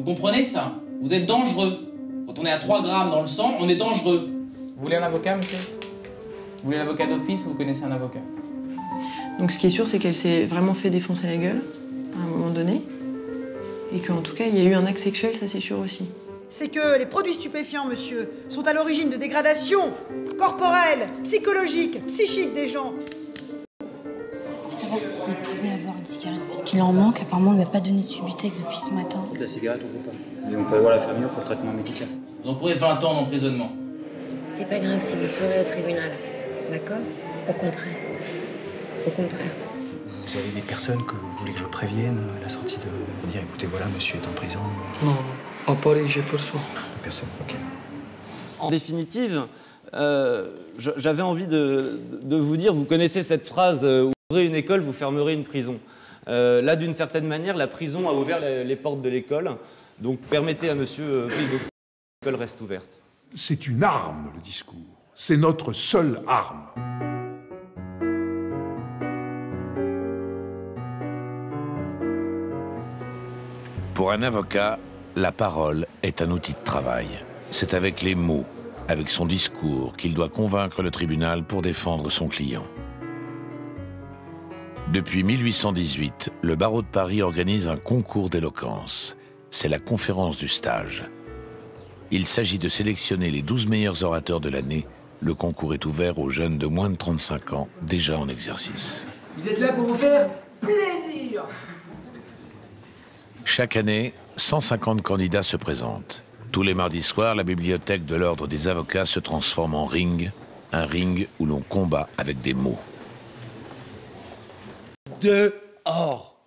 Vous comprenez ça? Vous êtes dangereux. Quand on est à 3 grammes dans le sang, on est dangereux. Vous voulez un avocat, monsieur? Vous voulez l'avocat d'office ou vous connaissez un avocat? Donc ce qui est sûr, c'est qu'elle s'est vraiment fait défoncer la gueule, à un moment donné. Et qu'en tout cas, il y a eu un acte sexuel, ça c'est sûr aussi. C'est que les produits stupéfiants, monsieur, sont à l'origine de dégradation corporelle, psychologique, psychique des gens. C'est pour savoir s'il pouvait avoir une cigarette, parce qu'il en manque. Apparemment, on lui a pas donné de Subutex depuis ce matin. La cigarette, on peut pas. Mais on peut avoir la famille pour traitement médical. Vous encourez 20 ans d'emprisonnement. C'est pas grave si vous pleurez au tribunal, d'accord? Au contraire. Au contraire. Vous avez des personnes que vous voulez que je prévienne à la sortie de dire écoutez, voilà, monsieur est en prison? Non, à Paris, j'ai personne. Personne, ok. En définitive, j'avais envie de vous dire, vous connaissez cette phrase ouvrez une école, vous fermerez une prison. Là, d'une certaine manière, la prison a ouvert les portes de l'école. Donc, permettez à monsieur Brice de que l'école reste ouverte. C'est une arme, le discours. C'est notre seule arme. Pour un avocat, la parole est un outil de travail. C'est avec les mots, avec son discours, qu'il doit convaincre le tribunal pour défendre son client. Depuis 1818, le barreau de Paris organise un concours d'éloquence. C'est la conférence du stage. Il s'agit de sélectionner les 12 meilleurs orateurs de l'année. Le concours est ouvert aux jeunes de moins de 35 ans, déjà en exercice. Vous êtes là pour vous faire plaisir. Chaque année, 150 candidats se présentent. Tous les mardis soirs, la bibliothèque de l'Ordre des avocats se transforme en ring, un ring où l'on combat avec des mots. Dehors!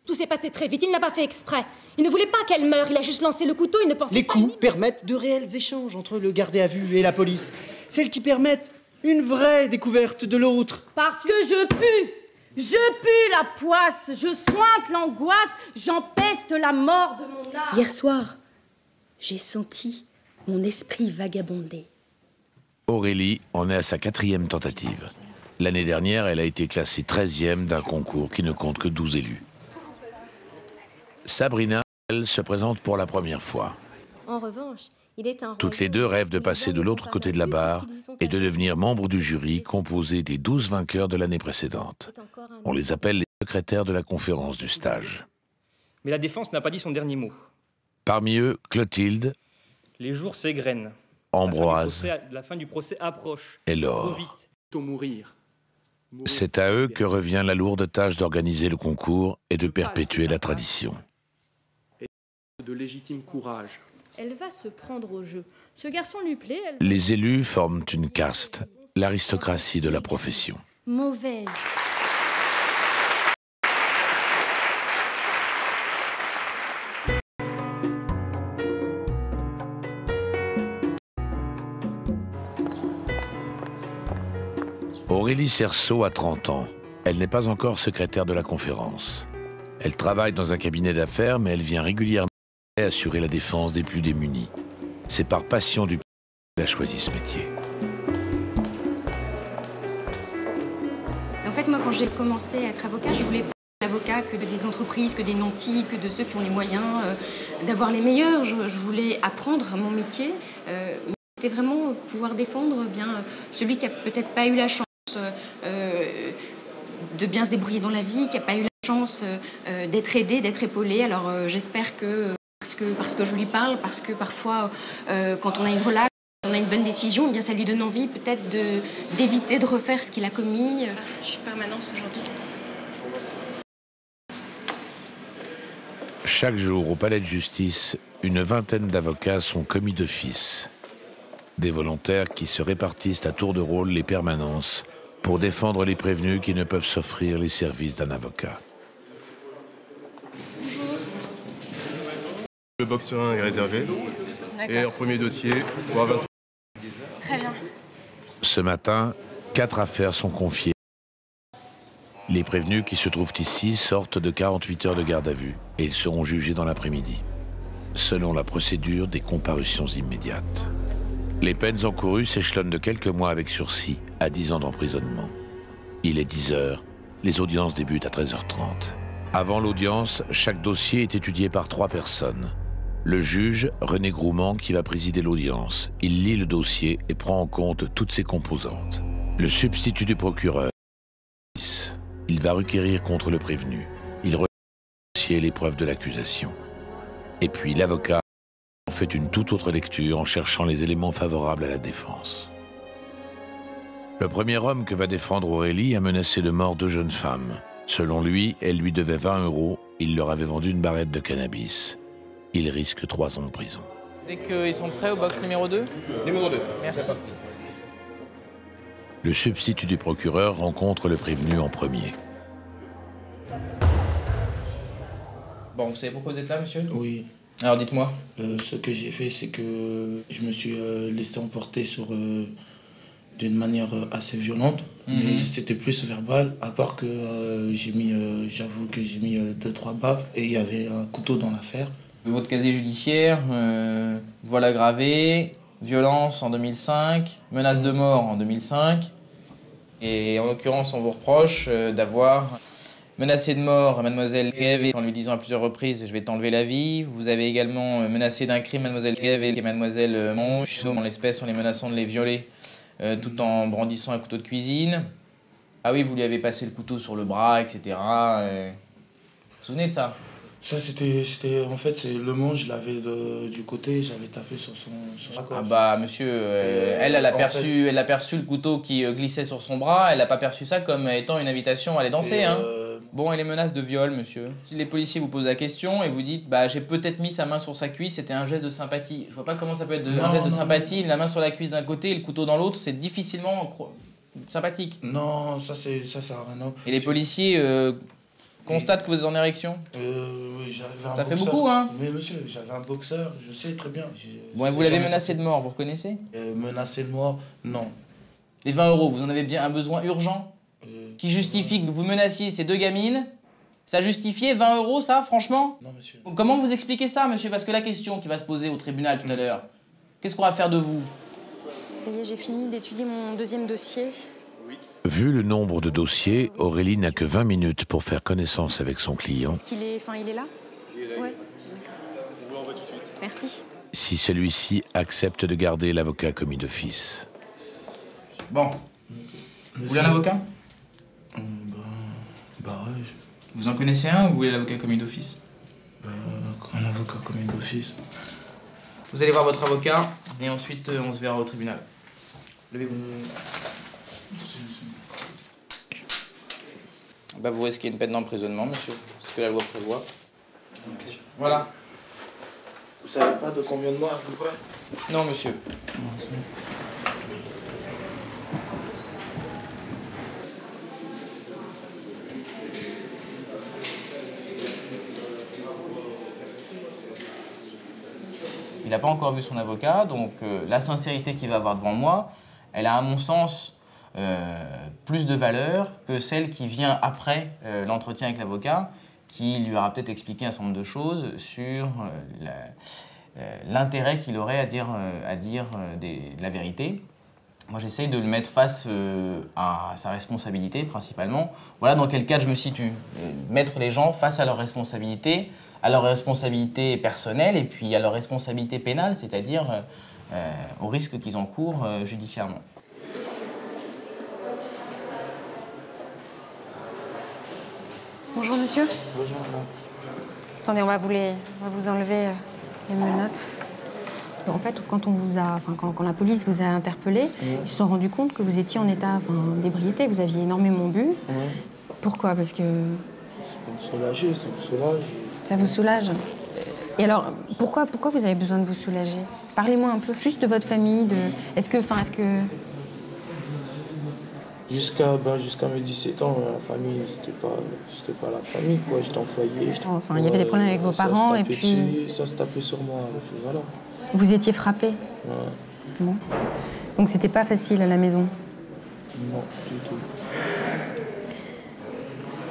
Tout s'est passé très vite, il n'a pas fait exprès. Il ne voulait pas qu'elle meure, il a juste lancé le couteau, il ne pensait pas... Les coups permettent de réels échanges entre le gardé à vue et la police. Celles qui permettent une vraie découverte de l'autre. Parce que je pue! Je pue la poisse, je sointe l'angoisse, j'empeste la mort de mon âme. Hier soir, j'ai senti mon esprit vagabonder. Aurélie en est à sa 4e tentative. L'année dernière, elle a été classée 13e d'un concours qui ne compte que 12 élus. Sabrina, elle, se présente pour la première fois. En revanche, il est un... Toutes les deux rêvent de passer de l'autre côté de la barre et de devenir membre du jury composé des 12 vainqueurs de l'année précédente. On les appelle les secrétaires de la conférence du stage. Mais la défense n'a pas dit son dernier mot. Parmi eux, Clotilde, Les jours s'égrènent. Ambroise La fin du procès approche. et Trop Laure. vite. Faut mourir. C'est à eux que revient la lourde tâche d'organiser le concours et de perpétuer la tradition. De légitime courage. Elle va se prendre au jeu. Ce garçon lui plaît, elle... Les élus forment une caste, l'aristocratie de la profession. Mauvaise. Aurélie Cerceau a 30 ans. Elle n'est pas encore secrétaire de la conférence. Elle travaille dans un cabinet d'affaires, mais elle vient régulièrement assurer la défense des plus démunis. C'est par passion du qu'elle a choisi ce métier. En fait, moi, quand j'ai commencé à être avocat, je voulais pas être avocat que des entreprises, que des nantis, que de ceux qui ont les moyens d'avoir les meilleurs. Je voulais apprendre mon métier. C'était vraiment pouvoir défendre bien celui qui a peut-être pas eu la chance de bien se débrouiller dans la vie, qui n'a pas eu la chance d'être aidé, d'être épaulé. Alors j'espère que parce que je lui parle, parce que parfois quand on a une relaxe, on a une bonne décision, eh bien ça lui donne envie peut-être d'éviter de refaire ce qu'il a commis. Je suis permanence aujourd'hui. Chaque jour, au palais de justice, une vingtaine d'avocats sont commis d'office. Des volontaires qui se répartissent à tour de rôle les permanences pour défendre les prévenus qui ne peuvent s'offrir les services d'un avocat. Bonjour. Le box 1 est réservé. Et en premier dossier, pour 23. Très bien. Ce matin, 4 affaires sont confiées. Les prévenus qui se trouvent ici sortent de 48 heures de garde à vue et ils seront jugés dans l'après-midi, selon la procédure des comparutions immédiates. Les peines encourues s'échelonnent de quelques mois avec sursis à 10 ans d'emprisonnement. Il est 10 heures, les audiences débutent à 13h30. Avant l'audience, chaque dossier est étudié par 3 personnes. Le juge, René Groumand, qui va présider l'audience. Il lit le dossier et prend en compte toutes ses composantes. Le substitut du procureur, il va requérir contre le prévenu. Il relie le dossier et les preuves de l'accusation. Et puis l'avocat en fait une toute autre lecture en cherchant les éléments favorables à la défense. Le premier homme que va défendre Aurélie a menacé de mort 2 jeunes femmes. Selon lui, elle lui devait 20 €. Il leur avait vendu une barrette de cannabis. Il risque 3 ans de prison. Dès qu'ils sont prêts au box numéro 2 ? Numéro 2. Merci. Le substitut du procureur rencontre le prévenu en premier. Bon, vous savez pourquoi vous êtes là, monsieur ? Oui. Alors dites-moi. Ce que j'ai fait, c'est que je me suis laissé emporter d'une manière assez violente, mais c'était plus verbal, à part que j'avoue que j'ai mis 2-3 baffes et il y avait un couteau dans l'affaire. Votre casier judiciaire, vol aggravé, violence en 2005, menace de mort en 2005. Et en l'occurrence, on vous reproche d'avoir menacé de mort mademoiselle Guève en lui disant à plusieurs reprises « je vais t'enlever la vie ». Vous avez également menacé d'un crime mademoiselle Guève et mademoiselle Monge, en l'espèce en les menaçant de les violer, tout en brandissant un couteau de cuisine. Ah oui, vous lui avez passé le couteau sur le bras, etc. Vous vous souvenez de ça ? Ça, c'était en fait, c'est le manche, je l'avais du côté, j'avais tapé sur sa gorge. Ah bah, monsieur, elle a perçu le couteau qui glissait sur son bras, elle n'a pas perçu ça comme étant une invitation à aller danser, hein. Bon, et les menaces de viol, monsieur. Si les policiers vous posent la question et vous dites, bah, j'ai peut-être mis sa main sur sa cuisse, c'était un geste de sympathie. Je vois pas comment ça peut être un geste de sympathie, la main sur la cuisse d'un côté et le couteau dans l'autre, c'est difficilement sympathique. Non, ça sert à rien. Et les policiers constatent que vous êtes en érection ? Oui, j'avais un boxeur. Ça fait beaucoup, hein ? Mais monsieur, j'avais un boxeur, je sais très bien. Bon, et vous l'avez menacé de mort, vous reconnaissez ? Menacé de mort, non. Les 20 €, vous en avez bien un besoin urgent qui justifie que vous menaciez ces 2 gamines? Ça justifiait 20 €, ça, franchement? Non, monsieur. Comment vous expliquez ça, monsieur? Parce que la question qui va se poser au tribunal tout à l'heure, qu'est-ce qu'on va faire de vous? Ça y est, j'ai fini d'étudier mon 2e dossier. Vu le nombre de dossiers, Aurélie n'a que 20 minutes pour faire connaissance avec son client. Est-ce qu'il est... Enfin, il est là? Ouais. On vous l'envoie tout de suite. Merci. Si celui-ci accepte de garder l'avocat commis d'office. Bon. Vous voulez un avocat? Bah ouais. Vous en connaissez un ou vous voulez l'avocat commis d'office? Un avocat commis d'office. Vous allez voir votre avocat et ensuite on se verra au tribunal. Levez-vous. Bah vous risquez une peine d'emprisonnement, monsieur. C'est ce que la loi prévoit. Okay. Voilà. Vous savez pas de combien de mois à peu près? Non, monsieur. Il n'a pas encore vu son avocat, donc la sincérité qu'il va avoir devant moi, elle a à mon sens plus de valeur que celle qui vient après l'entretien avec l'avocat, qui lui aura peut-être expliqué un certain nombre de choses sur l'intérêt qu'il aurait à dire de la vérité. Moi, j'essaye de le mettre face à sa responsabilité, principalement. Voilà dans quel cadre je me situe. Mettre les gens face à leurs responsabilités personnelles et puis à leurs responsabilités pénales, c'est-à-dire au risque qu'ils encourent judiciairement. Bonjour, monsieur. Bonjour, madame. Attendez, on va vous enlever les menottes. En fait, quand la police vous a interpellé, ils se sont rendus compte que vous étiez en état d'ébriété, vous aviez énormément bu. Pourquoi? Parce que... Ça me soulager, ça me soulage. Ça vous soulage? Et alors, pourquoi vous avez besoin de vous soulager? Parlez-moi un peu juste de votre famille, Est-ce que... Jusqu'à mes 17 ans, la famille, c'était pas la famille, quoi. J'étais en foyer. Il y avait des problèmes avec vos parents et puis... Ça se tapait sur moi, voilà. Vous étiez frappé? Ouais. Bon. Donc c'était pas facile à la maison? Non, du tout.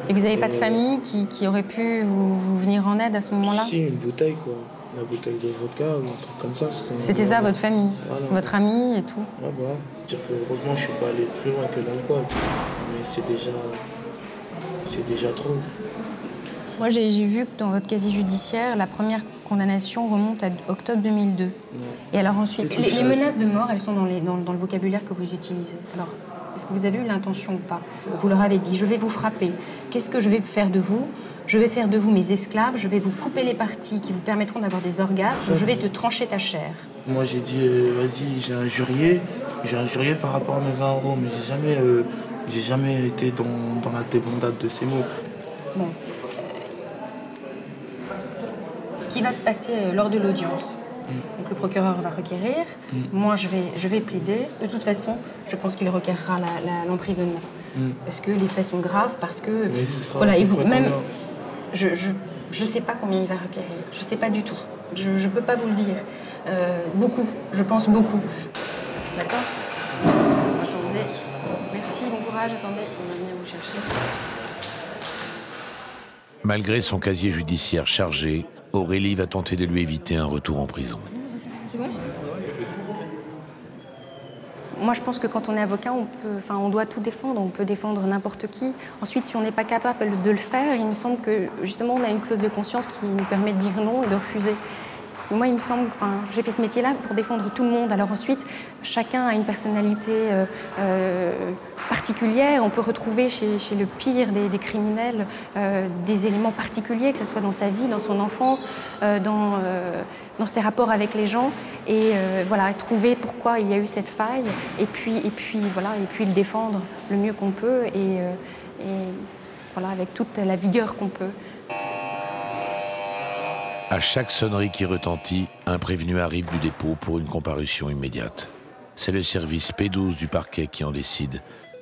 Et vous n'avez pas de famille qui aurait pu vous venir en aide à ce moment-là? Si, une bouteille, quoi. La bouteille de vodka ou un truc comme ça. C'était ça, votre famille? Voilà. Votre ami et tout? Ouais, bah, dire que heureusement, je suis pas allé plus loin que l'alcool. Mais c'est déjà trop. Moi, j'ai vu que dans votre casier judiciaire, la première condamnation remonte à octobre 2002. Et alors ensuite, les menaces de mort, elles sont dans le vocabulaire que vous utilisez. Alors, est-ce que vous avez eu l'intention ou pas? Vous leur avez dit, je vais vous frapper. Qu'est-ce que je vais faire de vous? Je vais faire de vous mes esclaves, je vais vous couper les parties qui vous permettront d'avoir des orgasmes, je vais te trancher ta chair. Moi j'ai dit, vas-y, j'ai injurié par rapport à mes 20 €, mais j'ai jamais été dans la débandade de ces mots. Bon. Ce qui va se passer lors de l'audience. Donc le procureur va requérir, moi je vais plaider. De toute façon, je pense qu'il requérera l'emprisonnement. Parce que les faits sont graves, parce que... Voilà, et vous, même... Je sais pas combien il va requérir, je sais pas du tout. Je peux pas vous le dire. Beaucoup, je pense beaucoup. D'accord? Attendez. Merci, bon courage, attendez, on va venir vous chercher. Malgré son casier judiciaire chargé, Aurélie va tenter de lui éviter un retour en prison. Moi, je pense que quand on est avocat, on doit tout défendre, on peut défendre n'importe qui. Ensuite, si on n'est pas capable de le faire, il me semble que, justement, on a une clause de conscience qui nous permet de dire non et de refuser. Moi, il me semble, j'ai fait ce métier-là pour défendre tout le monde. Alors ensuite, chacun a une personnalité particulière. On peut retrouver chez le pire des criminels des éléments particuliers, que ce soit dans sa vie, dans son enfance, dans ses rapports avec les gens. Et voilà, trouver pourquoi il y a eu cette faille. Et puis le défendre le mieux qu'on peut. Et voilà, avec toute la vigueur qu'on peut. À chaque sonnerie qui retentit, un prévenu arrive du dépôt pour une comparution immédiate. C'est le service P12 du parquet qui en décide,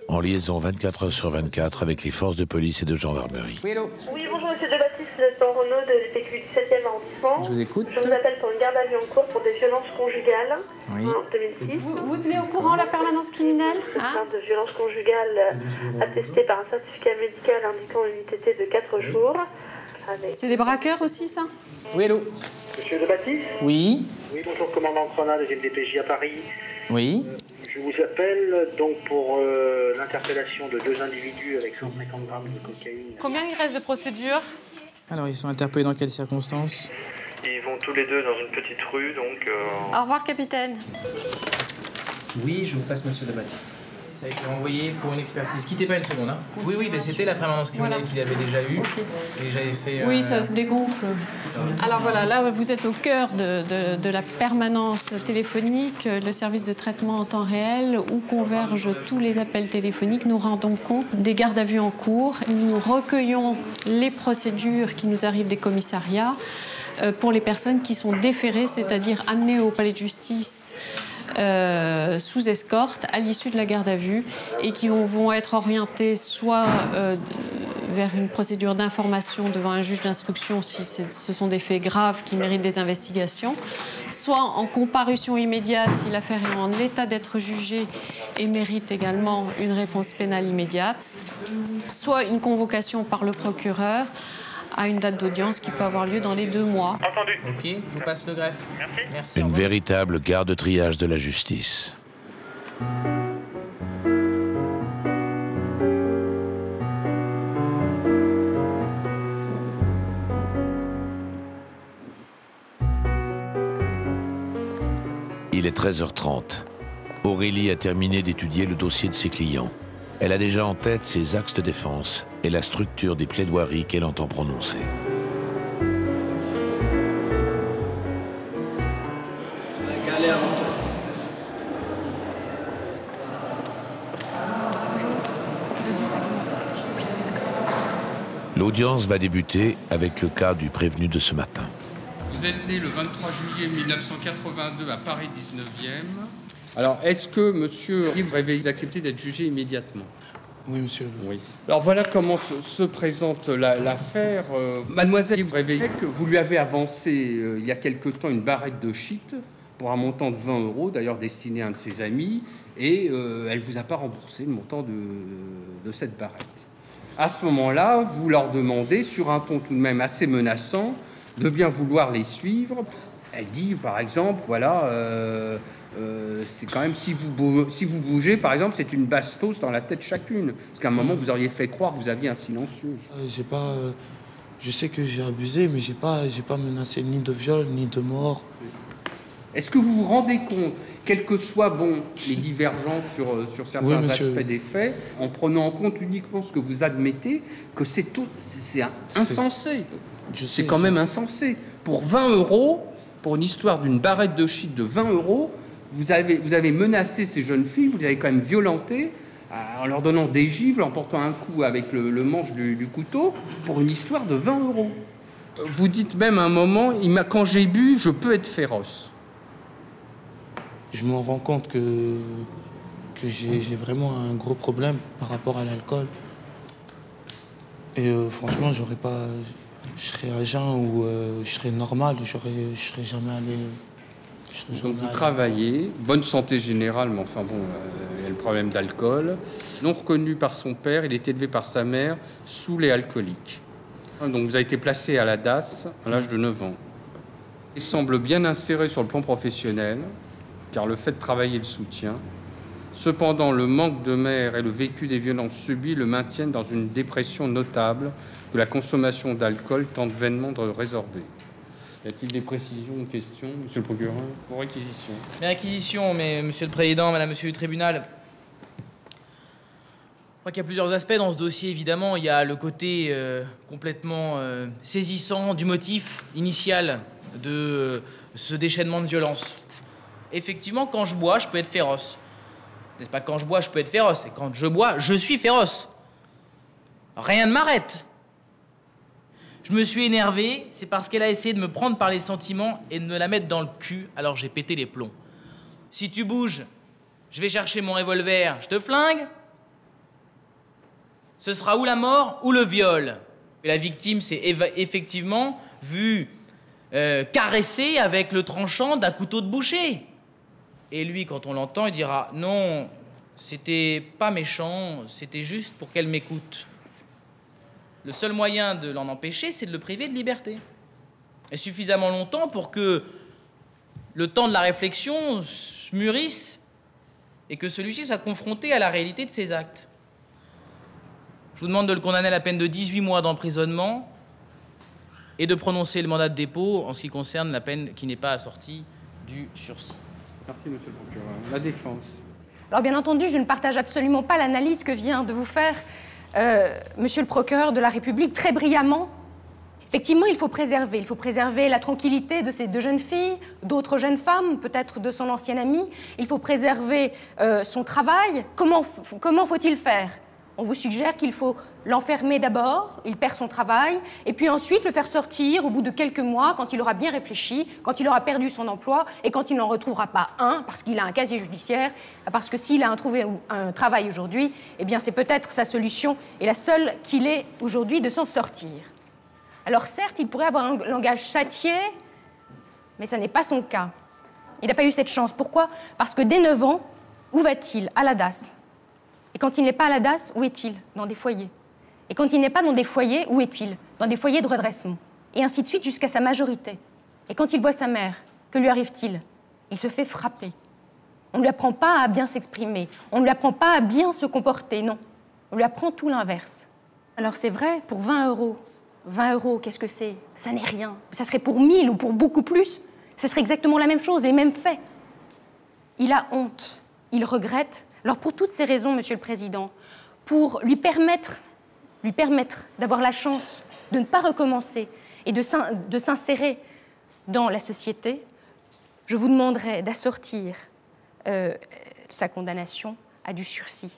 en liaison 24 heures sur 24 avec les forces de police et de gendarmerie. Oui, hello. Oui, bonjour, monsieur Debaptiste, le temps Renault de l'PQ du 7e arrondissement. Je vous écoute. Je vous appelle pour une garde à vue en cours pour des violences conjugales en 2006. Vous tenez au courant la permanence criminelle, hein? De violences conjugales attestées par un certificat médical indiquant une ITT de 4 jours. C'est des braqueurs aussi, ça? Oui, hello. Monsieur Debaptiste? Oui. Oui, bonjour, commandant Cronat, deuxième DPJ à Paris. Oui. Je vous appelle donc pour l'interpellation de 2 individus avec 150 grammes de cocaïne. Combien il reste de procédures? Alors, ils sont interpellés dans quelles circonstances? Ils vont tous les deux dans une petite rue, donc... Au revoir, capitaine. Oui, je vous passe monsieur Debaptiste. Ça a été envoyé pour une expertise. Quittez pas une seconde, hein. Oui, mais c'était la permanence criminelle qu'il avait déjà eue. Et j'avais fait... Oui, ça se dégonfle. Alors voilà, là, vous êtes au cœur de la permanence téléphonique, le service de traitement en temps réel, où convergent tous les appels téléphoniques. Nous rendons compte des gardes à vue en cours. Nous recueillons les procédures qui nous arrivent des commissariats pour les personnes qui sont déférées, c'est-à-dire amenées au palais de justice sous escorte à l'issue de la garde à vue et qui vont être orientés soit vers une procédure d'information devant un juge d'instruction si ce sont des faits graves qui méritent des investigations, soit en comparution immédiate si l'affaire est en état d'être jugée et mérite également une réponse pénale immédiate, soit une convocation par le procureur à une date d'audience qui peut avoir lieu dans les 2 mois. Entendu. Ok, je vous passe le greffe. Merci. Une véritable gare de triage de la justice. Il est 13h30. Aurélie a terminé d'étudier le dossier de ses clients. Elle a déjà en tête ses axes de défense et la structure des plaidoiries qu'elle entend prononcer. C'est la galère. Bonjour. Est-ce que l'audience a commencé? Oui. L'audience va débuter avec le cas du prévenu de ce matin. Vous êtes né le 23 juillet 1982 à Paris 19e. Alors, est-ce que, monsieur, vous avez accepté d'être jugé immédiatement? Oui, monsieur. Oui. Alors, voilà comment se présente l'affaire. Mademoiselle, vous réveillez que vous lui avez avancé, il y a quelque temps, une barrette de shit pour un montant de 20 €, d'ailleurs destiné à un de ses amis, et elle ne vous a pas remboursé le montant de cette barrette. À ce moment-là, vous leur demandez, sur un ton tout de même assez menaçant, de bien vouloir les suivre. Elle dit, par exemple, voilà, c'est quand même, si vous bougez, par exemple, c'est une bastos dans la tête chacune. Parce qu'à un moment, vous auriez fait croire que vous aviez un silencieux. Je sais que j'ai abusé, mais j'ai pas menacé ni de viol, ni de mort. Est-ce que vous vous rendez compte, quelles que soient les divergences sur certains aspects des faits, en prenant en compte uniquement ce que vous admettez, que c'est insensé. C'est quand même insensé. Pour 20 €, pour une histoire d'une barrette de shit de 20 €, vous avez menacé ces jeunes filles, vous les avez quand même violentées, en leur donnant des gifles, en portant un coup avec le manche du couteau, pour une histoire de 20 €. Vous dites même à un moment, quand j'ai bu, je peux être féroce. Je me rends compte que j'ai vraiment un gros problème par rapport à l'alcool. Et franchement, je serais à jeun ou je serais normal, je serais jamais allé. Donc vous travaillez, bonne santé générale, mais enfin bon, il y a le problème d'alcool. Non reconnu par son père, il est élevé par sa mère, saoul et alcoolique. Donc vous avez été placé à la DAS à l'âge de 9 ans. Il semble bien inséré sur le plan professionnel, car le fait de travailler le soutient. Cependant, le manque de mère et le vécu des violences subies le maintiennent dans une dépression notable que la consommation d'alcool tente vainement de résorber. Y a-t-il des précisions ou questions, monsieur le procureur, pour réquisition? Mais réquisition, mais monsieur le président, madame, monsieur le tribunal. Je crois qu'il y a plusieurs aspects dans ce dossier, évidemment. Il y a le côté complètement saisissant du motif initial de ce déchaînement de violence. Effectivement, quand je bois, je peux être féroce. N'est-ce pas? Quand je bois, je peux être féroce. Et quand je bois, je suis féroce. Rien ne m'arrête. Je me suis énervé, c'est parce qu'elle a essayé de me prendre par les sentiments et de me la mettre dans le cul, alors j'ai pété les plombs. Si tu bouges, je vais chercher mon revolver, je te flingue. Ce sera ou la mort ou le viol. Et la victime s'est effectivement vue caressée avec le tranchant d'un couteau de boucher. Et lui, quand on l'entend, il dira « Non, c'était pas méchant, c'était juste pour qu'elle m'écoute. » Le seul moyen de l'en empêcher, c'est de le priver de liberté. Et suffisamment longtemps pour que le temps de la réflexion mûrisse et que celui-ci soit confronté à la réalité de ses actes. Je vous demande de le condamner à la peine de 18 mois d'emprisonnement et de prononcer le mandat de dépôt en ce qui concerne la peine qui n'est pas assortie du sursis. Merci, monsieur le procureur. La défense. Alors, bien entendu, je ne partage absolument pas l'analyse que vient de vous faire monsieur le procureur de la République très brillamment. Effectivement, il faut préserver la tranquillité de ces deux jeunes filles, d'autres jeunes femmes, peut-être de son ancienne amie. Il faut préserver son travail. Comment faut-il faire? On vous suggère qu'il faut l'enfermer d'abord, il perd son travail, et puis ensuite le faire sortir au bout de quelques mois, quand il aura bien réfléchi, quand il aura perdu son emploi, et quand il n'en retrouvera pas un, parce qu'il a un casier judiciaire, parce que s'il a trouvé un travail aujourd'hui, eh bien c'est peut-être sa solution, et la seule qu'il ait aujourd'hui de s'en sortir. Alors certes, il pourrait avoir un langage châtié, mais ça n'est pas son cas. Il n'a pas eu cette chance. Pourquoi? Parce que dès 9 ans, où va-t-il? À la DAS. Et quand il n'est pas à la DAS, où est-il? Dans des foyers. Et quand il n'est pas dans des foyers, où est-il? Dans des foyers de redressement. Et ainsi de suite jusqu'à sa majorité. Et quand il voit sa mère, que lui arrive-t-il? Il se fait frapper. On ne lui apprend pas à bien s'exprimer. On ne lui apprend pas à bien se comporter, non. On lui apprend tout l'inverse. Alors c'est vrai, pour 20 €. 20 €, qu'est-ce que c'est? Ça n'est rien. Ça serait pour 1000 ou pour beaucoup plus. Ça serait exactement la même chose, les mêmes faits. Il a honte. Il regrette. Alors pour toutes ces raisons, Monsieur le Président, pour lui permettre d'avoir la chance de ne pas recommencer et de s'insérer dans la société, je vous demanderai d'assortir sa condamnation à du sursis.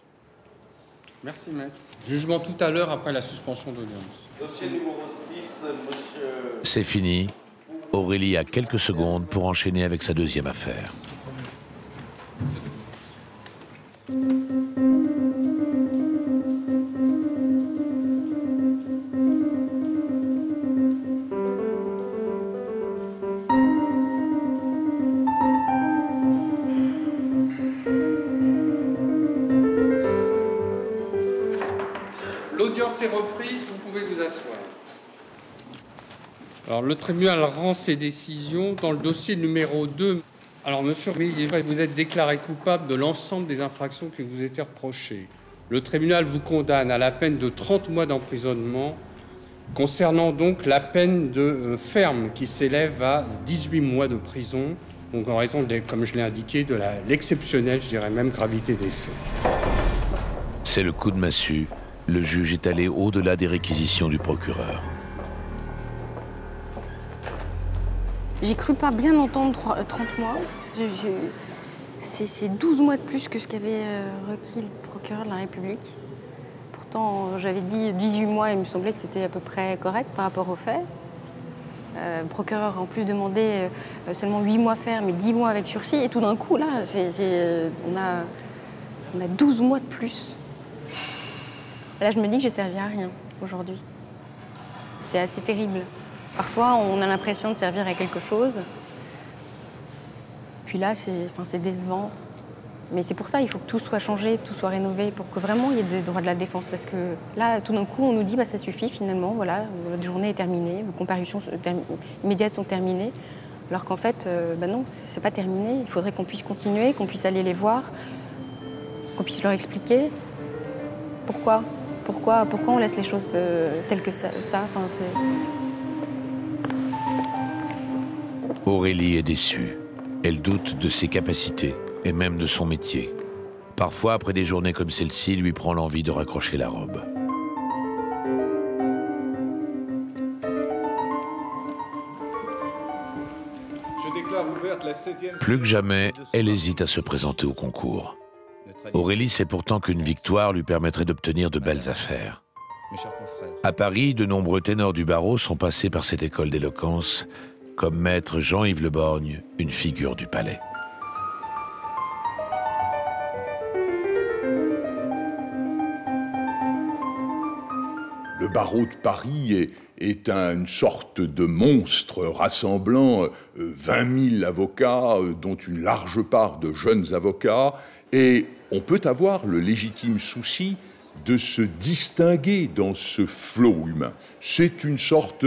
Merci, maître. Jugement tout à l'heure après la suspension d'audience. Dossier numéro 6, monsieur... C'est fini. Aurélie a quelques secondes pour enchaîner avec sa deuxième affaire. L'audience est reprise, vous pouvez vous asseoir. Alors, le tribunal rend ses décisions dans le dossier numéro 2. Alors, monsieur, oui, il est vrai, vous êtes déclaré coupable de l'ensemble des infractions qui vous étaient reprochées. Le tribunal vous condamne à la peine de 30 mois d'emprisonnement Concernant donc la peine de ferme qui s'élève à 18 mois de prison, donc en raison, comme je l'ai indiqué, de l'exceptionnelle, je dirais même, gravité des faits. C'est le coup de massue. Le juge est allé au-delà des réquisitions du procureur. J'ai cru pas bien entendre 30 mois. C'est 12 mois de plus que ce qu'avait requis le procureur de la République. Pourtant, j'avais dit 18 mois, il me semblait que c'était à peu près correct par rapport aux faits. Le procureur a en plus demandé seulement 8 mois ferme et 10 mois avec sursis. Et tout d'un coup, là, on a 12 mois de plus. Là, je me dis que j'ai servi à rien aujourd'hui. C'est assez terrible. Parfois, on a l'impression de servir à quelque chose. Puis là, c'est décevant. Mais c'est pour ça qu'il faut que tout soit changé, tout soit rénové, pour que vraiment il y ait des droits de la défense. Parce que là, tout d'un coup, on nous dit ça suffit finalement, voilà, votre journée est terminée, vos comparutions immédiates sont terminées. Alors qu'en fait, non, c'est pas terminé. Il faudrait qu'on puisse continuer, qu'on puisse aller les voir, qu'on puisse leur expliquer pourquoi on laisse les choses telles que ça. Aurélie est déçue. Elle doute de ses capacités et même de son métier. Parfois, après des journées comme celle-ci, lui prend l'envie de raccrocher la robe. Je déclare ouverte la 16e... Plus que jamais, elle hésite à se présenter au concours. Aurélie sait pourtant qu'une victoire lui permettrait d'obtenir de belles affaires. À Paris, de nombreux ténors du barreau sont passés par cette école d'éloquence, comme maître Jean-Yves Le Borgne, une figure du palais. Le barreau de Paris est une sorte de monstre rassemblant 20 000 avocats, dont une large part de jeunes avocats, et on peut avoir le légitime souci de se distinguer dans ce flot humain. C'est une sorte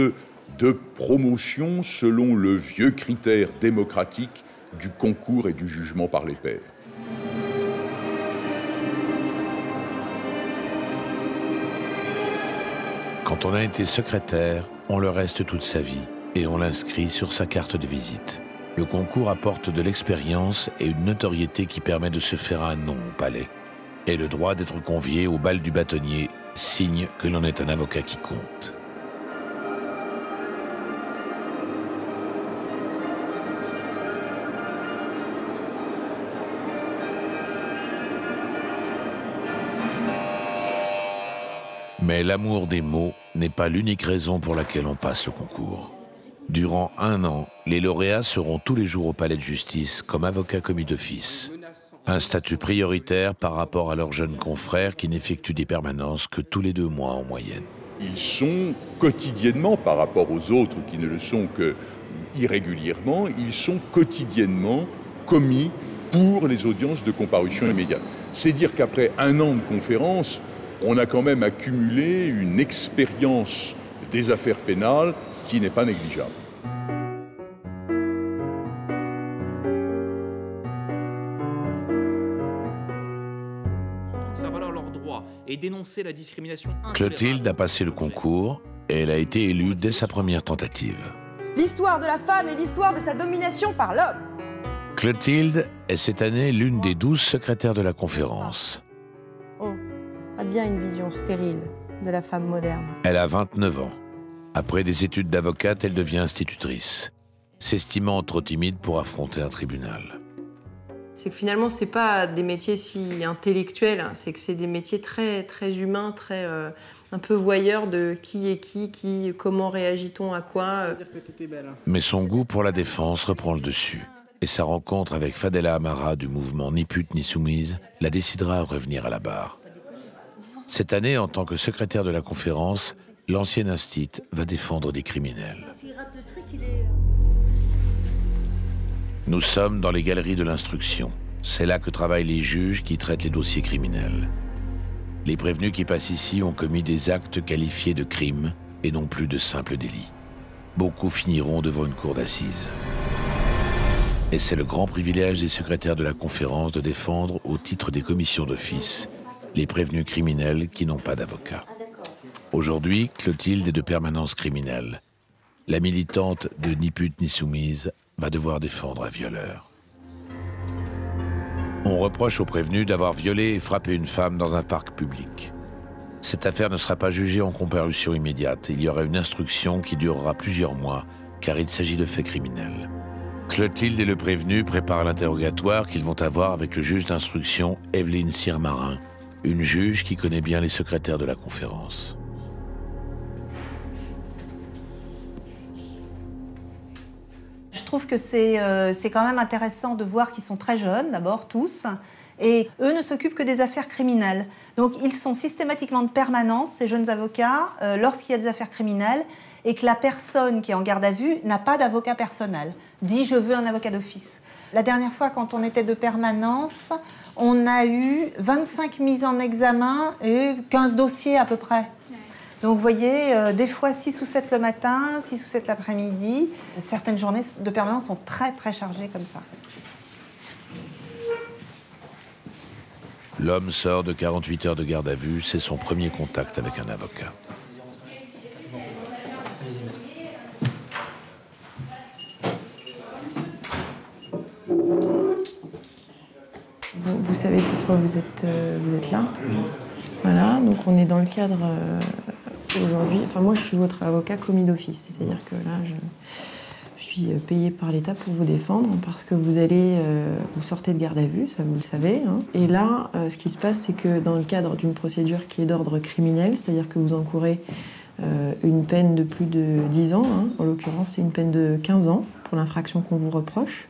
de promotion selon le vieux critère démocratique du concours et du jugement par les pairs. Quand on a été secrétaire, on le reste toute sa vie et on l'inscrit sur sa carte de visite. Le concours apporte de l'expérience et une notoriété qui permet de se faire un nom au palais. Et le droit d'être convié au bal du bâtonnier, signe que l'on est un avocat qui compte. Mais l'amour des mots n'est pas l'unique raison pour laquelle on passe le concours. Durant 1 an, les lauréats seront tous les jours au palais de justice comme avocats commis d'office. Un statut prioritaire par rapport à leurs jeunes confrères qui n'effectuent des permanences que tous les 2 mois en moyenne. Ils sont quotidiennement, par rapport aux autres qui ne le sont que irrégulièrement, ils sont quotidiennement commis pour les audiences de comparution immédiate. C'est dire qu'après 1 an de conférence, on a quand même accumulé une expérience des affaires pénales qui n'est pas négligeable. Faire valoir leurs droits et dénoncer la discrimination. Clotilde a passé le concours et elle a été élue dès sa première tentative. L'histoire de la femme est l'histoire de sa domination par l'homme. Clotilde est cette année l'une des 12 secrétaires de la conférence. A bien une vision stérile de la femme moderne. Elle a 29 ans. Après des études d'avocate, elle devient institutrice, s'estimant trop timide pour affronter un tribunal. C'est que finalement, c'est pas des métiers si intellectuels, hein. C'est que c'est des métiers très, très humains, très un peu voyeurs de qui est qui, comment réagit-on à quoi. Mais son goût pour la défense reprend le dessus. Et sa rencontre avec Fadela Amara du mouvement Ni pute ni soumise la décidera à revenir à la barre. Cette année, en tant que secrétaire de la conférence, l'ancienne instite va défendre des criminels. Nous sommes dans les galeries de l'instruction. C'est là que travaillent les juges qui traitent les dossiers criminels. Les prévenus qui passent ici ont commis des actes qualifiés de crimes et non plus de simples délits. Beaucoup finiront devant une cour d'assises. Et c'est le grand privilège des secrétaires de la conférence de défendre, au titre des commissions d'office, les prévenus criminels qui n'ont pas d'avocat. Aujourd'hui, Clotilde est de permanence criminelle. La militante de Ni pute ni soumise va devoir défendre un violeur. On reproche au prévenu d'avoir violé et frappé une femme dans un parc public. Cette affaire ne sera pas jugée en comparution immédiate. Il y aura une instruction qui durera plusieurs mois, car il s'agit de faits criminels. Clotilde et le prévenu préparent l'interrogatoire qu'ils vont avoir avec le juge d'instruction Evelyne Cyr-Marin, une juge qui connaît bien les secrétaires de la conférence. Je trouve que c'est quand même intéressant de voir qu'ils sont très jeunes, d'abord, tous, et eux ne s'occupent que des affaires criminelles. Donc ils sont systématiquement de permanence, ces jeunes avocats, lorsqu'il y a des affaires criminelles, et que la personne qui est en garde à vue n'a pas d'avocat personnel, dit « je veux un avocat d'office ». La dernière fois, quand on était de permanence, on a eu 25 mises en examen et 15 dossiers à peu près. Donc vous voyez, des fois 6 ou 7 le matin, 6 ou 7 l'après-midi. Certaines journées de permanence sont très très chargées comme ça. L'homme sort de 48 heures de garde à vue, c'est son premier contact avec un avocat. Vous savez pourquoi vous êtes là. Voilà, donc on est dans le cadre aujourd'hui. Enfin, moi, je suis votre avocat commis d'office, c'est-à-dire que là, je suis payée par l'État pour vous défendre parce que vous sortez de garde à vue, ça vous le savez. Hein. Et là, ce qui se passe, c'est que dans le cadre d'une procédure qui est d'ordre criminel, c'est-à-dire que vous encourez une peine de plus de 10 ans, hein. En l'occurrence, c'est une peine de 15 ans pour l'infraction qu'on vous reproche.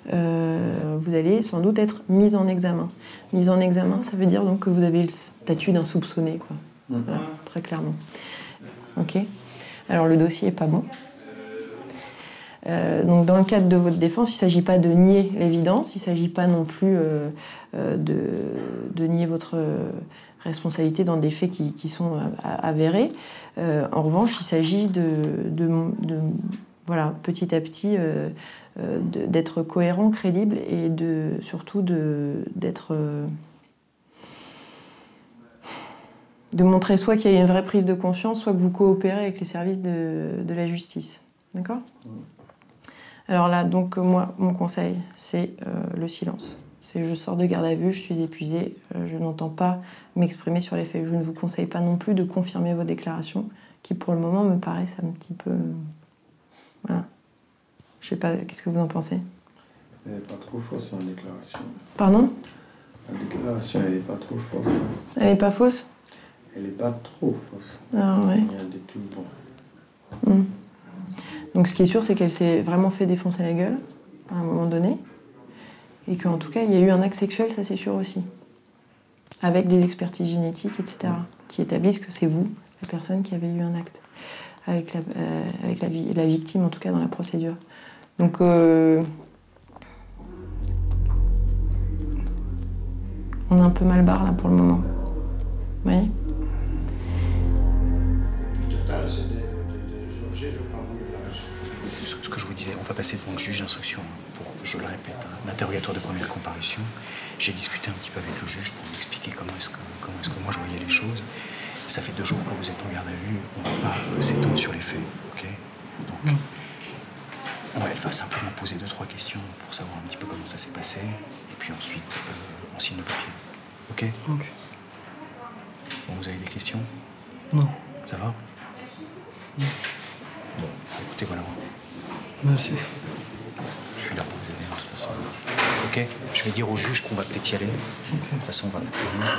Vous allez sans doute être mise en examen. Mise en examen, ça veut dire donc que vous avez le statut d'un soupçonné, quoi. Voilà, très clairement. Ok. Alors le dossier est pas bon. Donc dans le cadre de votre défense, il ne s'agit pas de nier l'évidence, il ne s'agit pas non plus de nier votre responsabilité dans des faits qui sont avérés. En revanche, il s'agit voilà, petit à petit d'être cohérent, crédible et surtout de montrer soit qu'il y a une vraie prise de conscience, soit que vous coopérez avec les services de la justice. D'accord ? Alors là, donc moi, mon conseil, c'est le silence. C'est je sors de garde à vue, je suis épuisée, je n'entends pas m'exprimer sur les faits. Je ne vous conseille pas non plus de confirmer vos déclarations, qui pour le moment me paraissent un petit peu... Voilà. Je sais pas, qu'est-ce que vous en pensez ? Elle n'est pas trop fausse, ma déclaration. Pardon ? La déclaration, elle n'est pas trop fausse. Elle n'est pas fausse ? Elle n'est pas trop fausse. Ah ouais. Il y a des trucs bons. Donc ce qui est sûr, c'est qu'elle s'est vraiment fait défoncer la gueule, à un moment donné. Et qu'en tout cas, il y a eu un acte sexuel, ça c'est sûr aussi. Avec des expertises génétiques, etc. Qui établissent que c'est vous, la personne qui avait eu un acte. Avec la victime, en tout cas dans la procédure. Donc, on est un peu mal barre là pour le moment. Vous voyez ? Ce que je vous disais, on va passer devant le juge d'instruction pour, je le répète, un interrogatoire de première comparution. J'ai discuté un petit peu avec le juge pour lui expliquer comment est-ce que moi je voyais les choses. Ça fait 2 jours que vous êtes en garde à vue, on ne va pas s'étendre sur les faits, ok ? Donc, elle va simplement poser 2-3 questions pour savoir un petit peu comment ça s'est passé, et puis ensuite, on signe le papier, ok ? Ok. Bon, vous avez des questions ? Non. Ça va ? Non. Bon, écoutez, voilà. Merci. Je suis là pour vous aider, de toute façon. Ok ? Je vais dire au juge qu'on va peut-être y aller. Okay. De toute façon, on va peut-être y aller.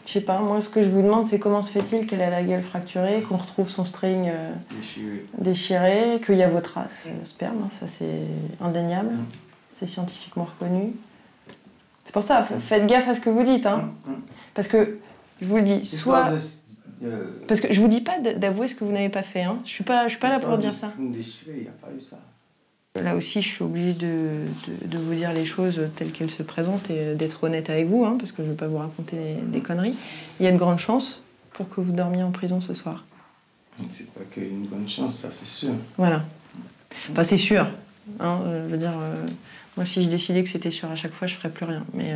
Je sais pas, moi ce que je vous demande, c'est comment se fait-il qu'elle a la gueule fracturée, qu'on retrouve son string déchiré, qu'il y a vos traces de sperme, hein, ça c'est indéniable, c'est scientifiquement reconnu. C'est pour ça, faites gaffe à ce que vous dites, hein. Parce que, je vous le dis, soit... Parce que je vous dis pas d'avouer ce que vous n'avez pas fait, hein. Je suis pas là pour dire ça. Déchiré, il n'y a pas eu ça. Là aussi, je suis obligée de vous dire les choses telles qu'elles se présentent et d'être honnête avec vous, hein, parce que je ne veux pas vous raconter des conneries. Il y a de grandes chances pour que vous dormiez en prison ce soir. C'est pas qu'une bonne chance, ça, c'est sûr. Voilà. Enfin, c'est sûr. Hein, je veux dire, moi, si je décidais que c'était sûr à chaque fois, je ne ferais plus rien. Mais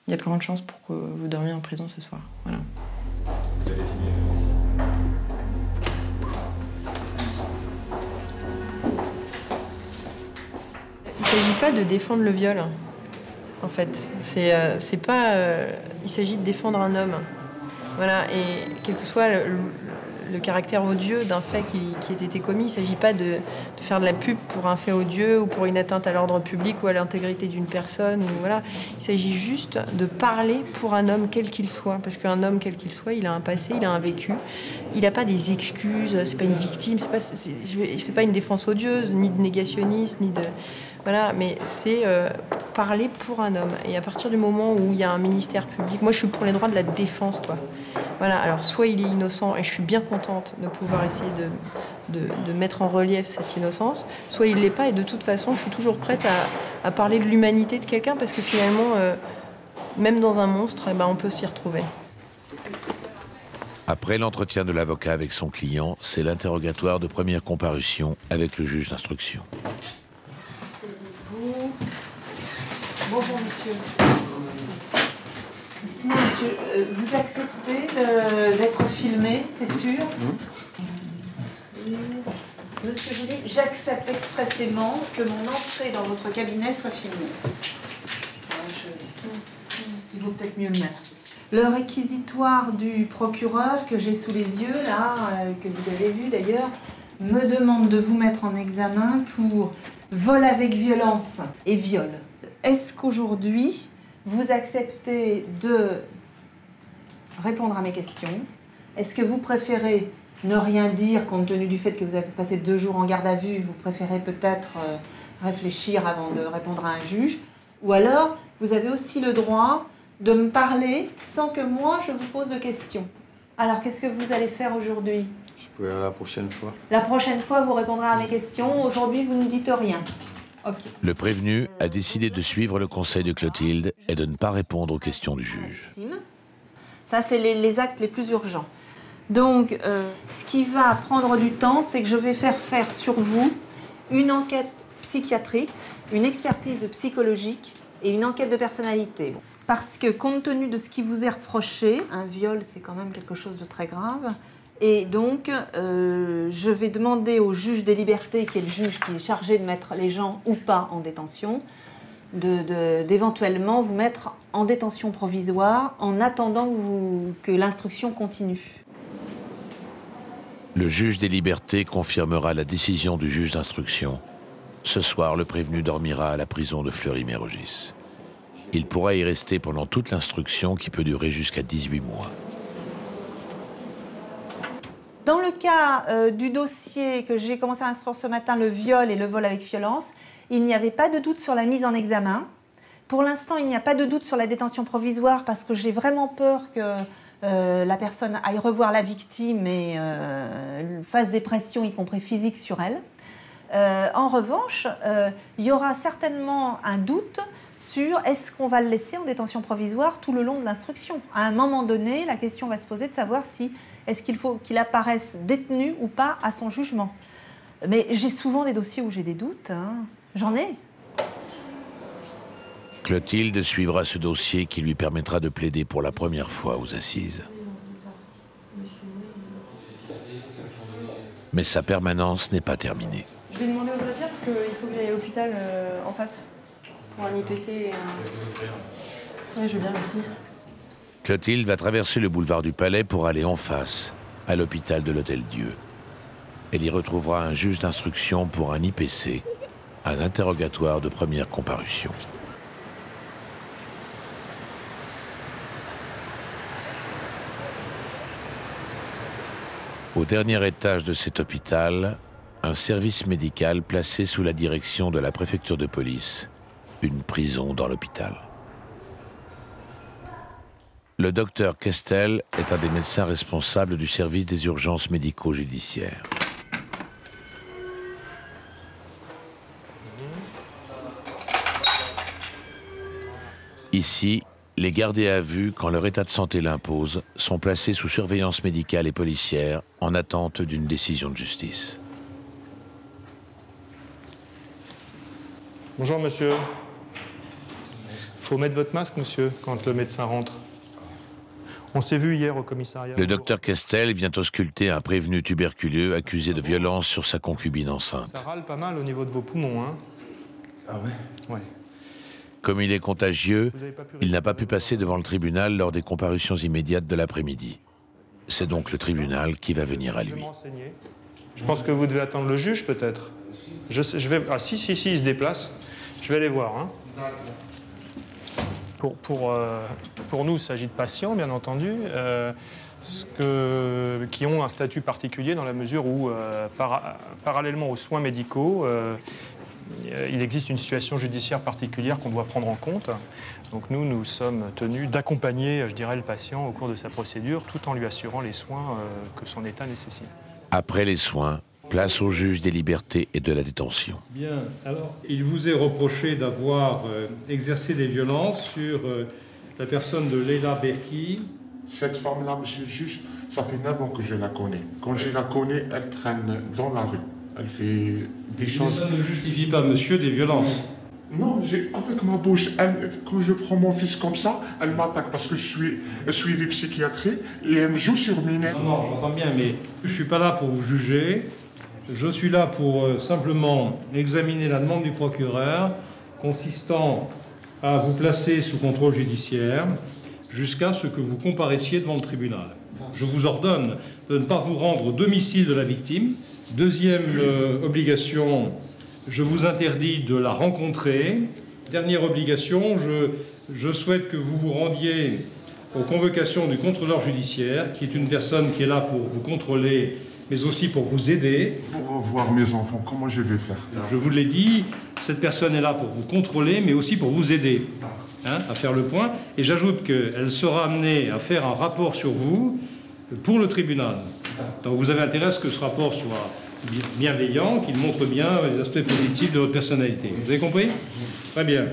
Il y a de grandes chances pour que vous dormiez en prison ce soir. Voilà. Il ne s'agit pas de défendre le viol, en fait. C'est pas... il s'agit de défendre un homme. Voilà, et quel que soit le caractère odieux d'un fait qui ait été commis, il ne s'agit pas de faire de la pub pour un fait odieux ou pour une atteinte à l'ordre public ou à l'intégrité d'une personne. Ou voilà. Il s'agit juste de parler pour un homme quel qu'il soit. Parce qu'un homme quel qu'il soit, il a un passé, il a un vécu. Il n'a pas des excuses, c'est pas une victime, c'est pas une défense odieuse, ni de négationniste, ni de... Voilà, mais c'est parler pour un homme. Et à partir du moment où il y a un ministère public, moi je suis pour les droits de la défense, quoi. Voilà, alors soit il est innocent, et je suis bien contente de pouvoir essayer de mettre en relief cette innocence, soit il ne l'est pas, et de toute façon je suis toujours prête à parler de l'humanité de quelqu'un, parce que finalement, même dans un monstre, eh ben, on peut s'y retrouver. Après l'entretien de l'avocat avec son client, c'est l'interrogatoire de première comparution avec le juge d'instruction. Bonjour monsieur. Dites-moi monsieur, vous acceptez d'être filmé, c'est sûr? Monsieur Joly, j'accepte expressément que mon entrée dans votre cabinet soit filmée. Il vaut peut-être mieux le mettre. Le réquisitoire du procureur que j'ai sous les yeux, là, que vous avez vu d'ailleurs, me demande de vous mettre en examen pour vol avec violence et viol. Est-ce qu'aujourd'hui, vous acceptez de répondre à mes questions? Est-ce que vous préférez ne rien dire compte tenu du fait que vous avez passé 2 jours en garde à vue? Vous préférez peut-être réfléchir avant de répondre à un juge? Ou alors, vous avez aussi le droit de me parler sans que moi, je vous pose de questions. Alors, qu'est-ce que vous allez faire aujourd'hui? Je peux aller la prochaine fois. La prochaine fois, vous répondrez à mes questions. Aujourd'hui, vous ne dites rien. Okay. Le prévenu a décidé de suivre le conseil de Clotilde et de ne pas répondre aux questions du juge. Ça, c'est les actes les plus urgents. Donc, ce qui va prendre du temps, c'est que je vais faire sur vous une enquête psychiatrique, une expertise psychologique et une enquête de personnalité. Parce que, compte tenu de ce qui vous est reproché, un viol, c'est quand même quelque chose de très grave. Et donc, je vais demander au juge des libertés, qui est le juge qui est chargé de mettre les gens ou pas en détention, d'éventuellement vous mettre en détention provisoire en attendant que l'instruction continue. Le juge des libertés confirmera la décision du juge d'instruction. Ce soir, le prévenu dormira à la prison de Fleury-Mérogis. Il pourra y rester pendant toute l'instruction qui peut durer jusqu'à 18 mois. Dans le cas du dossier que j'ai commencé à instruire ce matin, le viol et le vol avec violence, il n'y avait pas de doute sur la mise en examen. Pour l'instant, il n'y a pas de doute sur la détention provisoire parce que j'ai vraiment peur que la personne aille revoir la victime et fasse des pressions, y compris physiques, sur elle. En revanche, il y aura certainement un doute sur est-ce qu'on va le laisser en détention provisoire tout le long de l'instruction. À un moment donné, la question va se poser de savoir si est-ce qu'il faut qu'il apparaisse détenu ou pas à son jugement. Mais j'ai souvent des dossiers où j'ai des doutes. Hein. J'en ai. Clotilde suivra ce dossier qui lui permettra de plaider pour la première fois aux assises. Mais sa permanence n'est pas terminée. Je vais demander au greffier parce qu'il faut que j'aille à l'hôpital en face pour un IPC et un... Oui, je veux bien, merci. Clotilde va traverser le boulevard du Palais pour aller en face, à l'hôpital de l'Hôtel-Dieu. Elle y retrouvera un juge d'instruction pour un IPC, un interrogatoire de première comparution. Au dernier étage de cet hôpital, un service médical placé sous la direction de la préfecture de police, une prison dans l'hôpital. Le docteur Kestel est un des médecins responsables du service des urgences médico-judiciaires. Ici, les gardés à vue, quand leur état de santé l'impose, sont placés sous surveillance médicale et policière en attente d'une décision de justice. Bonjour monsieur. faut mettre votre masque, monsieur, quand le médecin rentre. On s'est vu hier au commissariat. Le docteur Kestel vient ausculter un prévenu tuberculeux accusé de violence sur sa concubine enceinte. Ça râle pas mal au niveau de vos poumons, hein? Ah ouais? Ouais. Comme il est contagieux, il n'a pas pu passer devant le tribunal lors des comparutions immédiates de l'après-midi. C'est donc le tribunal qui va venir à lui. Je pense que vous devez attendre le juge, peut-être. Je vais... Ah si, il se déplace. Je vais aller voir. Hein. Pour nous, il s'agit de patients, bien entendu, qui ont un statut particulier dans la mesure où, parallèlement aux soins médicaux, il existe une situation judiciaire particulière qu'on doit prendre en compte. Donc nous sommes tenus d'accompagner, je dirais, le patient au cours de sa procédure, tout en lui assurant les soins que son état nécessite. Après les soins, place au juge des libertés et de la détention. Bien, alors, il vous est reproché d'avoir exercé des violences sur la personne de Leila Berki. Cette femme-là, monsieur le juge, ça fait 9 ans que je la connais. Quand je la connais, elle traîne dans la rue. Elle fait des choses... Ça ne justifie pas, monsieur, des violences. Non, avec ma bouche, quand je prends mon fils comme ça, elle m'attaque parce que je suis suivi psychiatrie et elle me joue sur mes nerfs. Non, j'entends bien, mais je ne suis pas là pour vous juger. Je suis là pour simplement examiner la demande du procureur consistant à vous placer sous contrôle judiciaire jusqu'à ce que vous comparaissiez devant le tribunal. Je vous ordonne de ne pas vous rendre au domicile de la victime. Deuxième obligation, je vous interdis de la rencontrer. Dernière obligation, je souhaite que vous vous rendiez aux convocations du contrôleur judiciaire, qui est une personne qui est là pour vous contrôler, mais aussi pour vous aider. Pour voir mes enfants, comment je vais faire? Je vous l'ai dit, cette personne est là pour vous contrôler, mais aussi pour vous aider à faire le point. Et j'ajoute qu'elle sera amenée à faire un rapport sur vous pour le tribunal. Donc vous avez intérêt à ce que ce rapport soit bienveillant, qu'il montre bien les aspects positifs de votre personnalité. Vous avez compris? Très bien.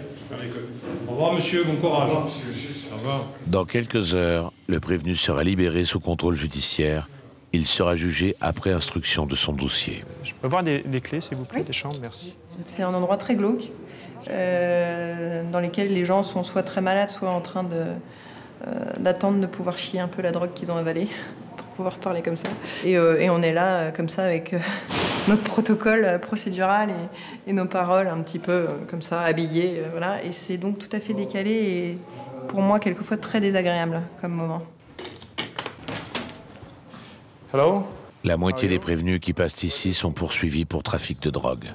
Au revoir, monsieur, bon courage. Au revoir. Dans quelques heures, le prévenu sera libéré sous contrôle judiciaire. Il sera jugé après instruction de son dossier. Je peux avoir des clés, s'il vous plaît, des chambres, merci. C'est un endroit très glauque, dans lequel les gens sont soit très malades, soit en train d'attendre de pouvoir chier un peu la drogue qu'ils ont avalée, pour pouvoir parler comme ça. Et on est là, comme ça, avec notre protocole procédural et nos paroles un petit peu comme ça, habillées. Voilà. Et c'est donc tout à fait décalé et, pour moi, quelquefois très désagréable comme moment. Hello? La moitié des prévenus qui passent ici sont poursuivis pour trafic de drogue.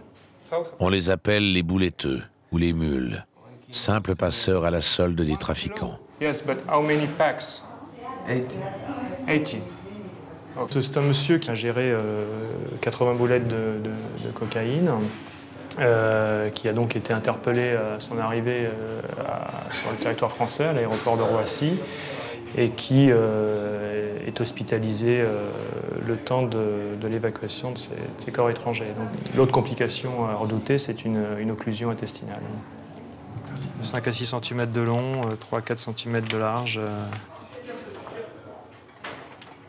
On les appelle les bouletteux ou les mules, simples passeurs à la solde des trafiquants. Yes, but how many packs? 80. C'est un monsieur qui a géré 80 boulettes de cocaïne, qui a donc été interpellé à son arrivée sur le territoire français, à l'aéroport de Roissy, et qui est hospitalisé le temps de l'évacuation de ses corps étrangers. L'autre complication à redouter, c'est une occlusion intestinale. 5 à 6 cm de long, 3 à 4 cm de large.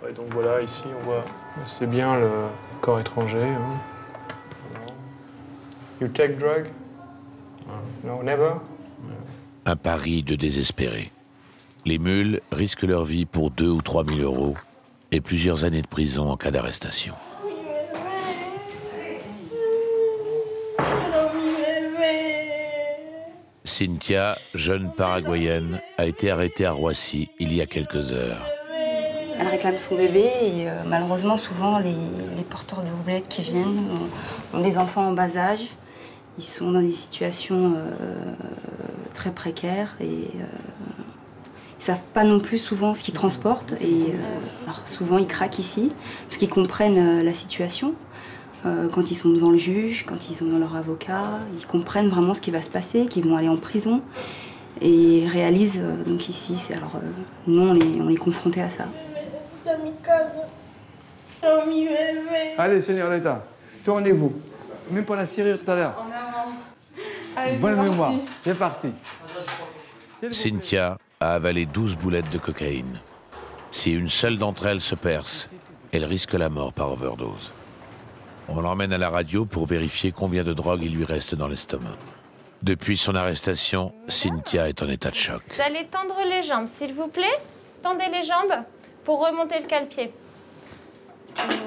Ouais, donc voilà, ici, on voit assez bien le corps étranger. Hein. You take drug? No, never? Un pari de désespérés. Les mules risquent leur vie pour 2 ou 3 000 euros et plusieurs années de prison en cas d'arrestation. Cynthia, jeune paraguayenne, a été arrêtée à Roissy il y a quelques heures. Elle réclame son bébé et malheureusement, souvent, les porteurs de boulettes qui viennent ont des enfants en bas âge. Ils sont dans des situations très précaires et ils ne savent pas non plus souvent ce qu'ils transportent. Et alors souvent, ils craquent ici parce qu'ils comprennent la situation. Quand ils sont devant le juge, quand ils ont leur avocat, ils comprennent vraiment ce qui va se passer, qu'ils vont aller en prison et réalisent donc ici. Alors nous, on est confrontés à ça. Allez, señorita, tournez-vous. Même pour la serrure tout à l'heure. Bonne mémoire, c'est parti. Cynthia a avalé 12 boulettes de cocaïne. Si une seule d'entre elles se perce, elle risque la mort par overdose. On l'emmène à la radio pour vérifier combien de drogue il lui reste dans l'estomac. Depuis son arrestation, Cynthia est en état de choc. Vous allez tendre les jambes, s'il vous plaît. Tendez les jambes pour remonter le cale-pied.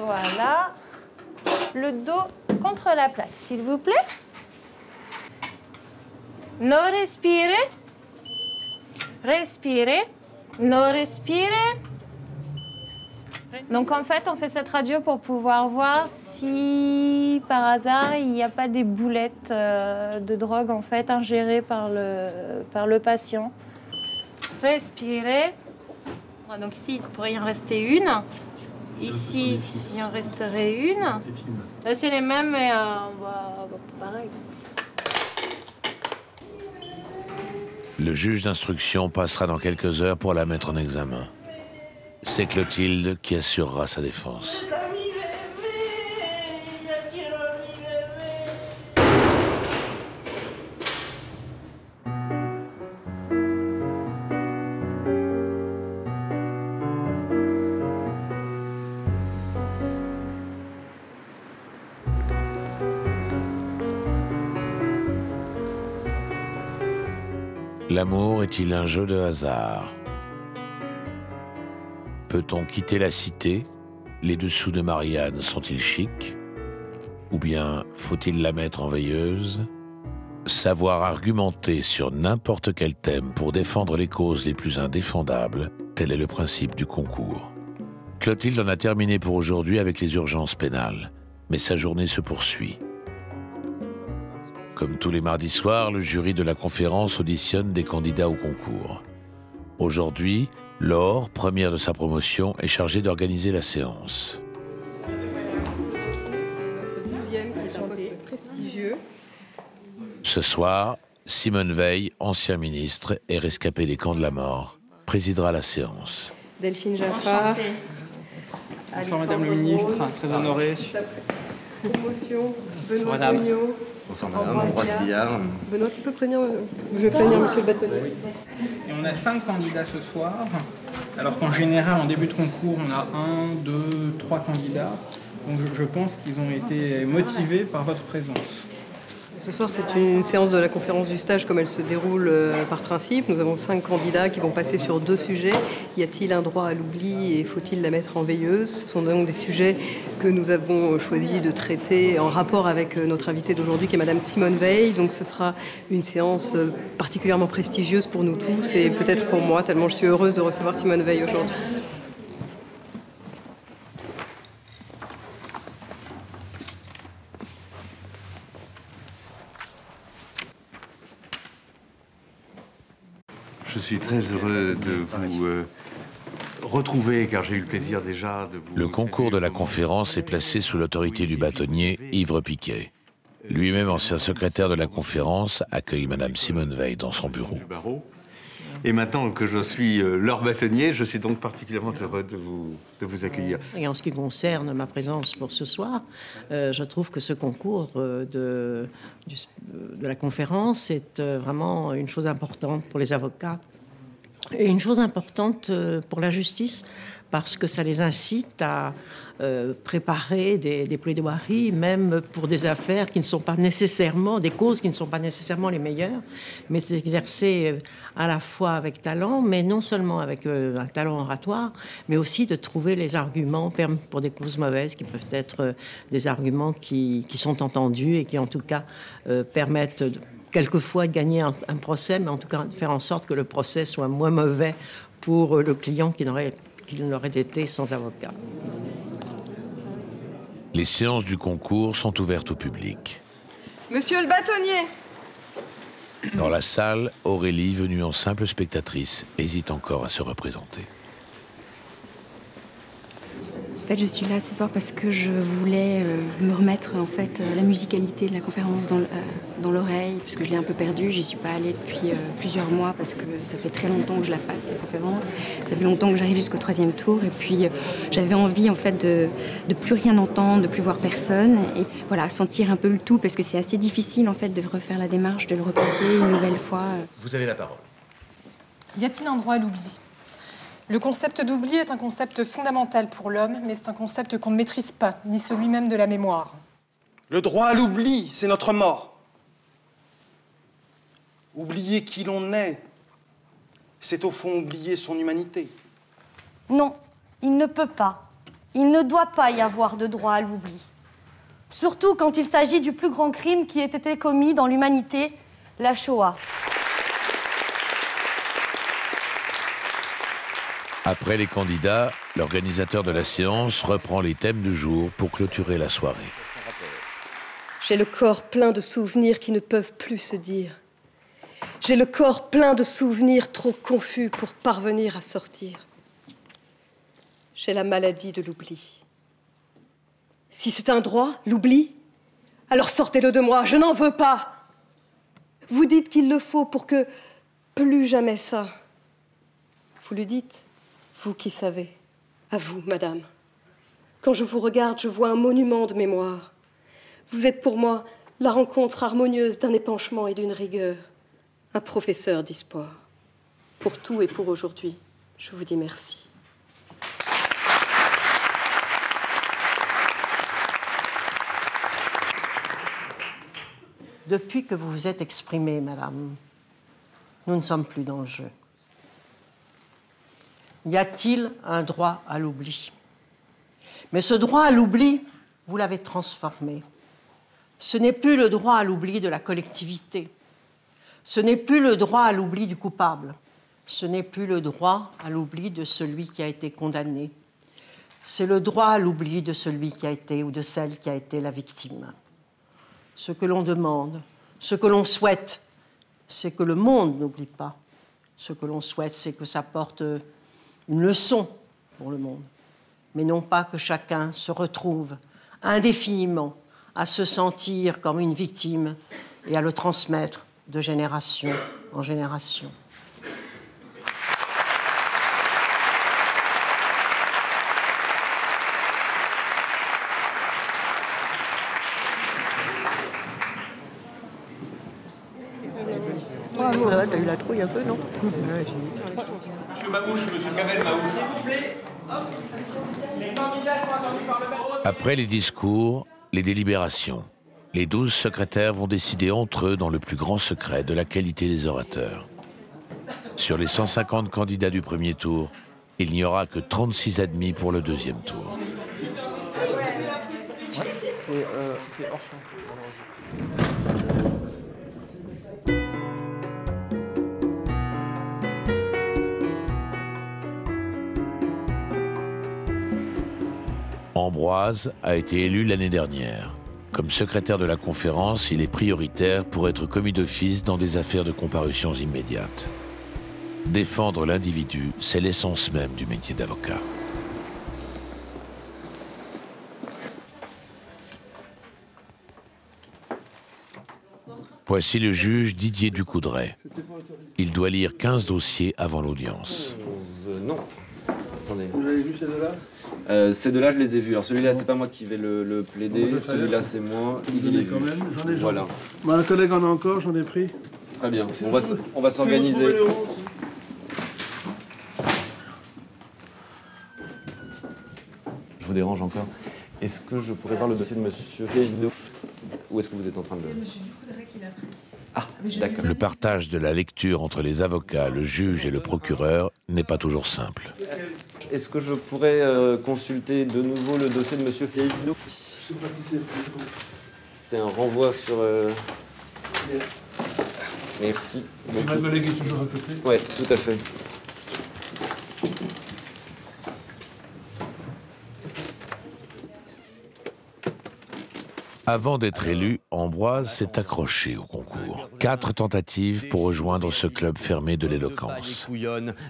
Voilà. Le dos contre la plaque, s'il vous plaît. No respire. Respire. No respire. Donc en fait, on fait cette radio pour pouvoir voir si, par hasard, il n'y a pas des boulettes de drogue en fait ingérées par le patient. Respirez. Donc ici, il pourrait y en rester une. Ici, il y en resterait une. Là, c'est les mêmes, mais pareil. Le juge d'instruction passera dans quelques heures pour la mettre en examen. C'est Clotilde qui assurera sa défense. L'amour est-il un jeu de hasard? Peut-on quitter la cité? Les dessous de Marianne sont-ils chics? Ou bien faut-il la mettre en veilleuse? Savoir argumenter sur n'importe quel thème pour défendre les causes les plus indéfendables, tel est le principe du concours. Clotilde en a terminé pour aujourd'hui avec les urgences pénales, mais sa journée se poursuit. Comme tous les mardis soirs, le jury de la conférence auditionne des candidats au concours. Aujourd'hui, Laure, première de sa promotion, est chargée d'organiser la séance. Notre 12e, qui est un poste prestigieux. Ce soir, Simone Veil, ancien ministre et rescapé des camps de la mort, présidera la séance. Delphine Jaffard. Bonsoir Madame le ministre, très honoré. Promotion, Benoît Madame. Cognot. Bonsoir Madame, Ambroise Guillard. Benoît, tu peux prévenir, je vais prévenir Monsieur le bâtonnier. Et on a 5 candidats ce soir, alors qu'en général, en début de concours, on a 1, 2, 3 candidats. Donc je pense qu'ils ont été motivés par votre présence. Ce soir, c'est une séance de la conférence du stage comme elle se déroule par principe. Nous avons 5 candidats qui vont passer sur 2 sujets. Y a-t-il un droit à l'oubli et faut-il la mettre en veilleuse? Ce sont donc des sujets que nous avons choisi de traiter en rapport avec notre invitée d'aujourd'hui qui est Madame Simone Veil. Donc ce sera une séance particulièrement prestigieuse pour nous tous et peut-être pour moi, tellement je suis heureuse de recevoir Simone Veil aujourd'hui. Je suis très heureux de vous retrouver, car j'ai eu le plaisir déjà de vous... Le concours de la conférence est placé sous l'autorité du bâtonnier Yves Piquet. Lui-même ancien secrétaire de la conférence accueille Madame Simone Veil dans son bureau. Et maintenant que je suis leur bâtonnier, je suis donc particulièrement heureux de vous accueillir. Et en ce qui concerne ma présence pour ce soir, je trouve que ce concours de la conférence est vraiment une chose importante pour les avocats et une chose importante pour la justice parce que ça les incite à préparer des plaidoiries, même pour des affaires qui ne sont pas nécessairement, des causes qui ne sont pas nécessairement les meilleures, mais d'exercer à la fois avec talent, mais non seulement avec un talent oratoire, mais aussi de trouver les arguments pour des causes mauvaises qui peuvent être des arguments qui sont entendus et qui en tout cas permettent quelquefois de gagner un procès, mais en tout cas de faire en sorte que le procès soit moins mauvais pour le client qu'il n'aurait été sans avocat. Les séances du concours sont ouvertes au public. Monsieur le bâtonnier! Dans la salle, Aurélie, venue en simple spectatrice, hésite encore à se représenter. En fait, je suis là ce soir parce que je voulais me remettre en fait la musicalité de la conférence dans l'oreille, puisque je l'ai un peu perdue. J'y suis pas allée depuis plusieurs mois parce que ça fait très longtemps que je la passe, la conférence. Ça fait longtemps que j'arrive jusqu'au 3e tour et puis j'avais envie en fait de plus rien entendre, de plus voir personne et voilà, sentir un peu le tout parce que c'est assez difficile en fait de refaire la démarche, de le repasser une nouvelle fois. Vous avez la parole. Y a-t-il un droit à l'oubli ? Le concept d'oubli est un concept fondamental pour l'homme, mais c'est un concept qu'on ne maîtrise pas, ni celui même de la mémoire. Le droit à l'oubli, c'est notre mort. Oublier qui l'on est, c'est au fond oublier son humanité. Non, il ne peut pas. Il ne doit pas y avoir de droit à l'oubli. Surtout quand il s'agit du plus grand crime qui ait été commis dans l'humanité, la Shoah. Après les candidats, l'organisateur de la séance reprend les thèmes du jour pour clôturer la soirée. J'ai le corps plein de souvenirs qui ne peuvent plus se dire. J'ai le corps plein de souvenirs trop confus pour parvenir à sortir. J'ai la maladie de l'oubli. Si c'est un droit, l'oubli, alors sortez-le de moi, je n'en veux pas. Vous dites qu'il le faut pour que plus jamais ça. Vous le dites, vous qui savez. À vous, madame. Quand je vous regarde, je vois un monument de mémoire. Vous êtes pour moi la rencontre harmonieuse d'un épanchement et d'une rigueur. Un professeur d'espoir. Pour tout et pour aujourd'hui, je vous dis merci. Depuis que vous vous êtes exprimée, madame, nous ne sommes plus dans le jeu. Y a-t-il un droit à l'oubli? Mais ce droit à l'oubli, vous l'avez transformé. Ce n'est plus le droit à l'oubli de la collectivité. Ce n'est plus le droit à l'oubli du coupable. Ce n'est plus le droit à l'oubli de celui qui a été condamné. C'est le droit à l'oubli de celui qui a été ou de celle qui a été la victime. Ce que l'on demande, ce que l'on souhaite, c'est que le monde n'oublie pas. Ce que l'on souhaite, c'est que ça porte une leçon pour le monde. Mais non pas que chacun se retrouve indéfiniment à se sentir comme une victime et à le transmettre de génération en génération. Bravo, t'as eu la trouille un peu, non? Monsieur Mamouche, monsieur Kamel Mamouche. Après les discours, les délibérations, les 12 secrétaires vont décider entre eux dans le plus grand secret de la qualité des orateurs. Sur les 150 candidats du premier tour, il n'y aura que 36 admis pour le deuxième tour. C'est hors champ. Ambroise a été élu l'année dernière. Comme secrétaire de la conférence, il est prioritaire pour être commis d'office dans des affaires de comparutions immédiates. Défendre l'individu, c'est l'essence même du métier d'avocat. Voici le juge Didier Ducoudray. Il doit lire 15 dossiers avant l'audience. Non. Attendez. Vous avez vu ces deux-là? Ces deux-là, je les ai vus. Alors celui-là, c'est pas moi qui vais le plaider. Celui-là, c'est moi. Il est vu. J'en ai Voilà. Un collègue en a encore, j'en ai pris. Très bien. On va s'organiser. Je vous dérange encore. Est-ce que je pourrais voir le dossier de monsieur Fézinouf? Ou est-ce que vous êtes en train de... C'est monsieur Ducoudray qui l'a pris. Ah, d'accord. Le partage de la lecture entre les avocats, le juge et le procureur n'est pas toujours simple. Est-ce que je pourrais consulter de nouveau le dossier de monsieur Fézinouf? C'est un renvoi sur... Merci. Votre collègue est toujours à côté? Oui, tout à fait. Avant d'être élu, Ambroise s'est accroché au concours. 4 tentatives pour rejoindre ce club fermé de l'éloquence.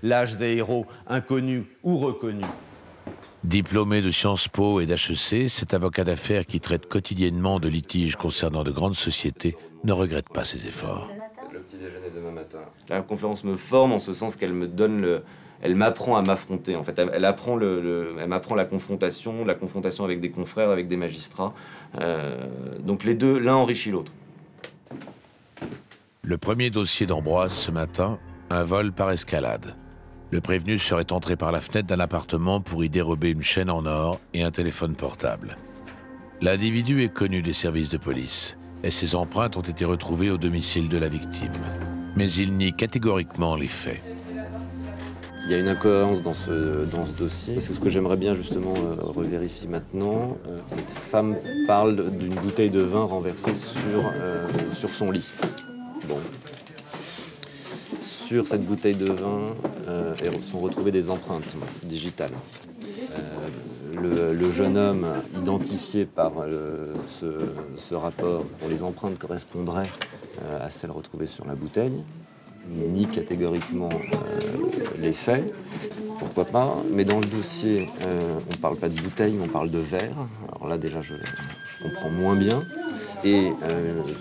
L'âge des héros, inconnus ou reconnus. Diplômé de Sciences Po et d'HEC, cet avocat d'affaires qui traite quotidiennement de litiges concernant de grandes sociétés ne regrette pas ses efforts. Le petit déjeuner demain matin. La conférence me forme en ce sens qu'elle me donne elle m'apprend à m'affronter. En fait, elle m'apprend la confrontation avec des confrères, avec des magistrats. Donc les deux, l'un enrichit l'autre. Le premier dossier d'Ambroise ce matin, un vol par escalade. Le prévenu serait entré par la fenêtre d'un appartement pour y dérober une chaîne en or et un téléphone portable. L'individu est connu des services de police et ses empreintes ont été retrouvées au domicile de la victime. Mais il nie catégoriquement les faits. Il y a une incohérence dans ce dossier. C'est ce que j'aimerais bien justement revérifier maintenant. Cette femme parle d'une bouteille de vin renversée sur son lit. Bon. Sur cette bouteille de vin sont retrouvées des empreintes digitales. Le jeune homme identifié par ce rapport, dont les empreintes correspondraient à celles retrouvées sur la bouteille, nie catégoriquement les faits, pourquoi pas, mais dans le dossier, on ne parle pas de bouteille, mais on parle de verre. Alors là, déjà, je comprends moins bien. Et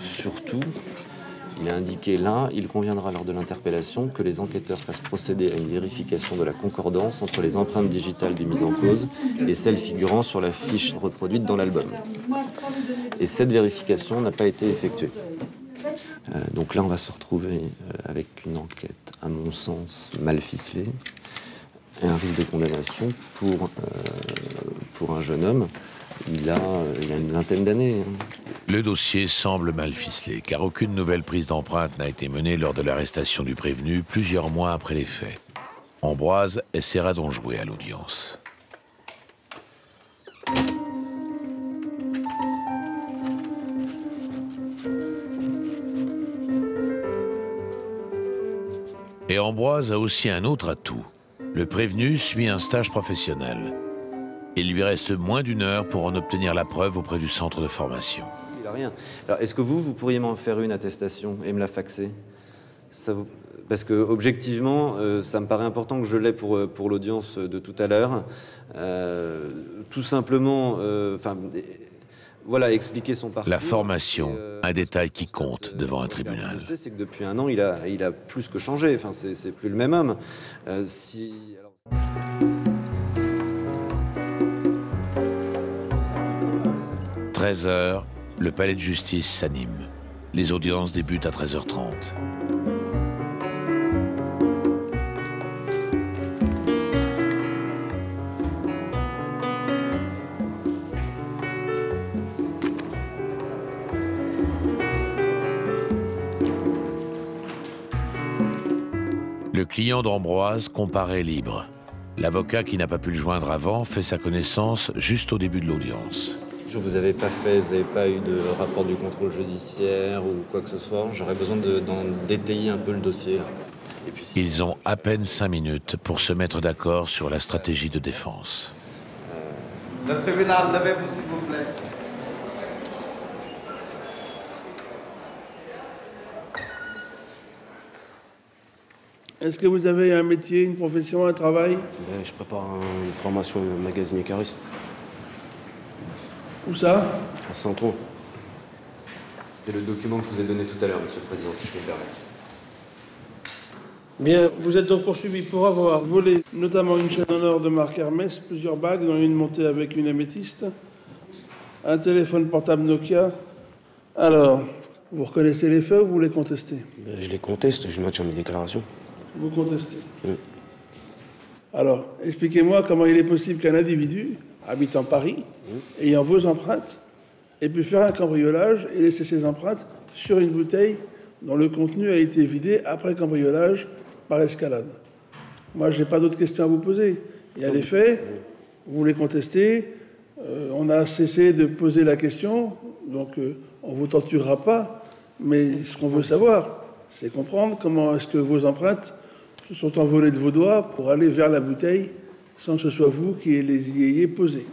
surtout, il est indiqué là, il conviendra lors de l'interpellation que les enquêteurs fassent procéder à une vérification de la concordance entre les empreintes digitales du mis en cause et celles figurant sur la fiche reproduite dans l'album. Et cette vérification n'a pas été effectuée. Donc là, on va se retrouver avec une enquête, à mon sens, mal ficelée, et un risque de condamnation pour un jeune homme. Il a une vingtaine d'années. Le dossier semble mal ficelé, car aucune nouvelle prise d'empreinte n'a été menée lors de l'arrestation du prévenu plusieurs mois après les faits. Ambroise essaiera d'en jouer à l'audience. Et Ambroise a aussi un autre atout. Le prévenu suit un stage professionnel. Il lui reste moins d'1 heure pour en obtenir la preuve auprès du centre de formation. Il n'a rien. Alors, est-ce que vous pourriez m'en faire une attestation et me la faxer? Parce que, objectivement, ça me paraît important que je l'ai pour l'audience de tout à l'heure. Tout simplement, voilà, expliquer son parcours. La formation, un détail qui compte devant un tribunal. Ce que je sais, c'est que depuis 1 an, il a plus que changé. Enfin, c'est plus le même homme. 13h, le palais de justice s'anime. Les audiences débutent à 13h30. Le client d'Ambroise comparaît libre. L'avocat qui n'a pas pu le joindre avant fait sa connaissance juste au début de l'audience. Vous n'avez pas eu de rapport du contrôle judiciaire ou quoi que ce soit. J'aurais besoin d'en détailler un peu le dossier. Et puis, Ils ont à peine 5 minutes pour se mettre d'accord sur la stratégie de défense. Le tribunal, levez-vous s'il vous plaît. Est-ce que vous avez un métier, une profession, un travail? Je prépare une formation magasinier cariste. Où ça? À Saint-Ouen. c'est le document que je vous ai donné tout à l'heure, Monsieur le Président, si je peux me permettre. Bien, vous êtes donc poursuivi pour avoir volé notamment une chaîne en or de marque Hermès, plusieurs bagues, dont une montée avec une améthyste, un téléphone portable Nokia. Alors, vous reconnaissez les faits ou vous les contestez? Je les conteste, je maintiens mes déclarations. Vous contestez? Oui. Alors, expliquez-moi comment il est possible qu'un individu habitant Paris, ayant vos empreintes, ait pu faire un cambriolage et laisser ses empreintes sur une bouteille dont le contenu a été vidé après cambriolage par escalade. Moi, je n'ai pas d'autres questions à vous poser. Il y a des faits, vous les contestez, on a cessé de poser la question, donc on ne vous torturera pas, mais ce qu'on veut savoir, c'est comprendre comment est-ce que vos empreintes se sont envolées de vos doigts pour aller vers la bouteille sans que ce soit vous qui les y ayez posées.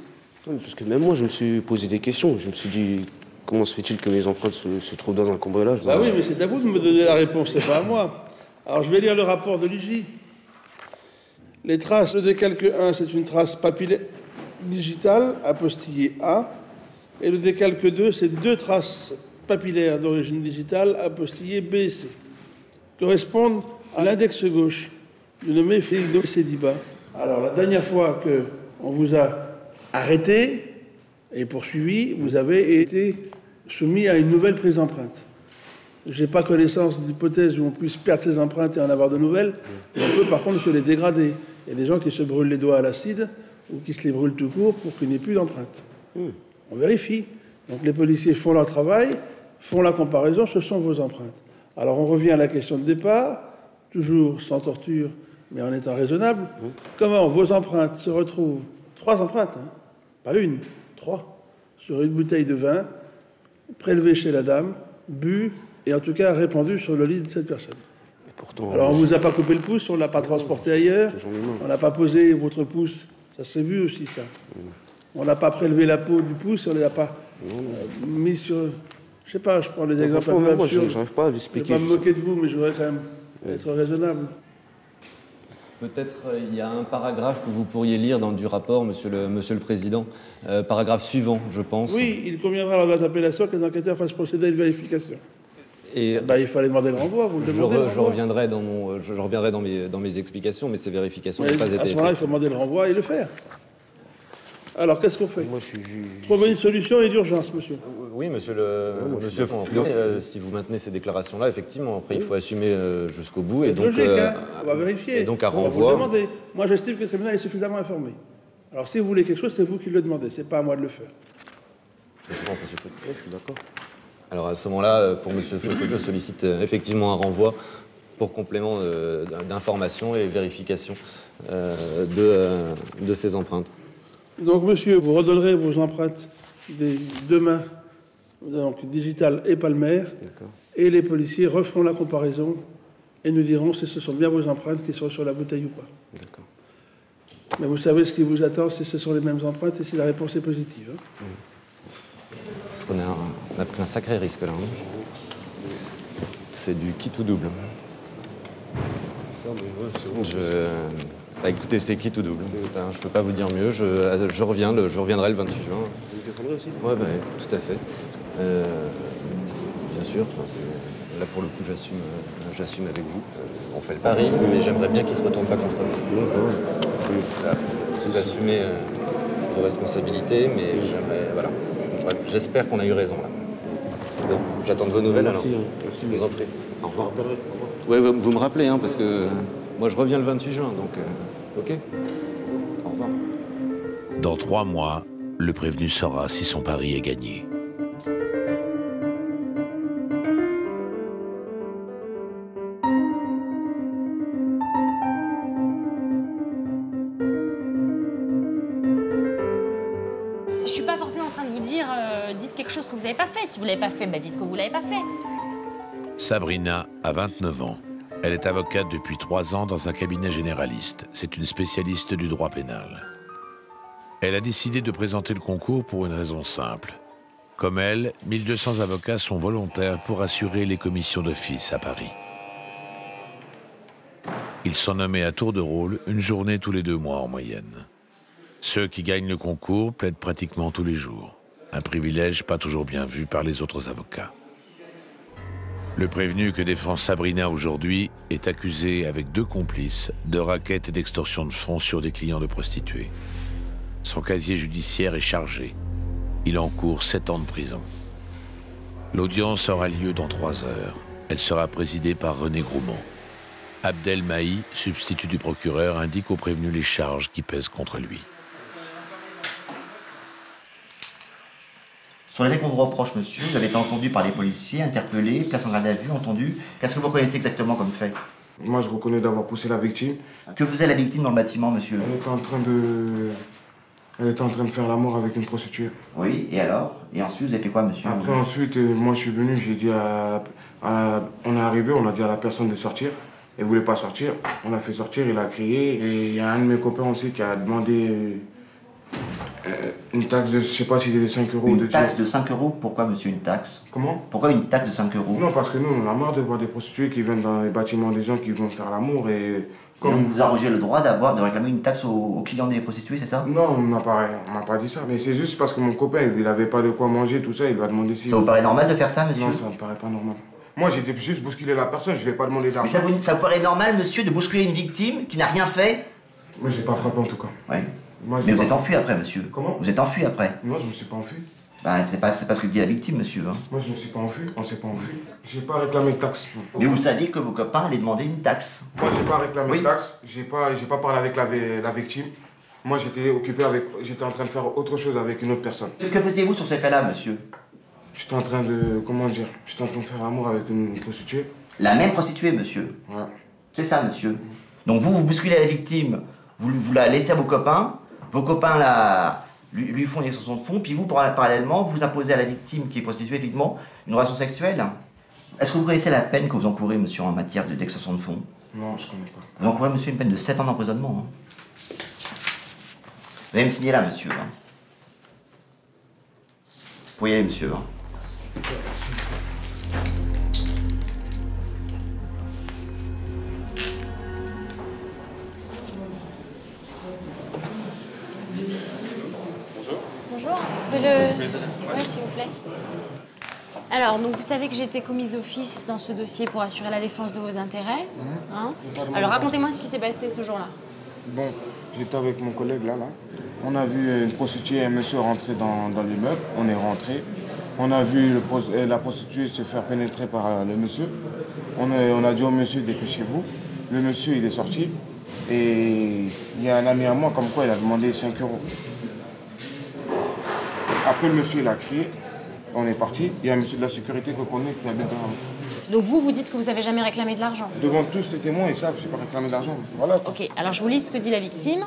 Parce que même moi, je me suis posé des questions. Je me suis dit, comment se fait-il que mes empreintes se trouvent dans un cambriolage? Bah oui, mais c'est à vous de me donner la réponse, c'est pas à moi. Alors je vais lire le rapport de l'IJ. Les traces, le décalque 1, c'est une trace papillaire digitale, apostillée A, et le décalque 2, c'est 2 traces papillaires d'origine digitale, apostillées B et C, correspondent à l'index gauche du nommé Félix Sédiba. Alors la dernière fois qu'on vous a arrêté et poursuivi, vous avez été soumis à une nouvelle prise d'empreinte. Je n'ai pas connaissance d'hypothèse où on puisse perdre ses empreintes et en avoir de nouvelles. On peut par contre se les dégrader. Il y a des gens qui se brûlent les doigts à l'acide ou qui se les brûlent tout court pour qu'il n'y ait plus d'empreintes. On vérifie. Donc les policiers font leur travail, font la comparaison, ce sont vos empreintes. Alors on revient à la question de départ, toujours sans torture, mais en étant raisonnable. Comment vos empreintes se retrouvent, 3 empreintes, hein, pas une, 3, sur une bouteille de vin, prélevée chez la dame, bu, et en tout cas répandue sur le lit de cette personne. Pourtant, alors on ne vous a pas coupé le pouce, on ne l'a pas transporté ailleurs, on n'a pas posé votre pouce, ça s'est vu aussi ça. On n'a pas prélevé la peau du pouce, on ne l'a pas mis sur... Je sais pas, je prends des exemples un peu absurdes. Je n'arrive pas à l'expliquer. Je ne vais pas me moquer de vous, mais je voudrais quand même être raisonnable. Peut-être il y a un paragraphe que vous pourriez lire dans du rapport, Monsieur le Président. Paragraphe suivant, je pense. Oui, il conviendra lors de cette appellation que les enquêteurs fassent procéder à une vérification. Et il fallait demander le renvoi, vous le demandez. Je reviendrai dans mes explications, mais ces vérifications n'ont pas été faites. À ce moment-là, il faut demander le renvoi et le faire. Alors, qu'est-ce qu'on fait? Trouver une solution et d'urgence, monsieur. Oui, monsieur Font. Si vous maintenez ces déclarations-là, effectivement, après, il faut assumer jusqu'au bout. C'est logique, hein, on va vérifier. Et donc, à on va renvoi... vous le demander. Moi, j'estime que le tribunal est suffisamment informé. Alors, si vous voulez quelque chose, c'est vous qui le demandez. C'est pas à moi de le faire. Monsieur Font. Je suis d'accord. Alors, à ce moment-là, pour monsieur Font, je sollicite effectivement un renvoi pour complément d'information et vérification de ces empreintes. Donc, monsieur, vous redonnerez vos empreintes des 2 mains, donc digitales et palmaires, et les policiers referont la comparaison et nous diront si ce sont bien vos empreintes qui sont sur la bouteille ou pas. D'accord. Mais vous savez ce qui vous attend si ce sont les mêmes empreintes et si la réponse est positive. Hein. On a pris un sacré risque là. Hein. C'est du quitte ou double. Bah, écoutez, c'est quitte ou double. Je peux pas vous dire mieux. Je reviendrai le 28 juin. Vous me défendrez aussi? Ouais, bah, tout à fait. Bien sûr. Là, pour le coup, j'assume avec vous. On fait le pari, mais j'aimerais bien qu'il se retourne pas contre moi. Vous assumez vos responsabilités, mais j'aimerais... Voilà. J'espère qu'on a eu raison, là. Bon, j'attends de vos nouvelles, alors. Merci, je vous en prie. Au revoir. Ouais, vous me rappelez, hein, parce que moi, je reviens le 28 juin, donc... OK. Au revoir. Dans 3 mois, le prévenu saura si son pari est gagné. Je suis pas forcément en train de vous dire dites quelque chose que vous n'avez pas fait. Si vous l'avez pas fait, bah dites que vous l'avez pas fait. Sabrina a 29 ans. Elle est avocate depuis 3 ans dans un cabinet généraliste. C'est une spécialiste du droit pénal. Elle a décidé de présenter le concours pour une raison simple. Comme elle, 1200 avocats sont volontaires pour assurer les commissions d'office à Paris. Ils sont nommés à tour de rôle une journée tous les 2 mois en moyenne. Ceux qui gagnent le concours plaident pratiquement tous les jours. Un privilège pas toujours bien vu par les autres avocats. Le prévenu que défend Sabrina aujourd'hui est accusé avec 2 complices de racket et d'extorsion de fonds sur des clients de prostituées. Son casier judiciaire est chargé. Il encourt 7 ans de prison. L'audience aura lieu dans 3 heures. Elle sera présidée par René Groumont. Abdel Mahi, substitut du procureur, indique au prévenu les charges qui pèsent contre lui. Sur les faits qu'on vous reproche, monsieur, vous avez été entendu par les policiers, interpellé, placé en garde à vue, entendu. Qu'est-ce que vous reconnaissez exactement comme fait? Moi, je reconnais d'avoir poussé la victime. Que faisait la victime dans le bâtiment, monsieur? Elle était en train de faire l'amour avec une prostituée. Oui, et alors? Et ensuite, vous avez fait quoi, monsieur? Après, ensuite, moi, je suis venu, j'ai dit on est arrivé, on a dit à la personne de sortir. Elle voulait pas sortir. On l'a fait sortir, il a crié. Et il y a un de mes copains aussi qui a demandé une taxe de, je sais pas si c'était 5 euros. Une taxe de 5 euros? Pourquoi, monsieur, une taxe? Comment? Pourquoi une taxe de 5 euros? Non, parce que nous, on a marre de voir des prostituées qui viennent dans les bâtiments des gens qui vont faire l'amour et... Donc vous arrogez le droit de réclamer une taxe aux clients des prostituées, c'est ça? Non, on m'a pas dit ça. Mais c'est juste parce que mon copain, il avait pas de quoi manger, tout ça, il lui a demandé si... Ça vous paraît normal de faire ça, monsieur? Non, ça me paraît pas normal. Moi, j'étais juste bousculer la personne, je vais pas demander d'argent. Mais ça vous paraît normal, monsieur, de bousculer une victime qui n'a rien fait? Moi, j'ai pas frappé en tout cas. Oui. Moi, mais vous êtes enfui après, monsieur. Comment? Vous êtes enfui après. Non, je me suis pas enfui. Bah, c'est pas ce que dit la victime, monsieur. Hein. Moi, je me suis pas enfui, on s'est pas enfui. J'ai pas réclamé de taxe. Mais vous saviez que vos copains allaient demander une taxe? Moi, j'ai pas réclamé de taxe, j'ai pas parlé avec la victime. Moi, j'étais occupé avec... J'étais en train de faire autre chose avec une autre personne. Que faisiez-vous sur ces faits-là, monsieur? J'étais en train de... Comment dire? J'étais en train de faire l'amour avec une prostituée. La même prostituée, monsieur. Ouais. C'est ça, monsieur. Donc vous bousculez la victime, vous la laissez à vos copains lui font une extorsion de fonds, puis vous, parallèlement, vous imposez à la victime qui est prostituée, effectivement, une relation sexuelle. Est-ce que vous connaissez la peine que vous encourez, monsieur, en matière d'extorsion de fonds? Non, je connais pas. Vous encourez, monsieur, une peine de 7 ans d'emprisonnement. Hein. Vous allez me signer là, monsieur. Hein. Vous pouvez y aller, monsieur. Hein. Bonjour, vous pouvez le... Oui, s'il vous plaît. Alors, donc, vous savez que j'ai été commise d'office dans ce dossier pour assurer la défense de vos intérêts. Hein? Alors, racontez-moi ce qui s'est passé ce jour-là. Bon, j'étais avec mon collègue là. On a vu une prostituée et un monsieur rentrer dans l'immeuble. On est rentré. On a vu la prostituée se faire pénétrer par le monsieur. On a dit au monsieur, dépêchez-vous. Le monsieur, il est sorti. Et il y a un ami à moi, comme quoi il a demandé 5 €. Après, le monsieur, il a crié. On est parti. Il y a un monsieur de la sécurité qu'on connaît qui habite dans... Donc vous dites que vous n'avez jamais réclamé de l'argent? Devant tous les témoins, ils savent que je n'ai pas réclamé d'argent. Voilà. Ok, alors je vous lis ce que dit la victime.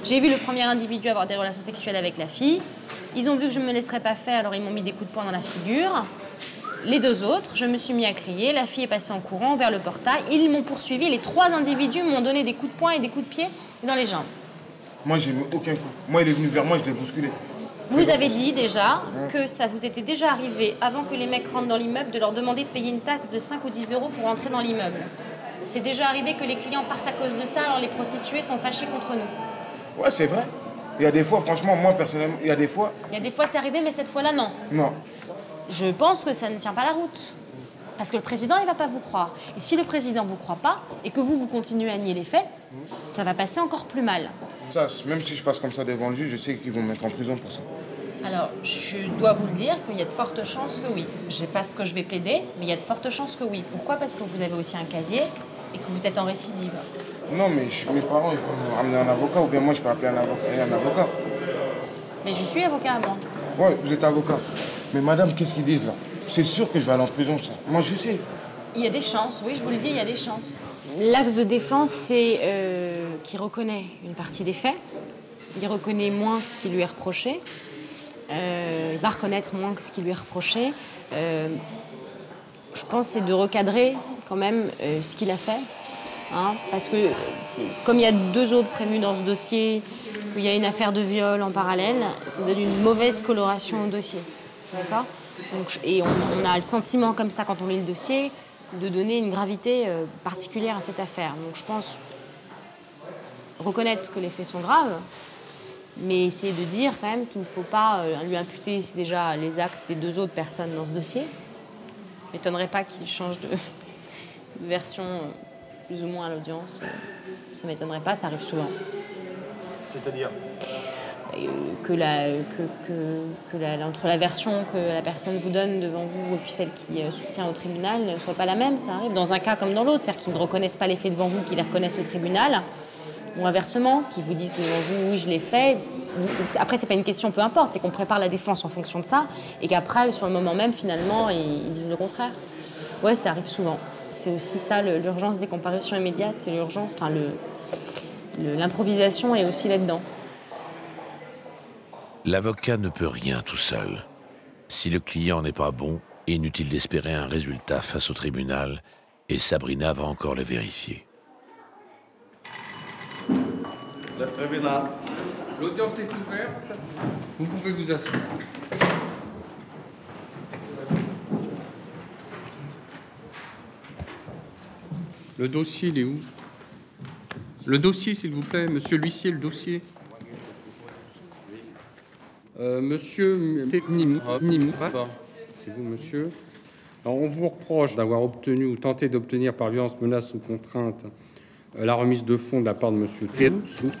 J'ai vu le premier individu avoir des relations sexuelles avec la fille. Ils ont vu que je ne me laisserais pas faire, alors ils m'ont mis des coups de poing dans la figure. Les 2 autres, je me suis mis à crier. La fille est passée en courant vers le portail. Ils m'ont poursuivi. Les 3 individus m'ont donné des coups de poing et des coups de pied dans les jambes. Moi, j'ai mis aucun coup. Moi, il est venu vers moi, je l'ai bousculé. Vous avez dit déjà que ça vous était déjà arrivé, avant que les mecs rentrent dans l'immeuble, de leur demander de payer une taxe de 5 ou 10 € pour entrer dans l'immeuble. C'est déjà arrivé que les clients partent à cause de ça, alors les prostituées sont fâchées contre nous. Ouais, c'est vrai. Il y a des fois, franchement, moi, personnellement, il y a des fois... Il y a des fois, c'est arrivé, mais cette fois-là, non. Non. Je pense que ça ne tient pas la route. Parce que le président, il ne va pas vous croire. Et si le président ne vous croit pas, et que vous continuez à nier les faits, ça va passer encore plus mal. Ça, même si je passe comme ça devant le juge, je sais qu'ils vont me mettre en prison pour ça. Alors, je dois vous le dire qu'il y a de fortes chances que oui. Je ne sais pas ce que je vais plaider, mais il y a de fortes chances que oui. Pourquoi? Parce que vous avez aussi un casier et que vous êtes en récidive. Non, mais mes parents, ils peuvent me ramener un avocat, ou bien moi, je peux appeler un avocat. Mais je suis avocat à moi. Ouais, vous êtes avocat. Mais madame, qu'est-ce qu'ils disent là? C'est sûr que je vais aller en prison, ça. Moi, je sais. Il y a des chances, oui, je vous le dis, il y a des chances. L'axe de défense, c'est qu'il reconnaît une partie des faits. Il reconnaît moins que ce qui lui est reproché. Il va reconnaître moins que ce qui lui est reproché. Je pense que c'est de recadrer quand même ce qu'il a fait. Hein, parce que comme il y a 2 autres prévenus dans ce dossier, qu'il y a une affaire de viol en parallèle, ça donne une mauvaise coloration au dossier. D'accord? Et on a le sentiment comme ça, quand on lit le dossier, de donner une gravité particulière à cette affaire. Donc je pense reconnaître que les faits sont graves, mais essayer de dire quand même qu'il ne faut pas lui imputer déjà les actes des 2 autres personnes dans ce dossier. Je ne m'étonnerait pas qu'il change de version plus ou moins à l'audience. Ça ne m'étonnerait pas, ça arrive souvent. C'est-à-dire entre la version que la personne vous donne devant vous et puis celle qui soutient au tribunal ne soit pas la même, ça arrive dans un cas comme dans l'autre, c'est-à-dire qu'ils ne reconnaissent pas les faits devant vous, qu'ils les reconnaissent au tribunal, ou inversement, qu'ils vous disent devant vous, oui, je l'ai fait. Après, c'est pas une question, peu importe, c'est qu'on prépare la défense en fonction de ça, et qu'après, sur le moment même, finalement, ils disent le contraire. Ouais, ça arrive souvent. C'est aussi ça, l'urgence des comparutions immédiates, c'est l'urgence, enfin, l'improvisation est aussi là-dedans. L'avocat ne peut rien tout seul. Si le client n'est pas bon, inutile d'espérer un résultat face au tribunal, et Sabrina va encore le vérifier. Le tribunal. L'audience est ouverte. Vous pouvez vous asseoir. Le dossier, il est où? Le dossier, s'il vous plaît. Monsieur l'huissier, le dossier. Monsieur Nimou. C'est vous, monsieur. Alors, on vous reproche d'avoir obtenu ou tenté d'obtenir par violence, menace ou contrainte la remise de fonds de la part de monsieur Tessou.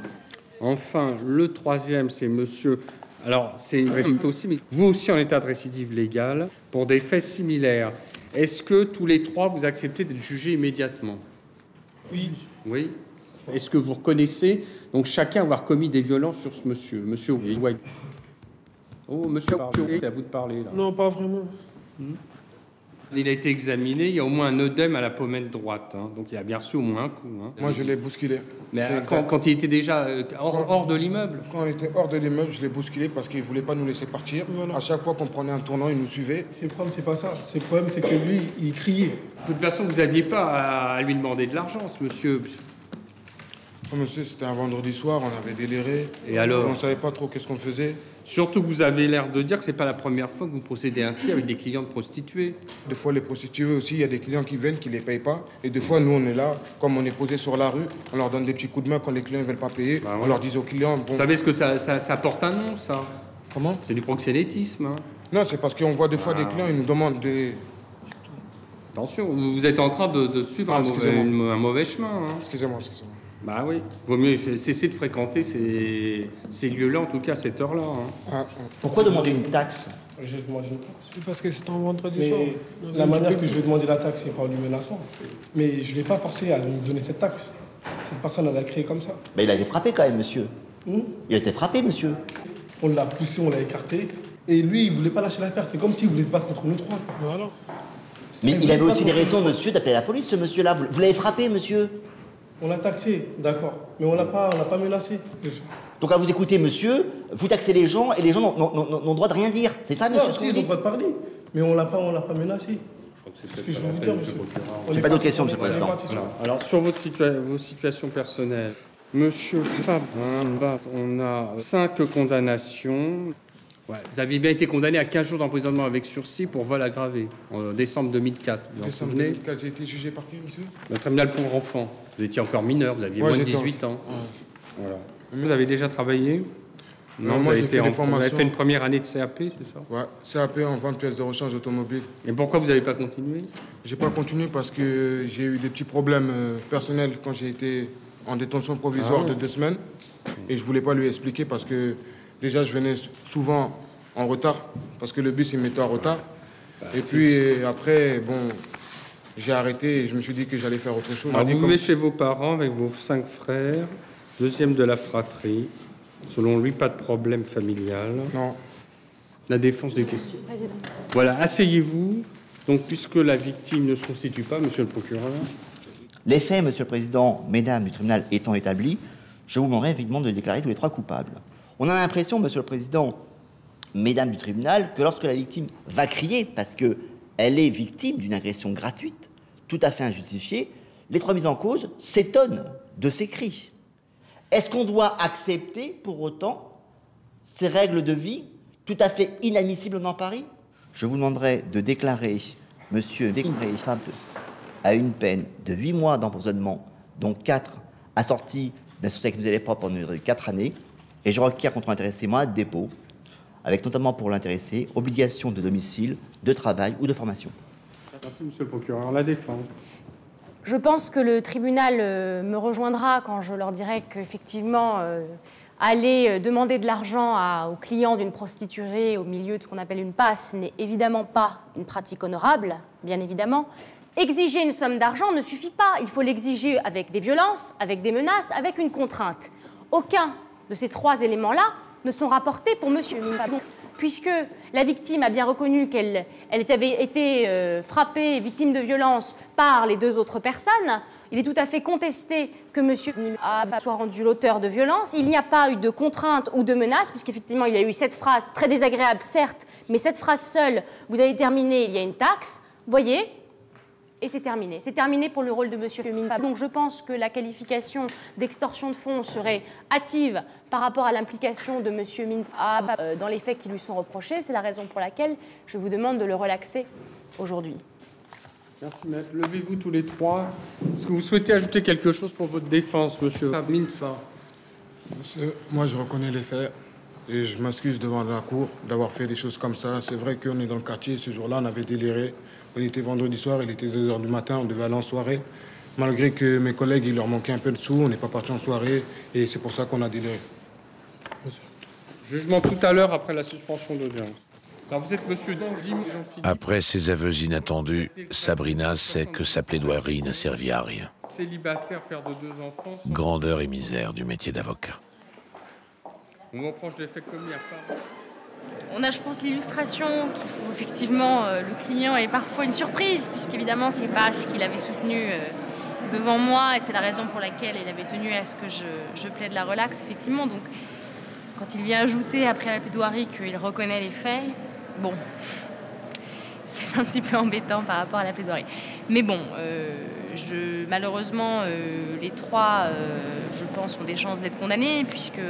Enfin, le 3e, c'est monsieur... Alors, c'est une récidive aussi, mais vous aussi en état de récidive légale pour des faits similaires. Est-ce que tous les 3, vous acceptez d'être jugés immédiatement? Oui. Oui. Est-ce que vous reconnaissez, donc, chacun avoir commis des violences sur ce monsieur? Monsieur Ouai. Oh, monsieur, c'est à vous de parler, là. Non, pas vraiment. Il a été examiné, il y a au moins un œdème à la pommette droite, hein. Donc il a bien reçu au moins un coup. Hein. Moi, je l'ai bousculé. Mais quand il était déjà hors de l'immeuble? Quand on était hors de l'immeuble, je l'ai bousculé parce qu'il ne voulait pas nous laisser partir. Voilà. À chaque fois qu'on prenait un tournant, il nous suivait. Le problème, c'est pas ça. Le problème, c'est que lui, il criait. De toute façon, vous n'aviez pas à lui demander de l'argent, ce monsieur. Oh, monsieur, c'était un vendredi soir, on avait déliré. Et alors? On ne savait pas trop qu'est-ce qu'on faisait. Surtout que vous avez l'air de dire que c'est pas la première fois que vous procédez ainsi avec des clients de prostituées. Des fois, les prostituées aussi, il y a des clients qui viennent, qui ne les payent pas. Et des fois, nous, on est là, comme on est posé sur la rue, on leur donne des petits coups de main quand les clients ne veulent pas payer. On leur dit aux clients... Bon... Vous savez ce que ça porte un nom, ça? Comment? C'est du proxénétisme. Hein. Non, c'est parce qu'on voit des fois des clients, ils nous demandent des... Attention, vous êtes en train de suivre un mauvais chemin. Hein. Excusez-moi. Bah oui, vaut mieux cesser de fréquenter ces lieux-là, en tout cas à cette heure-là. Hein. Pourquoi demander une taxe? Je vais demander une taxe. C'est parce que c'est un vendredi soir. La manière que je vais demander la taxe, c'est pas du menaçant. Mais je ne l'ai pas forcé à lui donner cette taxe. Cette personne, elle a créé comme ça. Mais il a été frappé quand même, monsieur. Il a été frappé, monsieur. On l'a poussé, on l'a écarté. Et lui, il ne voulait pas lâcher l'affaire. C'est comme s'il voulait se battre contre nous trois. Voilà. Mais il avait aussi des raisons, monsieur, d'appeler la police, ce monsieur-là. Vous l'avez frappé, monsieur? On l'a taxé, d'accord. Mais on l'a pas menacé. Donc à vous écouter, monsieur, vous taxez les gens et les gens n'ont droit de rien dire. C'est ça, monsieur? Si, ils ont le droit de parler. Mais on l'a pas menacé. C'est ce que je veux vous dire, monsieur. J'ai pas d'autres questions, monsieur le président. Alors, sur vos situations personnelles, monsieur Fabin, on a 5 condamnations. Ouais, vous avez bien été condamné à 15 jours d'emprisonnement avec sursis pour vol aggravé, en décembre 2004. Vous en souvenez? 2004, j'ai été jugé par qui, monsieur? Le tribunal pour enfants. Vous étiez encore mineur, vous aviez moins de 18 ans. Voilà. Vous avez déjà travaillé? Non, moi j'ai fait des formations. Vous avez fait une première année de CAP, c'est ça? Ouais, CAP en vente pièces de rechange automobile. Et pourquoi vous n'avez pas continué? J'ai pas continué parce que j'ai eu des petits problèmes personnels quand j'ai été en détention provisoire de 2 semaines. Et je voulais pas lui expliquer parce que déjà je venais souvent en retard parce que le bus il mettait en retard. Et puis après, bon, j'ai arrêté et je me suis dit que j'allais faire autre chose. Alors, vous vivez chez vos parents avec vos 5 frères, deuxième de la fratrie. Selon lui, pas de problème familial. Non. La défense des questions. Président. Voilà, asseyez-vous. Donc, puisque la victime ne se constitue pas, monsieur le procureur. Les faits, monsieur le président, mesdames du tribunal étant établis, je vous demanderai évidemment de déclarer tous les 3 coupables. On a l'impression, monsieur le président, mesdames du tribunal, que lorsque la victime va crier parce qu'elle est victime d'une agression gratuite, tout à fait injustifiée, les 3 mises en cause s'étonnent de ces cris. Est-ce qu'on doit accepter, pour autant, ces règles de vie tout à fait inadmissibles dans Paris? Je vous demanderai de déclarer monsieur Fabte à une peine de 8 mois d'emprisonnement, dont 4 assortis d'un sursis avec musée propre en une durée de 4 années, et je requiers contre l'intéressé mandat de dépôt, avec notamment pour l'intéressé obligation de domicile, de travail ou de formation. Merci, monsieur le procureur. La défense. Je pense que le tribunal me rejoindra quand je leur dirai qu'effectivement, aller demander de l'argent aux clients d'une prostituée au milieu de ce qu'on appelle une passe n'est évidemment pas une pratique honorable, bien évidemment. Exiger une somme d'argent ne suffit pas. Il faut l'exiger avec des violences, avec des menaces, avec une contrainte. Aucun de ces 3 éléments-là ne sont rapportés pour monsieur Minfabon, puisque la victime a bien reconnu qu'elle avait été frappée, victime de violence par les 2 autres personnes. Il est tout à fait contesté que monsieur soit rendu l'auteur de violence. Il n'y a pas eu de contrainte ou de menace, puisqu'effectivement, il y a eu cette phrase très désagréable, certes, mais cette phrase seule, vous avez terminé, il y a une taxe, voyez, et c'est terminé. C'est terminé pour le rôle de monsieur Minfabon. Donc je pense que la qualification d'extorsion de fonds serait hâtive par rapport à l'implication de monsieur Minfabon dans les faits qui lui sont reprochés. C'est la raison pour laquelle je vous demande de le relaxer aujourd'hui. Merci, maître. Levez-vous tous les 3. Est-ce que vous souhaitez ajouter quelque chose pour votre défense, monsieur Minfa? Monsieur, moi, je reconnais les faits et je m'excuse devant la cour d'avoir fait des choses comme ça. C'est vrai qu'on est dans le quartier. Ce jour-là, on avait déliré. On était vendredi soir, il était 2h du matin, on devait aller en soirée. Malgré que mes collègues, il leur manquait un peu de sous, on n'est pas parti en soirée et c'est pour ça qu'on a déliré. Jugement tout à l'heure après la suspension d'audience. Alors vous êtes monsieur Jean-Philippe. Après ces aveux inattendus, Sabrina sait que sa plaidoirie n'a servi à rien. Célibataire, père de 2 enfants. Grandeur et misère du métier d'avocat. On reproche des faits commis à Paris. On a, je pense, l'illustration qu'il faut effectivement, le client est parfois une surprise, puisqu'évidemment, c'est pas ce qu'il avait soutenu devant moi, et c'est la raison pour laquelle il avait tenu à ce que je plaide la relaxe, effectivement. Donc, quand il vient ajouter après la plaidoirie qu'il reconnaît les faits, bon, c'est un petit peu embêtant par rapport à la plaidoirie. Mais bon, malheureusement, les trois, je pense, ont des chances d'être condamnés, puisque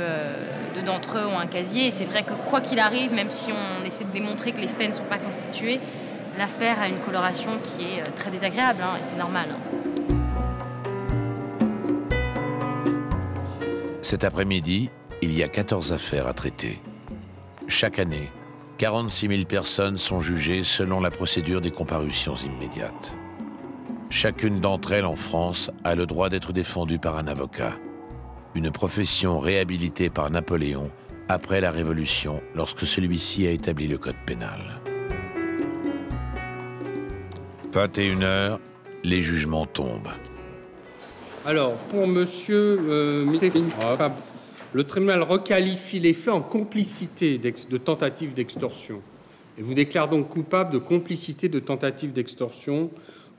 deux d'entre eux ont un casier. Et c'est vrai que quoi qu'il arrive, même si on essaie de démontrer que les faits ne sont pas constitués, l'affaire a une coloration qui est très désagréable, hein, et c'est normal. Cet après-midi, il y a 14 affaires à traiter. Chaque année, 46 000 personnes sont jugées selon la procédure des comparutions immédiates. Chacune d'entre elles en France a le droit d'être défendue par un avocat. Une profession réhabilitée par Napoléon après la Révolution, lorsque celui-ci a établi le code pénal. 21h, les jugements tombent. Alors, pour monsieur le tribunal requalifie les faits en complicité de tentative d'extorsion. Et vous déclare donc coupable de complicité de tentative d'extorsion.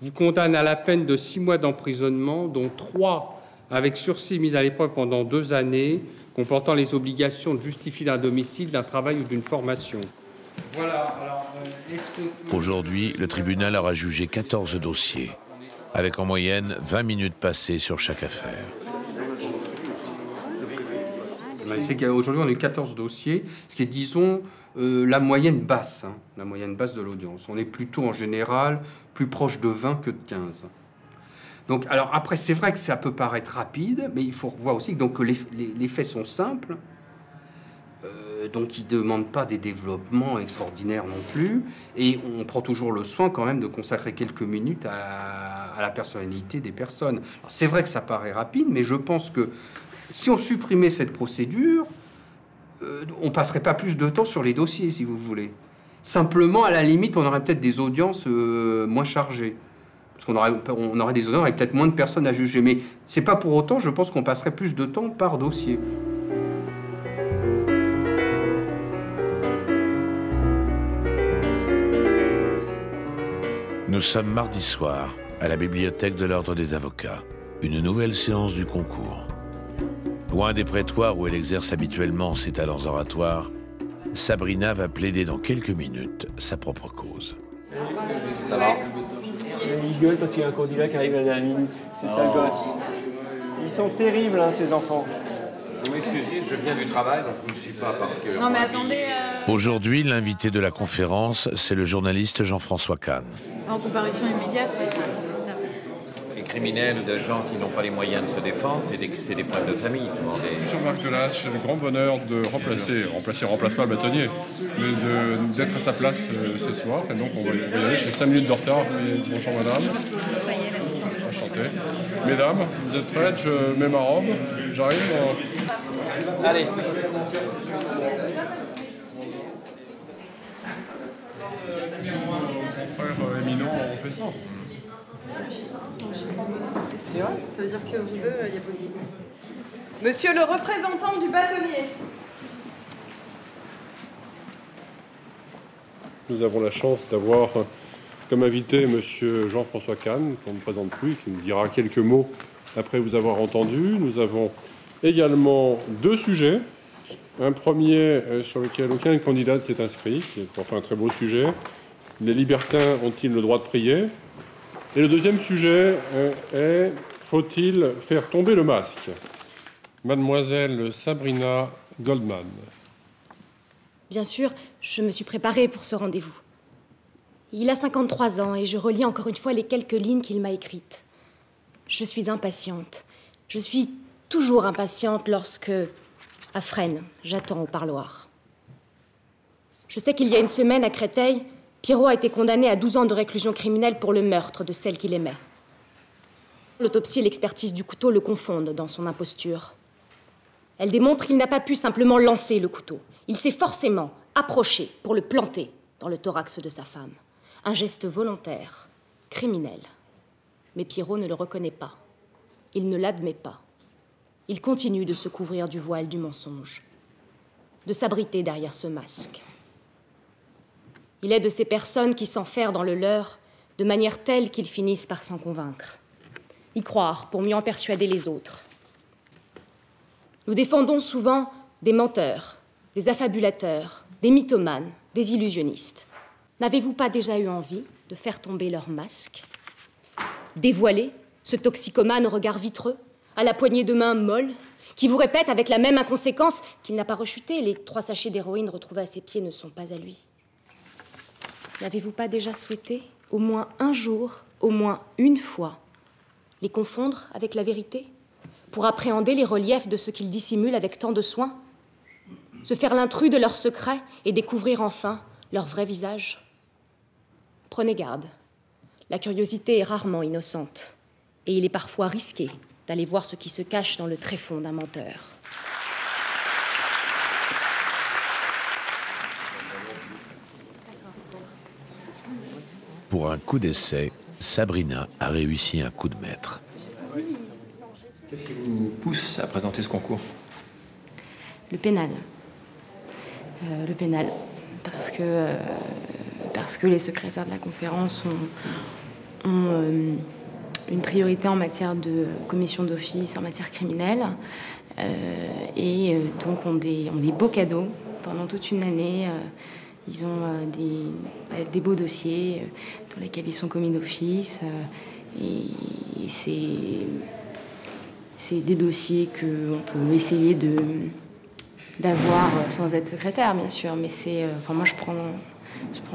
Vous condamne à la peine de 6 mois d'emprisonnement, dont 3 avec sursis mis à l'épreuve pendant 2 années, comportant les obligations de justifier d'un domicile, d'un travail ou d'une formation. Voilà, alors, Aujourd'hui, le tribunal aura jugé 14 dossiers, avec en moyenne 20 minutes passées sur chaque affaire. C'est qu'aujourd'hui, on a eu 14 dossiers, ce qui est, disons, la moyenne basse, hein, la moyenne basse de l'audience. On est plutôt, en général, plus proche de 20 que de 15. Donc, alors, après, c'est vrai que ça peut paraître rapide, mais il faut voir aussi donc, que les faits sont simples, donc ils ne demandent pas des développements extraordinaires non plus, et on prend toujours le soin quand même de consacrer quelques minutes à la personnalité des personnes. C'est vrai que ça paraît rapide, mais je pense que si on supprimait cette procédure, on passerait pas plus de temps sur les dossiers, si vous voulez. Simplement, à la limite, on aurait peut-être des audiences moins chargées. Parce qu'on aurait des audiences avec peut-être moins de personnes à juger. Mais c'est pas pour autant, je pense qu'on passerait plus de temps par dossier. Nous sommes mardi soir, à la bibliothèque de l'Ordre des avocats. Une nouvelle séance du concours. Loin des prétoires où elle exerce habituellement ses talents oratoires, Sabrina va plaider dans quelques minutes sa propre cause. Ça va ? Il gueule parce qu'il y a un candidat qui arrive à la dernière minute. C'est ça le gosse. Ils sont terribles, hein, ces enfants. Vous m'excusez, je viens du travail, donc je ne suis pas particulièrement... Non mais attendez... Aujourd'hui, l'invité de la conférence, c'est le journaliste Jean-François Kahn. En comparution immédiate, oui, c'est incontestable. Les criminels ou des gens qui n'ont pas les moyens de se défendre, c'est des problèmes de famille. Souvent des... Jean-Marc Delage, j'ai le grand bonheur de remplace pas le bâtonnier, mais d'être à sa place ce soir. Et donc on va y aller, j'ai 5 minutes de retard. Bonjour madame. Enchanté. Mesdames, vous êtes prêtes? Je mets ma robe, j'arrive. Allez. Frère éminent, on fait ça. C'est vrai? Ça veut dire que vous deux, il y a possible. Monsieur le représentant du bâtonnier. Nous avons la chance d'avoir comme invité monsieur Jean-François Kahn, qu'on ne présente plus, qui nous dira quelques mots après vous avoir entendu. Nous avons également 2 sujets. Un premier sur lequel aucun candidat ne s'est inscrit, qui est pourtant un très beau sujet. Les libertins ont-ils le droit de prier? Et le deuxième sujet est faut-il faire tomber le masque? Mademoiselle Sabrina Goldman. Bien sûr, je me suis préparée pour ce rendez-vous. Il a 53 ans et je relis encore une fois les quelques lignes qu'il m'a écrites. Je suis impatiente. Je suis toujours impatiente lorsque, à Fresnes, j'attends au parloir. Je sais qu'il y a une semaine, à Créteil, Pierrot a été condamné à 12 ans de réclusion criminelle pour le meurtre de celle qu'il aimait. L'autopsie et l'expertise du couteau le confondent dans son imposture. Elle démontre qu'il n'a pas pu simplement lancer le couteau. Il s'est forcément approché pour le planter dans le thorax de sa femme. Un geste volontaire, criminel. Mais Pierrot ne le reconnaît pas. Il ne l'admet pas. Il continue de se couvrir du voile du mensonge, de s'abriter derrière ce masque. Il est de ces personnes qui s'enferment dans le leur de manière telle qu'ils finissent par s'en convaincre. Y croire pour mieux en persuader les autres. Nous défendons souvent des menteurs, des affabulateurs, des mythomanes, des illusionnistes. N'avez-vous pas déjà eu envie de faire tomber leur masque? Dévoiler ce toxicomane au regard vitreux, à la poignée de main molle, qui vous répète avec la même inconséquence qu'il n'a pas rechuté, les 3 sachets d'héroïne retrouvés à ses pieds ne sont pas à lui. N'avez-vous pas déjà souhaité, au moins un jour, au moins une fois, les confondre avec la vérité, pour appréhender les reliefs de ce qu'ils dissimulent avec tant de soin, se faire l'intrus de leurs secrets et découvrir enfin leur vrai visage? Prenez garde, la curiosité est rarement innocente, et il est parfois risqué d'aller voir ce qui se cache dans le tréfonds d'un menteur. Pour un coup d'essai, Sabrina a réussi un coup de maître. Qu'est-ce qui vous pousse à présenter ce concours? Le pénal. Le pénal. Parce que les secrétaires de la conférence ont une priorité en matière de commission d'office, en matière criminelle. Donc ont des beaux cadeaux pendant toute une année. Ils ont des beaux dossiers dans lesquels ils sont commis d'office. Et c'est des dossiers qu'on peut essayer d'avoir sans être secrétaire, bien sûr. Mais moi, je prends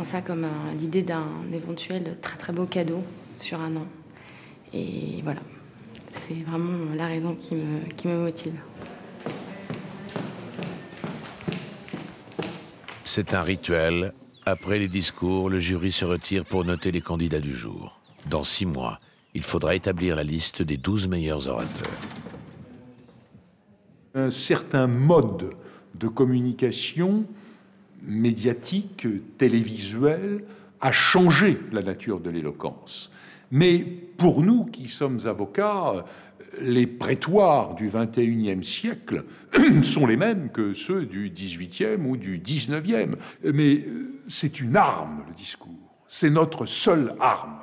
ça comme l'idée d'un éventuel très très beau cadeau sur un an. Et voilà, c'est vraiment la raison qui me motive. C'est un rituel. Après les discours, le jury se retire pour noter les candidats du jour. Dans 6 mois, il faudra établir la liste des 12 meilleurs orateurs. Un certain mode de communication médiatique, télévisuelle, a changé la nature de l'éloquence. Mais pour nous qui sommes avocats, les prétoires du XXIe siècle sont les mêmes que ceux du XVIIIe ou du XIXe. Mais c'est une arme, le discours. C'est notre seule arme.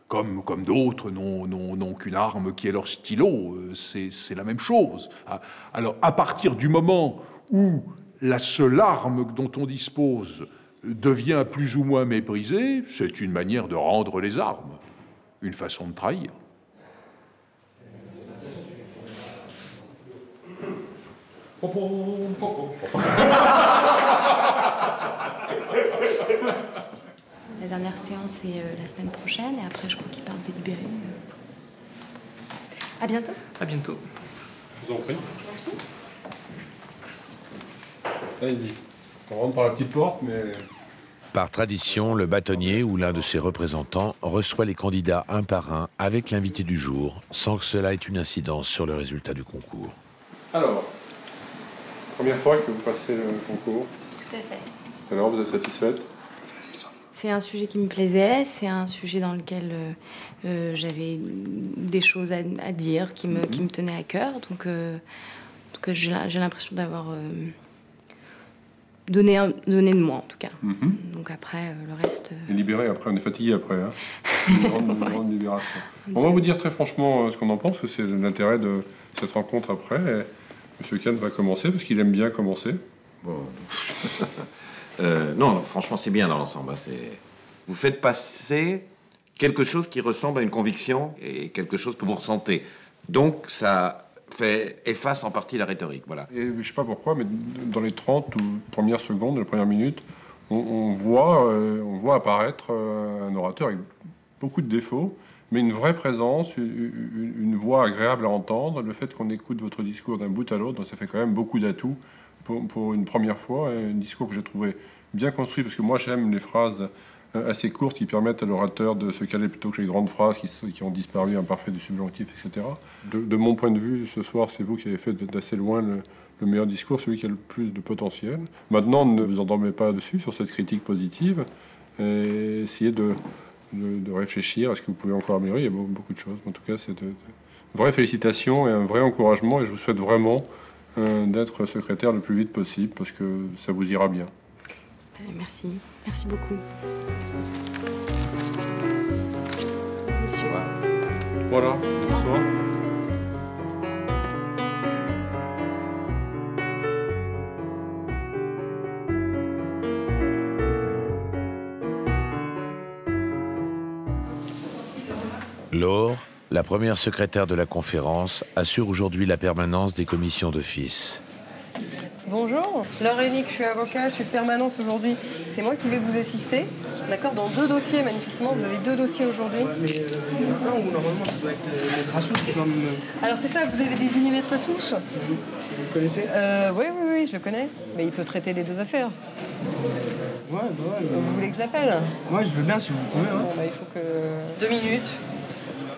Comme d'autres n'ont qu'une arme qui est leur stylo. C'est la même chose. Alors, à partir du moment où la seule arme dont on dispose devient plus ou moins méprisée, c'est une manière de rendre les armes, une façon de trahir. La dernière séance est la semaine prochaine et après je crois qu'ils partent délibérer. À bientôt. À bientôt. Je vous en prie. Allez-y. On rentre par la petite porte, mais... Par tradition, le bâtonnier ou l'un de ses représentants reçoit les candidats un par un avec l'invité du jour, sans que cela ait une incidence sur le résultat du concours. Alors, première fois que vous passez le concours. Tout à fait. Alors, vous êtes satisfaite? C'est un sujet qui me plaisait, c'est un sujet dans lequel j'avais des choses à dire qui me tenaient à cœur. Donc, en tout cas, j'ai l'impression d'avoir donné de moi, en tout cas. Donc après, le reste... Et libéré après, on est fatigué après. Hein. Une grande libération. On va vous dire très franchement ce qu'on en pense, parce que c'est l'intérêt de cette rencontre après. Et Monsieur Kahn va commencer, parce qu'il aime bien commencer. Bon. Non, franchement, c'est bien dans l'ensemble. Vous faites passer quelque chose qui ressemble à une conviction et quelque chose que vous ressentez. Donc, ça efface en partie la rhétorique. Voilà. Et je ne sais pas pourquoi, mais dans les 30 ou premières secondes, les premières minutes, on voit apparaître un orateur avec beaucoup de défauts, mais une vraie présence, une voix agréable à entendre. Le fait qu'on écoute votre discours d'un bout à l'autre, ça fait quand même beaucoup d'atouts pour une première fois. Et un discours que j'ai trouvé bien construit, parce que moi j'aime les phrases assez courtes qui permettent à l'orateur de se caler plutôt que les grandes phrases qui ont disparu, imparfait du subjonctif, etc. De mon point de vue, ce soir, c'est vous qui avez fait d'assez loin le meilleur discours, celui qui a le plus de potentiel. Maintenant, ne vous endormez pas dessus, sur cette critique positive, et essayez de réfléchir à ce que vous pouvez encore améliorer. Il y a beaucoup de choses. En tout cas, c'est de vraies félicitations et un vrai encouragement, et je vous souhaite vraiment d'être secrétaire le plus vite possible, parce que ça vous ira bien. Merci. Merci beaucoup. Monsieur. Voilà, bonsoir. Laure, la première secrétaire de la conférence, assure aujourd'hui la permanence des commissions d'office. Bonjour, Laure Hennig, je suis avocate, je suis de permanence aujourd'hui. C'est moi qui vais vous assister. D'accord, dans 2 dossiers, manifestement, vous avez 2 dossiers aujourd'hui. Ouais, mais il y en a un où normalement ça doit être Maître Assous comme... Alors c'est ça, vous avez désigné Maître Assous. Vous le connaissez? Oui, je le connais. Mais il peut traiter les 2 affaires. Ouais. Vous voulez que je l'appelle? Ouais, je veux bien si vous pouvez. Hein. Bon, il faut que... 2 minutes.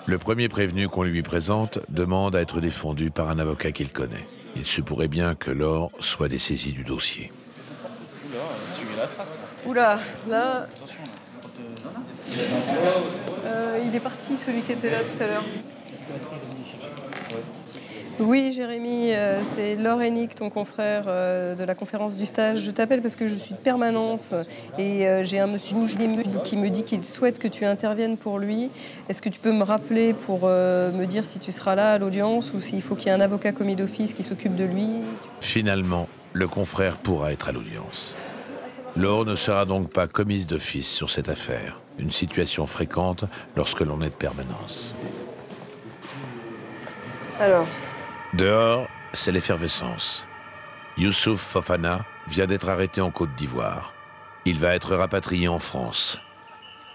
Le premier prévenu qu'on lui présente demande à être défendu par un avocat qu'il connaît. Il se pourrait bien que Laure soit dessaisie du dossier. Oula, là... il est parti, celui qui était là tout à l'heure. Oui, Jérémy, c'est Laure Hennig, ton confrère de la conférence du stage. Je t'appelle parce que je suis de permanence et j'ai un monsieur qui me dit qu'il souhaite que tu interviennes pour lui. Est-ce que tu peux me rappeler pour me dire si tu seras là à l'audience ou s'il faut qu'il y ait un avocat commis d'office qui s'occupe de lui? Finalement, le confrère pourra être à l'audience. Laure ne sera donc pas commise d'office sur cette affaire, une situation fréquente lorsque l'on est de permanence. Alors... Dehors, c'est l'effervescence. Youssouf Fofana vient d'être arrêté en Côte d'Ivoire. Il va être rapatrié en France.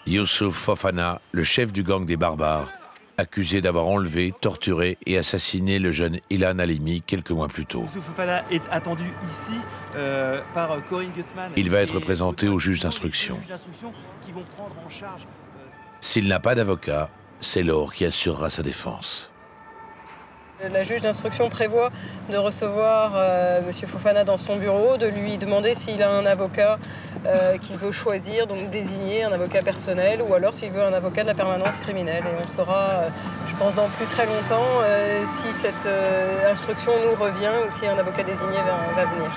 Youssouf Fofana, le chef du gang des barbares, accusé d'avoir enlevé, torturé et assassiné le jeune Ilan Halimi quelques mois plus tôt. Youssouf Fofana est attendu ici par Corinne Gutzmann. Il va être présenté au juge d'instruction. S'il n'a pas d'avocat, c'est Laure qui assurera sa défense. La juge d'instruction prévoit de recevoir M. Fofana dans son bureau, de lui demander s'il a un avocat qu'il veut choisir, donc désigner un avocat personnel, ou alors s'il veut un avocat de la permanence criminelle. Et on saura, je pense, dans plus très longtemps, si cette instruction nous revient ou si un avocat désigné va venir.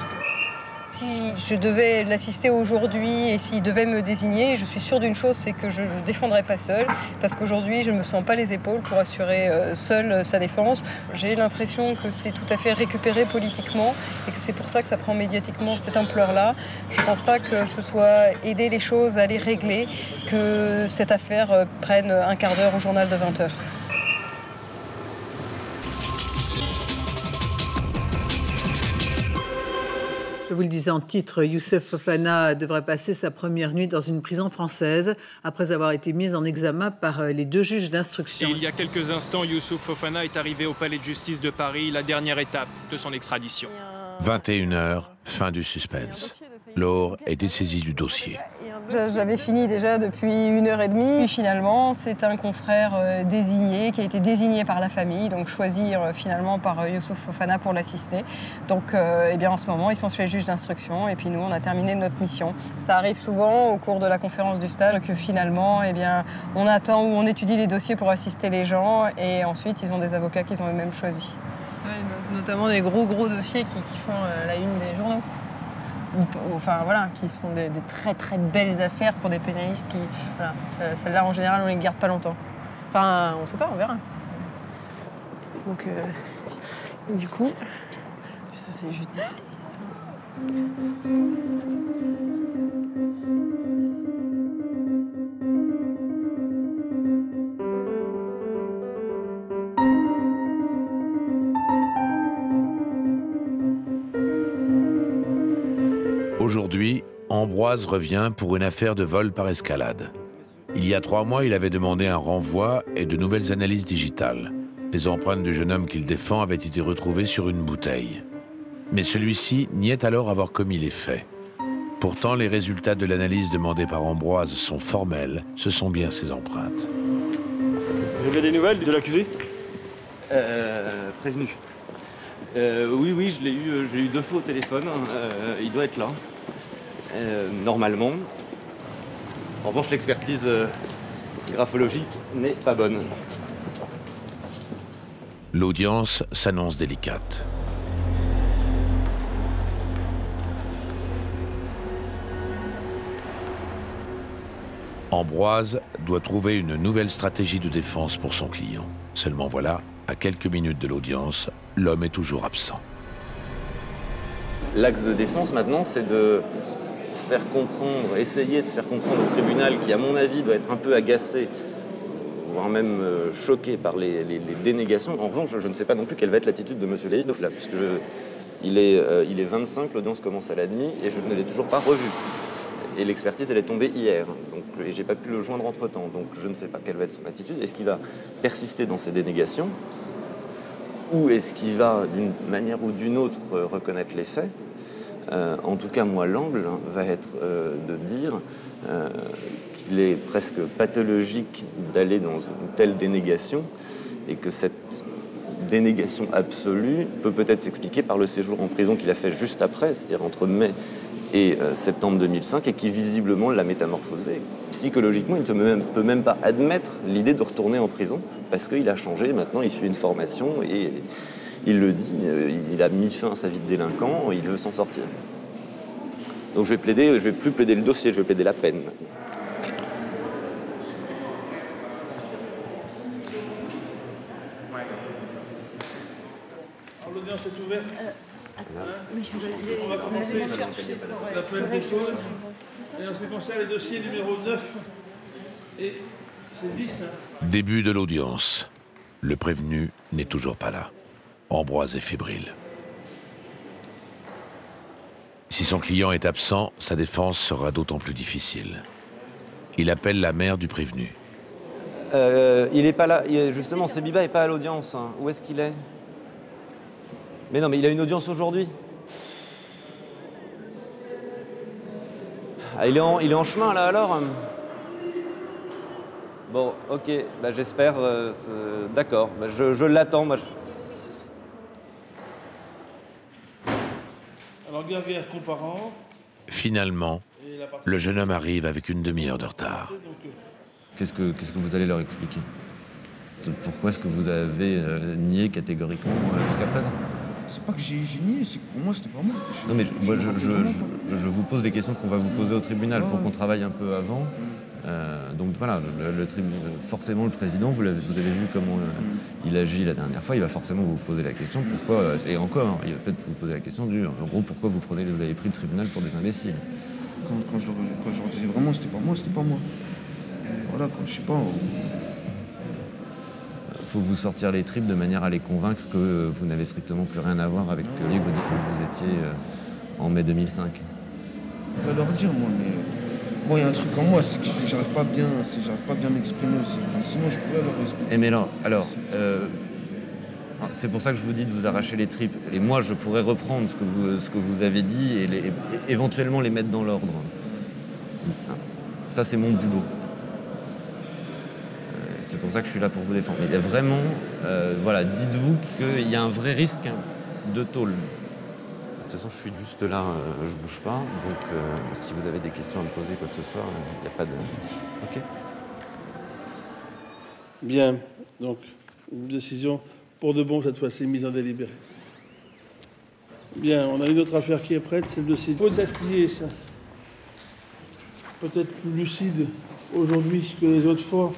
Si je devais l'assister aujourd'hui et s'il devait me désigner, je suis sûre d'une chose, c'est que je ne le défendrai pas seule, parce qu'aujourd'hui, je ne me sens pas les épaules pour assurer seule sa défense. J'ai l'impression que c'est tout à fait récupéré politiquement et que c'est pour ça que ça prend médiatiquement cette ampleur-là. Je ne pense pas que ce soit aider les choses à les régler, que cette affaire prenne un quart d'heure au journal de 20 h. Je vous le disais en titre, Youssouf Fofana devrait passer sa première nuit dans une prison française après avoir été mis en examen par les 2 juges d'instruction. Il y a quelques instants, Youssouf Fofana est arrivé au palais de justice de Paris, la dernière étape de son extradition. 21 h, fin du suspense. Laure est dessaisie du dossier. J'avais fini déjà depuis 1h30. Et finalement, c'est un confrère désigné, qui a été désigné par la famille, donc choisi finalement par Youssouf Fofana pour l'assister. Donc eh bien, en ce moment, ils sont chez les juges d'instruction et puis nous, on a terminé notre mission. Ça arrive souvent au cours de la conférence du stage que finalement, eh bien, on attend ou on étudie les dossiers pour assister les gens et ensuite, ils ont des avocats qu'ils ont eux-mêmes choisis. Ouais, notamment des gros dossiers qui font la une des journaux. Enfin voilà, qui sont des très belles affaires pour des pénalistes qui... Voilà, celles-là en général on les garde pas longtemps. Enfin, on sait pas, on verra. Donc, et du coup, ça c'est juste... Aujourd'hui, Ambroise revient pour une affaire de vol par escalade. Il y a 3 mois, il avait demandé un renvoi et de nouvelles analyses digitales. Les empreintes du jeune homme qu'il défend avaient été retrouvées sur une bouteille. Mais celui-ci niait alors avoir commis les faits. Pourtant, les résultats de l'analyse demandée par Ambroise sont formels. Ce sont bien ses empreintes. Vous avez des nouvelles de l'accusé? Prévenu. Oui, je l'ai eu 2 fois au téléphone. Il doit être là. Normalement. En revanche, l'expertise graphologique n'est pas bonne. L'audience s'annonce délicate. Ambroise doit trouver une nouvelle stratégie de défense pour son client. Seulement voilà, à quelques minutes de l'audience, l'homme est toujours absent. L'axe de défense maintenant, c'est de faire comprendre, essayer de faire comprendre au tribunal qui, à mon avis, doit être un peu agacé, voire même choqué par les dénégations. En revanche, je ne sais pas non plus quelle va être l'attitude de M. Leïdov là, puisque il est 25, l'audience commence à la demi et je ne l'ai toujours pas revu. Et l'expertise, elle est tombée hier, et j'ai pas pu le joindre entre-temps. Donc je ne sais pas quelle va être son attitude. Est-ce qu'il va persister dans ses dénégations? Ou est-ce qu'il va, d'une manière ou d'une autre, reconnaître les faits? En tout cas, moi, l'angle va être de dire qu'il est presque pathologique d'aller dans une telle dénégation et que cette dénégation absolue peut peut-être s'expliquer par le séjour en prison qu'il a fait juste après, c'est-à-dire entre mai et septembre 2005, et qui visiblement l'a métamorphosé. Psychologiquement, il ne peut même pas admettre l'idée de retourner en prison parce qu'il a changé, maintenant il suit une formation et il le dit, il a mis fin à sa vie de délinquant, il veut s'en sortir. Donc je vais plus plaider le dossier, je vais plaider la peine maintenant. L'audience est ouverte. On va commencer la semaine des choses. Et en ce qui concerne les dossiers numéro 9 et 10. Début de l'audience. Le prévenu n'est toujours pas là. Ambroise est fébrile. Si son client est absent, sa défense sera d'autant plus difficile. Il appelle la mère du prévenu. Il n'est pas là. Justement, Sebiba n'est pas à l'audience. Où est-ce qu'il est? Mais non, mais il a une audience aujourd'hui. Ah, il est en chemin, là, alors? Bon, ok, bah, j'espère... D'accord, bah, je l'attends. Alors, guerre comparant. Finalement, le jeune homme arrive avec une demi-heure de retard. Qu'est-ce que vous allez leur expliquer? Pourquoi est-ce que vous avez nié catégoriquement jusqu'à présent? C'est pas que j'ai nié, c'est que pour moi, c'était pas moi. Non, mais moi, je vous pose des questions qu'on va vous poser au tribunal pour qu'on travaille un peu avant. Donc voilà, forcément, le président, vous avez vu comment il agit la dernière fois, il va forcément vous poser la question pourquoi, et encore, il va peut-être vous poser la question en gros, pourquoi vous avez pris le tribunal pour des imbéciles. Quand je leur disais vraiment, c'était pas moi. Voilà, quand je sais pas... Il faut vous sortir les tripes de manière à les convaincre que vous n'avez strictement plus rien à voir avec le livre que vous étiez en mai 2005. Je vais leur dire, moi, mais... Bon, il y a un truc en moi, c'est que j'arrive pas bien à m'exprimer aussi. Sinon, je pourrais leur expliquer. Mais alors, c'est pour ça que je vous dis de vous arracher les tripes. Et moi, je pourrais reprendre ce que vous avez dit et éventuellement les mettre dans l'ordre. Ça, c'est mon boulot. C'est pour ça que je suis là pour vous défendre. Mais il y a vraiment... voilà, dites-vous qu'il y a un vrai risque de tôle. De toute façon, je suis juste là, je bouge pas. Donc, si vous avez des questions à me poser, quoi que ce soit, il n'y a pas de... OK? Bien. Donc, une décision pour de bon, cette fois-ci, mise en délibéré. Bien, on a une autre affaire qui est prête, c'est le dossier. Il faut s'appuyer, ça. Peut-être plus lucide aujourd'hui que les autres fois.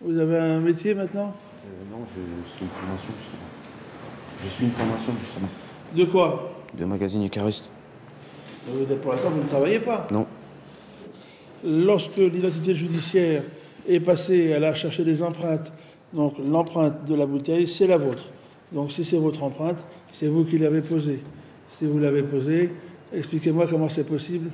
Vous avez un métier maintenant? Non, je suis une formation, justement. Je suis une formation, justement. De quoi? De magazine cariste. Pour l'instant, vous ne travaillez pas? Non. Lorsque l'identité judiciaire est passée, elle a cherché des empreintes. Donc l'empreinte de la bouteille, c'est la vôtre. Donc si c'est votre empreinte, c'est vous qui l'avez posée. Si vous l'avez posée, expliquez-moi comment c'est possible.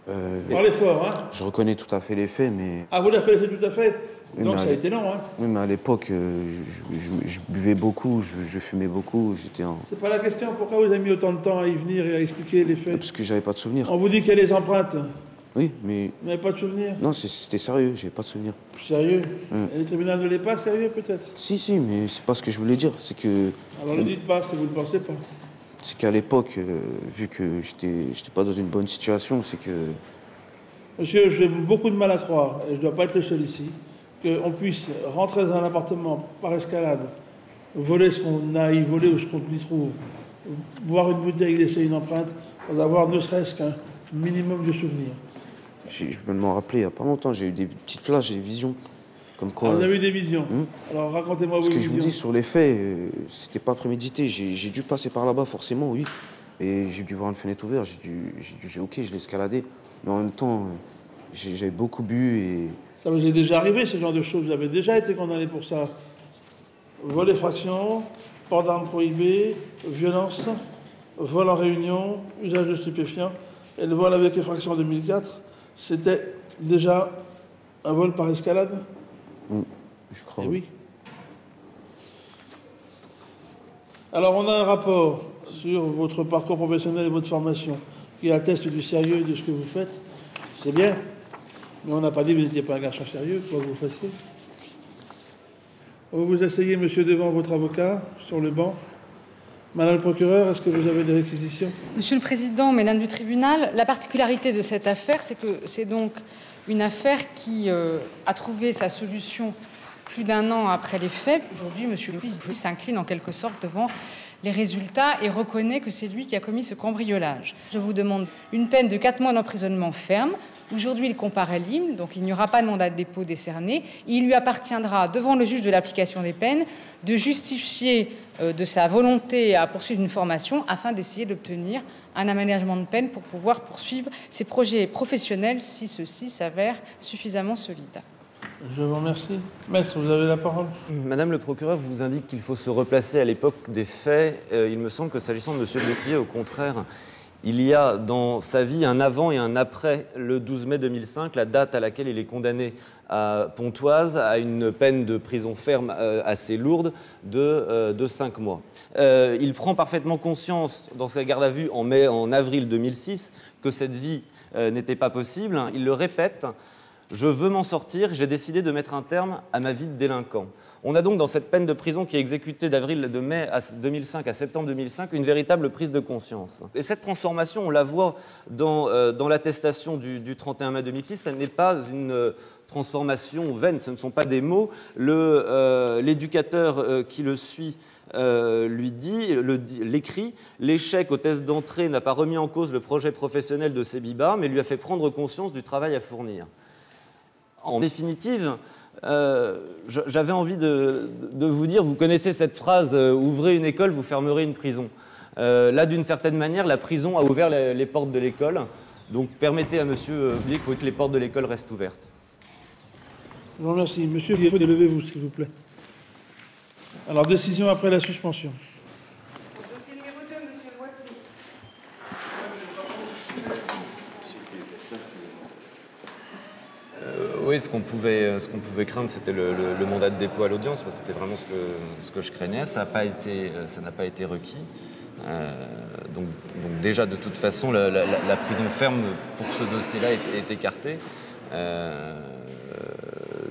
Parlez fort, hein? Je reconnais tout à fait les faits, mais... Ah, vous la connaissez tout à fait? Oui, donc ça a été long, hein? Oui, mais à l'époque, je buvais beaucoup, je fumais beaucoup, j'étais en... C'est pas la question. Pourquoi vous avez mis autant de temps à y venir et à expliquer les faits? Parce que j'avais pas de souvenirs. On vous dit qu'il y a les empreintes. Oui, mais... Vous n'avez pas de souvenirs? Non, c'était sérieux, j'avais pas de souvenirs. Sérieux? Et le tribunal ne l'est pas sérieux, peut-être? Si, mais c'est pas ce que je voulais dire, c'est que... Alors ne le dites pas, si vous ne le pensez pas. C'est qu'à l'époque, vu que j'étais pas dans une bonne situation, c'est que... Monsieur, j'ai beaucoup de mal à croire, et je ne dois pas être le seul ici, qu'on puisse rentrer dans un appartement par escalade, voler ce qu'on a à y voler ou ce qu'on y trouve, boire une bouteille, laisser une empreinte, pour avoir ne serait-ce qu'un minimum de souvenirs. Je peux m'en rappeler, il n'y a pas longtemps, j'ai eu des petites flashs, des visions. Comme quoi... Vous avez eu des visions. Alors racontez-moi vos visions. Ce que je vous dis sur les faits, c'était pas prémédité. J'ai dû passer par là-bas, forcément, oui. Et j'ai dû voir une fenêtre ouverte, ok, je l'ai escaladé. Mais en même temps, j'avais beaucoup bu et... Ça vous est déjà arrivé, ce genre de choses? Vous avez déjà été condamné pour ça? Vol effraction, port d'armes prohibées, violence, vol en réunion, usage de stupéfiants. Et le vol avec effraction en 2004, c'était déjà un vol par escalade? Je crois. Eh oui. Alors, on a un rapport sur votre parcours professionnel et votre formation qui atteste du sérieux de ce que vous faites. C'est bien. Mais on n'a pas dit que vous n'étiez pas un garçon sérieux, quoi que vous fassiez. Vous vous asseyez, monsieur, devant votre avocat, sur le banc. Madame le procureur, est-ce que vous avez des réquisitions? Monsieur le Président, Mesdames du tribunal, la particularité de cette affaire, c'est que c'est donc une affaire qui a trouvé sa solution plus d'1 an après les faits. Aujourd'hui, monsieur le juge s'incline en quelque sorte devant les résultats et reconnaît que c'est lui qui a commis ce cambriolage. Je vous demande une peine de 4 mois d'emprisonnement ferme. Aujourd'hui, il comparaît libre, donc il n'y aura pas de mandat de dépôt décerné. Il lui appartiendra, devant le juge de l'application des peines, de justifier de sa volonté à poursuivre une formation afin d'essayer d'obtenir un aménagement de peine pour pouvoir poursuivre ses projets professionnels si ceux-ci s'avèrent suffisamment solides. Je vous remercie. Maître, vous avez la parole. Madame le procureur vous indique qu'il faut se replacer à l'époque des faits. Il me semble que s'agissant de M. Greffier, au contraire, il y a dans sa vie un avant et un après le 12 mai 2005, la date à laquelle il est condamné à Pontoise à une peine de prison ferme assez lourde de 5 mois. Il prend parfaitement conscience dans sa garde à vue en avril 2006 que cette vie n'était pas possible. Il le répète. Je veux m'en sortir, j'ai décidé de mettre un terme à ma vie de délinquant. On a donc dans cette peine de prison qui est exécutée de mai 2005 à septembre 2005 une véritable prise de conscience. Et cette transformation, on la voit dans l'attestation du 31 mai 2006, ce n'est pas une transformation vaine, ce ne sont pas des mots. L'éducateur qui le suit l'écrit, l'échec au test d'entrée n'a pas remis en cause le projet professionnel de Sébiba, mais lui a fait prendre conscience du travail à fournir. En définitive, j'avais envie de vous dire, vous connaissez cette phrase « ouvrez une école, vous fermerez une prison ». Là, d'une certaine manière, la prison a ouvert les portes de l'école. Donc, permettez à monsieur Villiers qu'il faut que les portes de l'école restent ouvertes. Je vous remercie. Monsieur Villiers, levez-vous, s'il vous plaît. Alors, décision après la suspension. Oui, ce qu'on pouvait craindre, c'était le mandat de dépôt à l'audience, parce que c'était vraiment ce que je craignais. Ça n'a pas été requis. Donc déjà, de toute façon, la prison ferme pour ce dossier-là est écartée.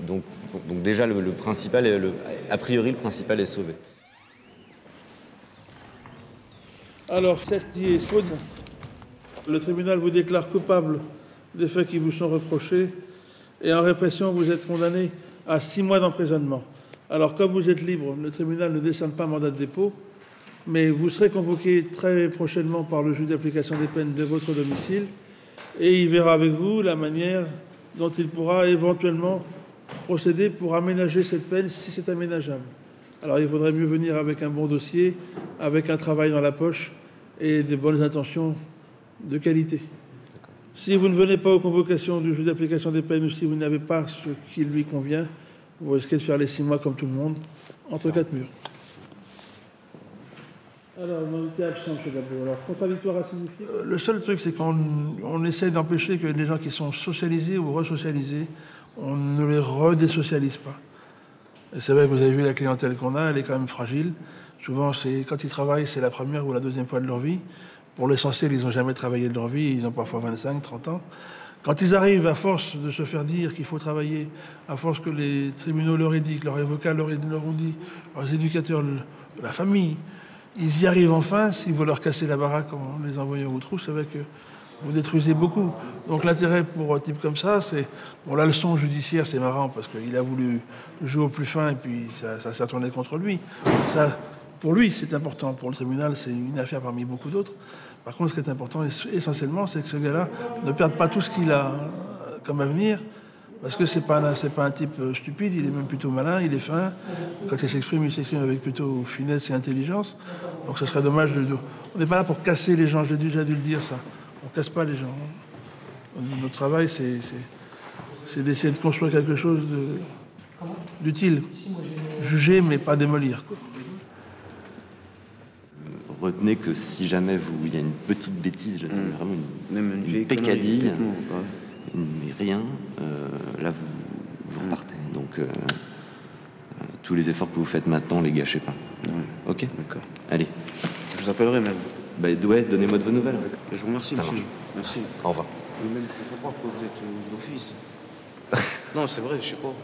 Donc déjà, le principal, a priori, le principal est sauvé. Alors, Sestier et Saude, le tribunal vous déclare coupable des faits qui vous sont reprochés. Et en répression, vous êtes condamné à 6 mois d'emprisonnement. Alors, comme vous êtes libre, le tribunal ne décerne pas mandat de dépôt, mais vous serez convoqué très prochainement par le juge d'application des peines de votre domicile, et il verra avec vous la manière dont il pourra éventuellement procéder pour aménager cette peine, si c'est aménageable. Alors, il faudrait mieux venir avec un bon dossier, avec un travail dans la poche et des bonnes intentions de qualité. Si vous ne venez pas aux convocations du juge d'application des peines ou si vous n'avez pas ce qui lui convient, vous risquez de faire les 6 mois comme tout le monde, entre 4 murs. Alors, on était absent, M. Dabo. Alors, contradictoire à signifier. Le seul truc, c'est qu'on essaie d'empêcher que les gens qui sont socialisés ou resocialisés, on ne les redésocialise pas. Et c'est vrai que vous avez vu la clientèle qu'on a, elle est quand même fragile. Souvent, quand ils travaillent, c'est la première ou la deuxième fois de leur vie. Pour l'essentiel, ils n'ont jamais travaillé de leur vie, ils ont parfois 25, 30 ans. Quand ils arrivent, à force de se faire dire qu'il faut travailler, à force que les tribunaux leur aient dit, que leurs avocats leur ont dit, leurs éducateurs, la famille, ils y arrivent enfin. Si vous leur cassez la baraque en les envoyant aux trousses, c'est vrai que vous détruisez beaucoup. Donc l'intérêt pour un type comme ça, c'est... Bon, la leçon judiciaire, c'est marrant, parce qu'il a voulu jouer au plus fin, et puis ça s'est retourné contre lui. Ça... Pour lui, c'est important. Pour le tribunal, c'est une affaire parmi beaucoup d'autres. Par contre, ce qui est important, essentiellement, c'est que ce gars-là ne perde pas tout ce qu'il a comme avenir, parce que c'est pas un type stupide, il est même plutôt malin, il est fin. Quand il s'exprime avec plutôt finesse et intelligence. Donc ce serait dommage de... On n'est pas là pour casser les gens, j'ai déjà dû le dire ça. On casse pas les gens. Notre travail, c'est d'essayer de construire quelque chose d'utile. Juger, mais pas démolir, quoi. Retenez que si jamais il y a une petite bêtise, vraiment une pécadille, mais rien, là vous repartez. Donc tous les efforts que vous faites maintenant, les gâchez pas. Ok. D'accord. Allez. Je vous appellerai même. Bah ouais, donnez-moi de vos nouvelles. Je vous remercie, monsieur. Merci. Au revoir. Même je comprends pas pourquoi vous êtes d'office. Non, c'est vrai, je sais pas.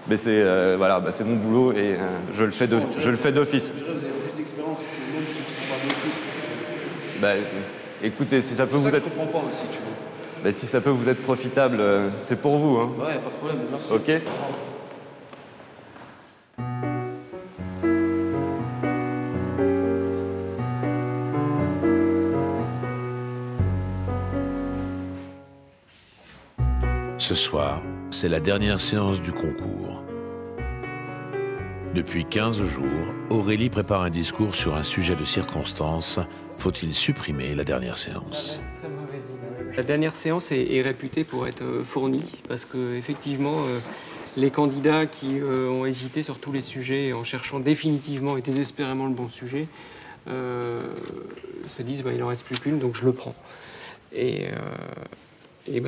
Mais c'est voilà, c'est mon boulot et je le fais d'office. Vous avez juste d'expérience, même ceux qui ne sont pas d'office. Bah, écoutez, si ça peut vous être... Je comprends pas aussi, tu vois. Bah, si ça peut vous être profitable, c'est pour vous. Hein. Ouais, pas de problème, merci. Ok. Ce soir, c'est la dernière séance du concours. Depuis 15 jours, Aurélie prépare un discours sur un sujet de circonstance. Faut-il supprimer la dernière séance? La dernière séance est réputée pour être fournie parce que effectivement, les candidats qui ont hésité sur tous les sujets en cherchant définitivement et désespérément le bon sujet se disent il n'en reste plus qu'une, donc je le prends. Et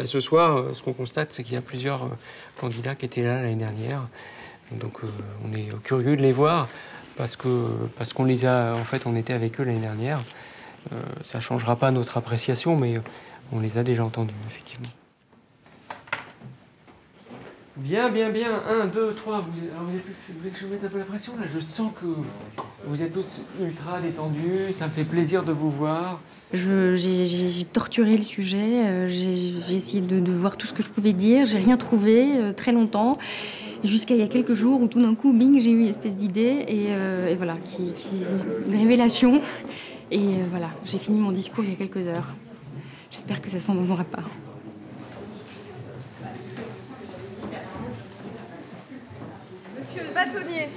ce soir, ce qu'on constate, c'est qu'il y a plusieurs candidats qui étaient là l'année dernière. Donc on est curieux de les voir parce qu'on les a, en fait, on était avec eux l'année dernière. Ça ne changera pas notre appréciation, mais on les a déjà entendus, effectivement. Bien. 1, 2, 3. Vous voulez que je mette un peu la pression, là? Je sens que vous êtes tous ultra détendus. Ça me fait plaisir de vous voir. J'ai torturé le sujet. J'ai essayé de voir tout ce que je pouvais dire. J'ai rien trouvé très longtemps. Jusqu'à il y a quelques jours où tout d'un coup, bing, j'ai eu une espèce d'idée. Et voilà, une révélation. Et voilà, j'ai fini mon discours il y a quelques heures. J'espère que ça s'en entendra pas. Monsieur le bâtonnier.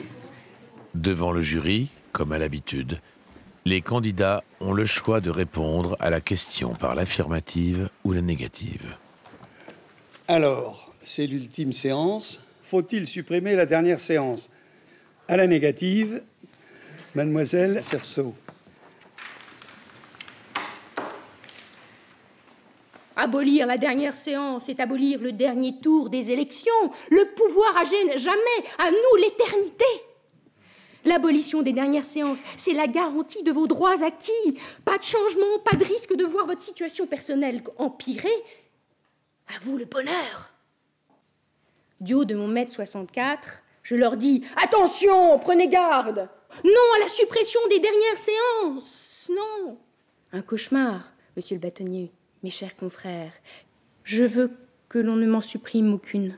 Devant le jury, comme à l'habitude, les candidats ont le choix de répondre à la question par l'affirmative ou la négative. Alors, c'est l'ultime séance. Faut-il supprimer la dernière séance? À la négative, mademoiselle Cerceau. Abolir la dernière séance, c'est abolir le dernier tour des élections. Le pouvoir à jamais, à nous l'éternité. L'abolition des dernières séances, c'est la garantie de vos droits acquis. Pas de changement, pas de risque de voir votre situation personnelle empirer. À vous le bonheur. Du haut de mon 1m64, je leur dis « Attention, prenez garde! Non à la suppression des dernières séances! Non !» Un cauchemar, monsieur le bâtonnier, mes chers confrères. Je veux que l'on ne m'en supprime aucune.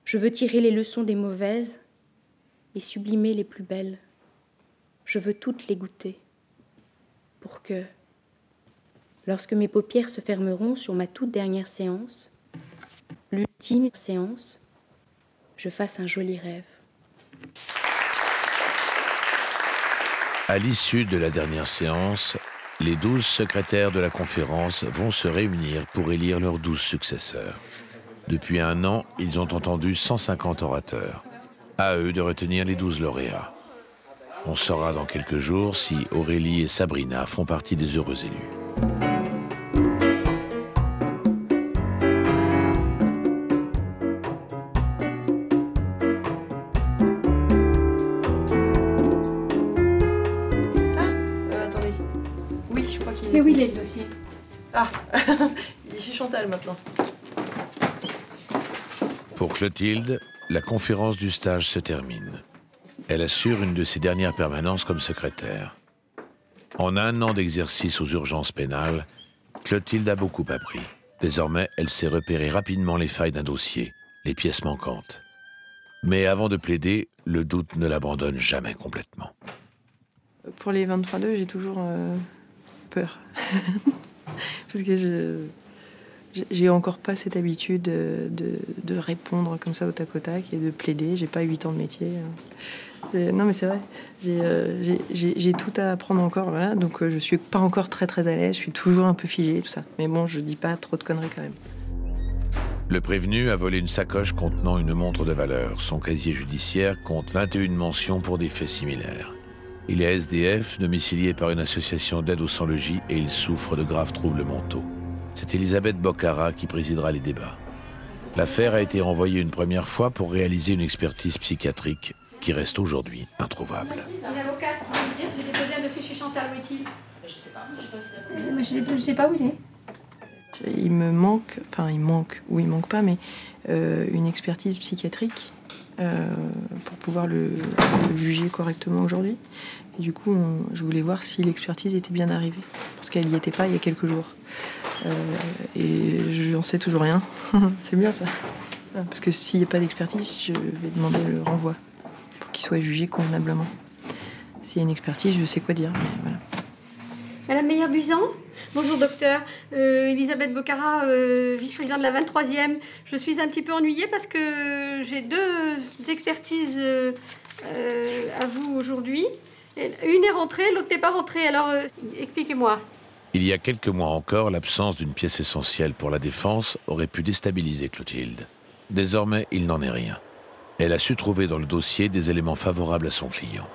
Je veux tirer les leçons des mauvaises et sublimer les plus belles. Je veux toutes les goûter pour que, lorsque mes paupières se fermeront sur ma toute dernière séance, l'ultime séance, je fasse un joli rêve. À l'issue de la dernière séance, les 12 secrétaires de la conférence vont se réunir pour élire leurs 12 successeurs. Depuis un an, ils ont entendu 150 orateurs. À eux de retenir les 12 lauréats. On saura dans quelques jours si Aurélie et Sabrina font partie des heureux élus. Attendez. Oui, je crois qu'il est... Mais oui, il est le dossier. Ah, il est chez Chantal maintenant. Pour Clotilde, la conférence du stage se termine. Elle assure une de ses dernières permanences comme secrétaire. En un an d'exercice aux urgences pénales, Clotilde a beaucoup appris. Désormais, elle sait repérer rapidement les failles d'un dossier, les pièces manquantes. Mais avant de plaider, le doute ne l'abandonne jamais complètement. Pour les 23-2, j'ai toujours peur. Parce que J'ai encore pas cette habitude de répondre comme ça au tac au tac et de plaider. J'ai pas 8 ans de métier. Non, mais c'est vrai. J'ai tout à apprendre encore, voilà. Donc je suis pas encore très très à l'aise. Je suis toujours un peu figée, tout ça. Mais bon, je dis pas trop de conneries quand même. Le prévenu a volé une sacoche contenant une montre de valeur. Son casier judiciaire compte 21 mentions pour des faits similaires. Il est SDF, domicilié par une association d'aide aux sans-logis et il souffre de graves troubles mentaux. C'est Elisabeth Bocara qui présidera les débats. L'affaire a été renvoyée une première fois pour réaliser une expertise psychiatrique qui reste aujourd'hui introuvable. L'avocate, j'ai déposé un dossier chez Chantal, où est-il? Je sais pas, je sais pas où il est. Il me manque, enfin il manque, ou il manque pas, mais une expertise psychiatrique pour pouvoir le juger correctement aujourd'hui. Et du coup, je voulais voir si l'expertise était bien arrivée, parce qu'elle n'y était pas il y a quelques jours. Et je n'en sais toujours rien. C'est bien ça. Parce que s'il n'y a pas d'expertise, je vais demander le renvoi pour qu'il soit jugé convenablement. S'il y a une expertise, je sais quoi dire, mais voilà. Madame Meyer-Buzan? Bonjour docteur, Elisabeth Bocara, vice-présidente de la 23e. Je suis un petit peu ennuyée parce que j'ai 2 expertises à vous aujourd'hui. Une est rentrée, l'autre n'est pas rentrée, alors expliquez-moi. Il y a quelques mois encore, l'absence d'une pièce essentielle pour la défense aurait pu déstabiliser Clotilde. Désormais, il n'en est rien. Elle a su trouver dans le dossier des éléments favorables à son client.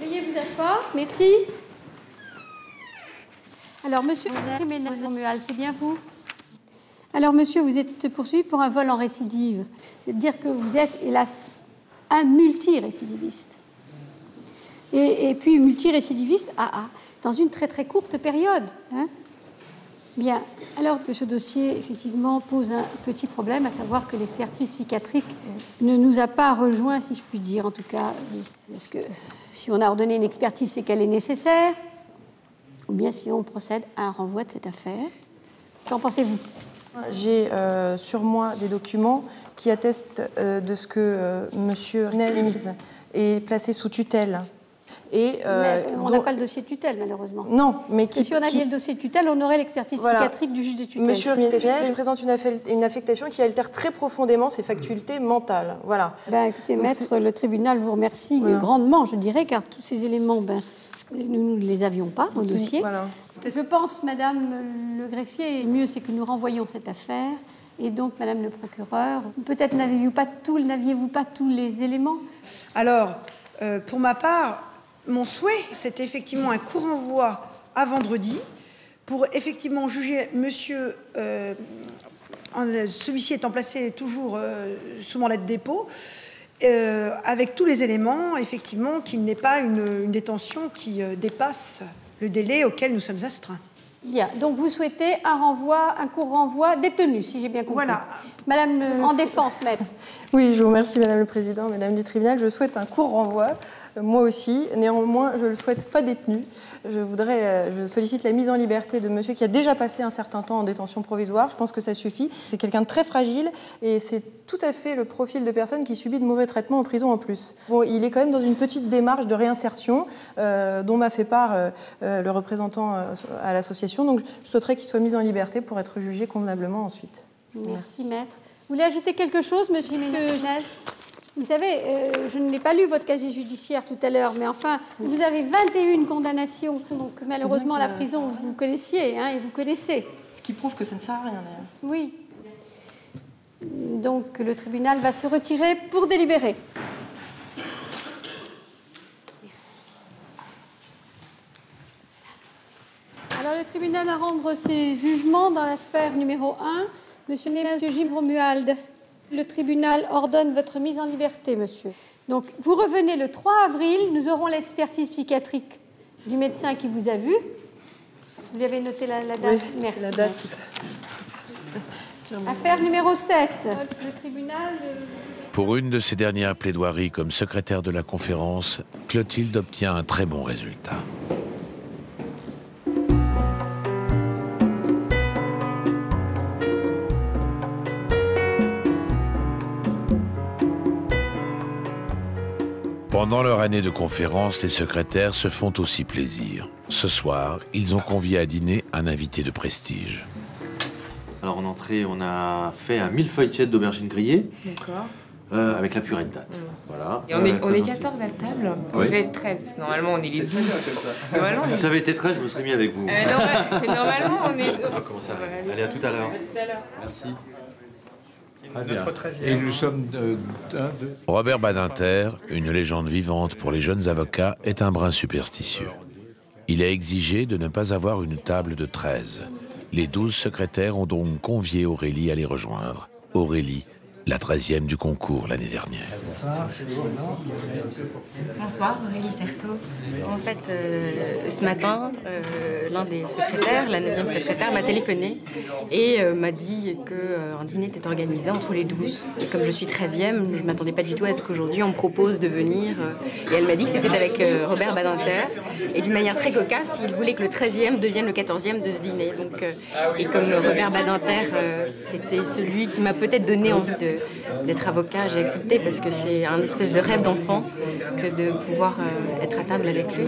Veuillez vous asseoir, merci. Alors, monsieur Romuald, c'est bien vous? Alors, monsieur, vous êtes poursuivi pour un vol en récidive. C'est-à-dire que vous êtes, hélas, un multirécidiviste. Et puis, multirécidiviste dans une très très courte période. Hein. Bien, alors que ce dossier, effectivement, pose un petit problème, à savoir que l'expertise psychiatrique ne nous a pas rejoints, si je puis dire, en tout cas, parce que si on a ordonné une expertise, c'est qu'elle est nécessaire, ou bien si on procède à un renvoi de cette affaire. Qu'en pensez-vous? J'ai sur moi des documents qui attestent de ce que monsieur Nemitz est placé sous tutelle. Et, on n'a pas le dossier de tutelle, malheureusement. Non, mais parce que si on avait le dossier de tutelle, on aurait l'expertise psychiatrique du juge des tutelles. Monsieur Nemitz présente une affectation qui altère très profondément ses facultés mentales. Voilà. Ben, écoutez, maître, le tribunal vous remercie grandement, je dirais, car tous ces éléments, nous ne les avions pas au dossier. Voilà. Je pense, madame le greffier, le mieux c'est que nous renvoyions cette affaire. Et donc, madame le procureur, peut-être n'aviez-vous pas tous les éléments? Alors, pour ma part, mon souhait, c'est effectivement un court renvoi à vendredi pour effectivement juger monsieur, celui-ci étant placé toujours sous mandat de dépôt, avec tous les éléments, effectivement, qu'il n'ait pas une détention qui dépasse le délai auquel nous sommes astreints. Bien, donc vous souhaitez un court renvoi détenu, si j'ai bien compris. Voilà. Madame, en défense, maître. Oui, je vous remercie, madame le président, madame du tribunal. Je souhaite un court renvoi, moi aussi. Néanmoins, je ne le souhaite pas détenu. Je sollicite la mise en liberté de monsieur qui a déjà passé un certain temps en détention provisoire. Je pense que ça suffit. C'est quelqu'un de très fragile et c'est tout à fait le profil de personne qui subit de mauvais traitements en prison en plus. Bon, il est quand même dans une petite démarche de réinsertion dont m'a fait part le représentant à l'association. Donc, je souhaiterais qu'il soit mis en liberté pour être jugé convenablement ensuite. Merci, maître. Vous voulez ajouter quelque chose, monsieur Ménez? Vous savez, je n'ai pas lu votre casier judiciaire tout à l'heure, mais enfin, vous avez 21 condamnations. Donc, malheureusement, la prison, vous connaissiez, et vous connaissez. Ce qui prouve que ça ne sert à rien, d'ailleurs. Oui. Donc, le tribunal va se retirer pour délibérer. Merci. Alors, le tribunal va rendre ses jugements dans l'affaire numéro 1. Monsieur Jim Romuald, le tribunal ordonne votre mise en liberté, monsieur. Donc, vous revenez le 3 avril, nous aurons l'expertise psychiatrique du médecin qui vous a vu. Vous lui avez noté la date? Oui, merci. La date, tout ça. Affaire numéro 7. Le tribunal... Pour une de ses dernières plaidoiries comme secrétaire de la conférence, Clotilde obtient un très bon résultat. Pendant leur année de conférence, les secrétaires se font aussi plaisir. Ce soir, ils ont convié à dîner un invité de prestige. Alors en entrée, on a fait un millefeuille tiède d'aubergine grillée. D'accord. Avec la purée de date. Voilà. Et on est 14 à table. On devait être 13, parce que normalement on est les 12. Si ça avait été 13, je me serais mis avec vous. Mais normalement on est... Ah, comment ça va? Allez, à tout à l'heure. Merci. Et nous sommes Robert Badinter, une légende vivante pour les jeunes avocats, est un brin superstitieux. Il a exigé de ne pas avoir une table de 13. Les 12 secrétaires ont donc convié Aurélie à les rejoindre. Aurélie, la 13e du concours l'année dernière. Bonsoir, Bonsoir, Aurélie Cerceau. En fait, ce matin, l'un des secrétaires, la 9e secrétaire, m'a téléphoné et m'a dit qu'un dîner était organisé entre les 12. Et comme je suis 13e, je ne m'attendais pas du tout à ce qu'aujourd'hui on me propose de venir. Et elle m'a dit que c'était avec Robert Badinter. Et d'une manière très cocasse, il voulait que le 13e devienne le 14e de ce dîner. Donc, et comme Robert Badinter, c'était celui qui m'a peut-être donné envie d'être avocat, j'ai accepté parce que c'est un espèce de rêve d'enfant que de pouvoir être à table avec lui.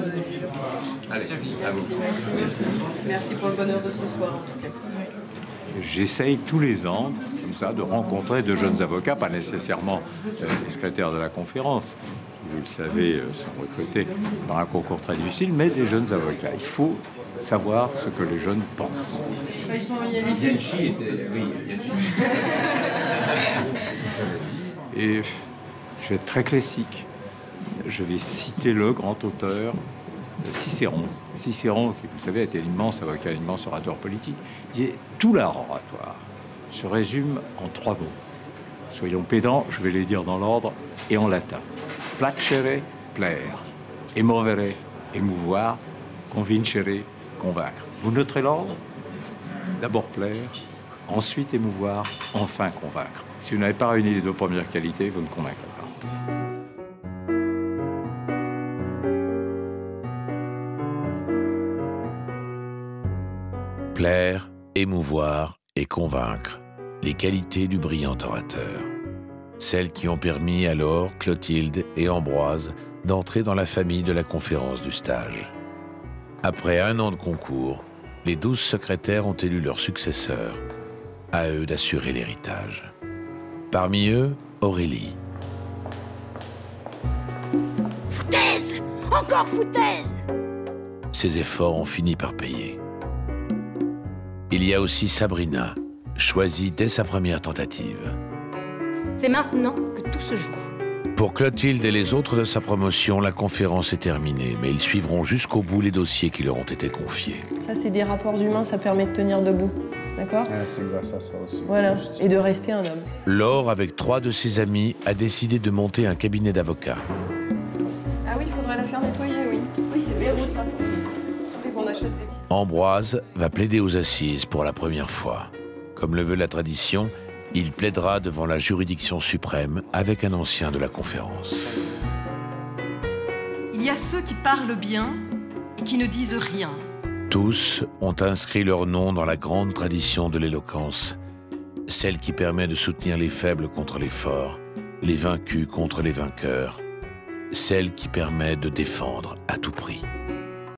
Allez, à vous. Merci pour le bonheur de ce soir en tout cas. J'essaye tous les ans, comme ça, de rencontrer de jeunes avocats, pas nécessairement les secrétaires de la conférence, qui, vous le savez, sont recrutés par un concours très difficile, mais des jeunes avocats. Il faut savoir ce que les jeunes pensent. Et je vais être très classique. Je vais citer le grand auteur Cicéron. Cicéron, qui, vous savez, était l'immense avocat, l'immense orateur politique, disait « Tout l'art oratoire se résume en 3 mots. Soyons pédants, je vais les dire dans l'ordre et en latin. Placere, plaire. Emovere, émouvoir. Convincere, convaincre. » Vous noterez l'ordre? D'abord plaire, ensuite émouvoir, enfin convaincre. Si vous n'avez pas réuni les 2 premières qualités, vous ne convaincrez pas. Plaire, émouvoir et convaincre, les qualités du brillant orateur. Celles qui ont permis alors Clotilde et Ambroise d'entrer dans la famille de la conférence du stage. Après 1 an de concours, les 12 secrétaires ont élu leur successeur. À eux d'assurer l'héritage. Parmi eux, Aurélie. Foutaise! Encore foutaise! Ses efforts ont fini par payer. Il y a aussi Sabrina, choisie dès sa première tentative. C'est maintenant que tout se joue. Pour Clotilde et les autres de sa promotion, la conférence est terminée, mais ils suivront jusqu'au bout les dossiers qui leur ont été confiés. Ça, c'est des rapports humains, ça permet de tenir debout. D'accord? C'est grâce à ça aussi. Voilà, et de rester un homme. Laure, avec 3 de ses amis, a décidé de monter un cabinet d'avocats. Ah oui, il faudrait la faire nettoyer, oui. Oui, c'est bien route là pour l'instant. Ça fait qu'on achète des petits. Ambroise va plaider aux assises pour la première fois. Comme le veut la tradition, il plaidera devant la juridiction suprême avec un ancien de la conférence. Il y a ceux qui parlent bien et qui ne disent rien. Tous ont inscrit leur nom dans la grande tradition de l'éloquence, celle qui permet de soutenir les faibles contre les forts, les vaincus contre les vainqueurs, celle qui permet de défendre à tout prix.